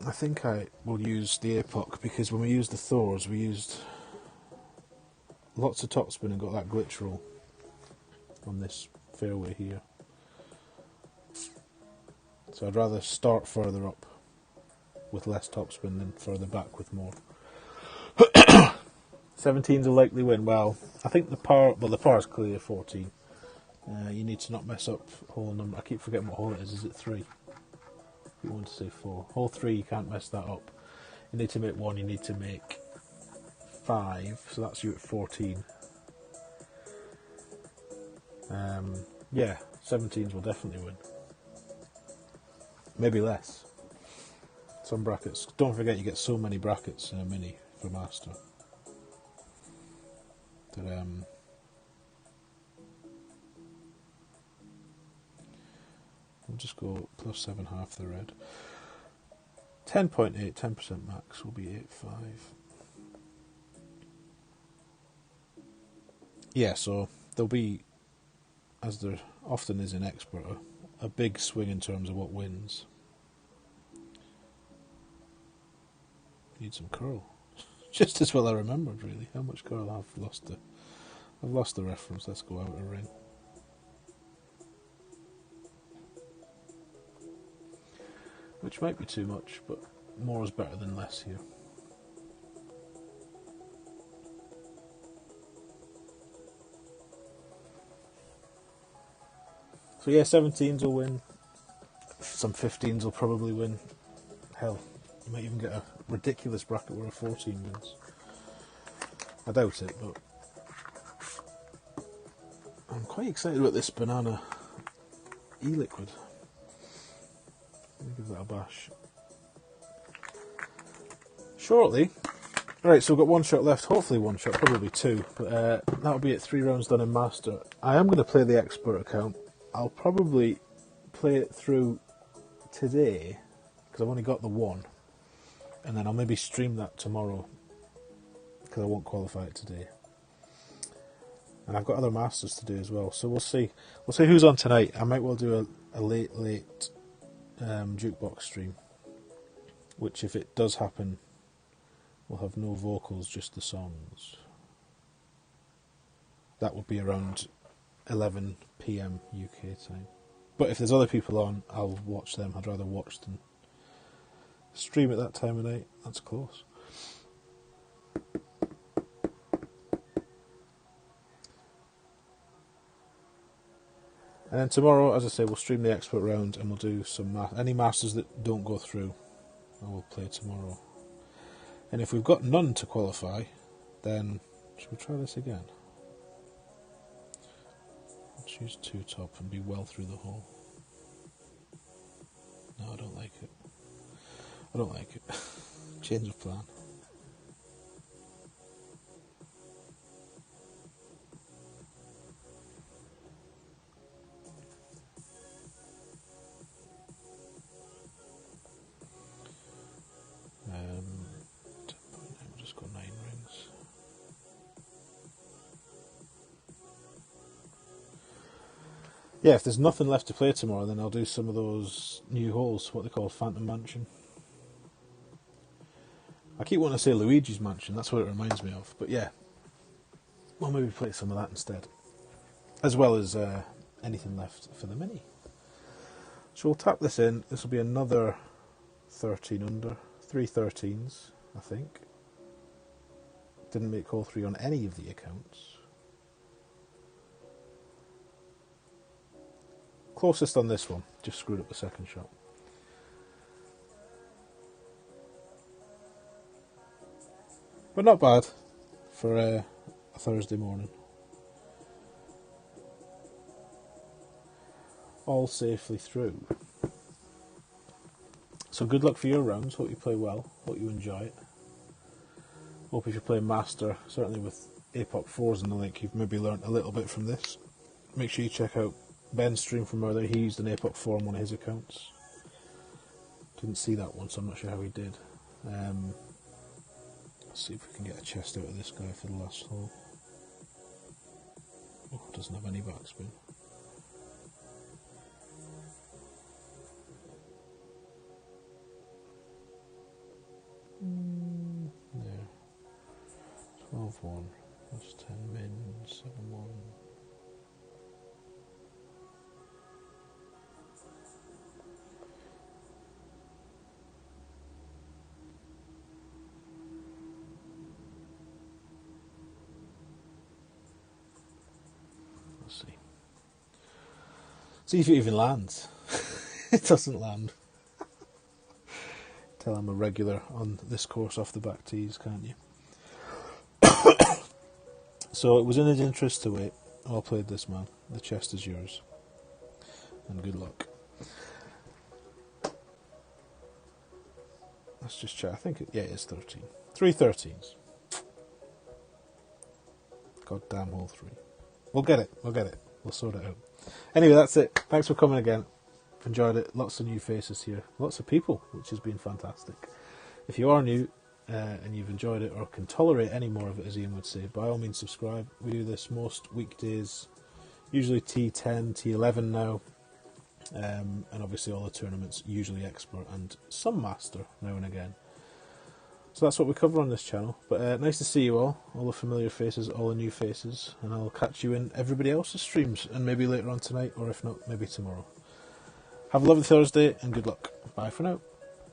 I think I will use the Epoch because when we used the Thors, we used lots of topspin and got that glitch roll on this fairway here. So I'd rather start further up with less topspin than further back with more. 17's a likely win. Well, I think the par is clearly a 14. You need to not mess up hole number. I keep forgetting what hole it is. Is it 3? You want to say 4. Hole 3, you can't mess that up. You need to make 1, you need to make 5, so that's you at 14. Yeah, 17s will definitely win. Maybe less. Some brackets. Don't forget you get so many brackets in a mini for Master. That, we'll just go plus 7 half the red. 10.8, 10% max will be 8.5. Yeah, so there'll be, as there often is in Expert, a big swing in terms of what wins. Need some curl. Just as well I remembered, really. How much curl I've lost the reference. Let's go out a ring. Which might be too much, but more is better than less here. So yeah, 17s will win. Some 15s will probably win. Hell, you might even get a ridiculous bracket where a 14 wins. I doubt it, but I'm quite excited about this banana e-liquid. Let me give that a bash. Shortly. Right, so we've got 1 shot left, hopefully 1 shot, probably 2, but that'll be it, 3 rounds done in Master. I am going to play the Expert account. I'll probably play it through today, because I've only got the one, and then I'll maybe stream that tomorrow, because I won't qualify it today. And I've got other masters to do as well, so we'll see. We'll see who's on tonight. I might well do a late jukebox stream, which, if it does happen, will have no vocals, just the songs. That would be around 11 PM UK time. But if there's other people on, I'll watch them. I'd rather watch than stream at that time of night. That's close. And then tomorrow, as I say, we'll stream the expert round, and we'll do some any masters that don't go through, I will play tomorrow. And if we've got none to qualify, then should we try this again? Choose 2 top and be well through the hole. No, I don't like it. I don't like it. Change of plan. We'll just go 9 rings. Yeah, if there's nothing left to play tomorrow, then I'll do some of those new holes, what they call Phantom Mansion. I keep wanting to say Luigi's Mansion, that's what it reminds me of. But yeah, we'll maybe play some of that instead. As well as anything left for the mini. So we'll tap this in. This will be another 13 under. 3 13s, I think. Didn't make hole 3 on any of the accounts. Closest on this one, just screwed up the second shot. But not bad for a Thursday morning. All safely through. So good luck for your rounds. Hope you play well. Hope you enjoy it. Hope if you're playing Master, certainly with APOC 4s in the link, you've maybe learnt a little bit from this. Make sure you check out Ben's stream from earlier. He used an APOC 4 on one of his accounts. Didn't see that one, so I'm not sure how he did. Let's see if we can get a chest out of this guy for the last hole. Oh, doesn't have any backspin. There. 12-1. That's 10 min. 7-1. Let's see. See if it even lands. It doesn't land. Tell I'm a regular on this course off the back tees, can't you? So it was in his interest to wait. Well played, this man. The chest is yours. And good luck. Let's just check. I think yeah, it is 13. 3 13s. God damn hole 3. We'll get it. We'll get it. We'll sort it out. Anyway, that's it. Thanks for coming again. Enjoyed it. Lots of new faces here. Lots of people, which has been fantastic. If you are new and you've enjoyed it or can tolerate any more of it, as Ian would say, by all means subscribe. We do this most weekdays, usually T10, T11 now, and obviously all the tournaments, usually expert and some master now and again. So that's what we cover on this channel. But nice to see you all the familiar faces, all the new faces, and I'll catch you in everybody else's streams, and maybe later on tonight, or if not, maybe tomorrow. Have a lovely Thursday, and good luck. Bye for now.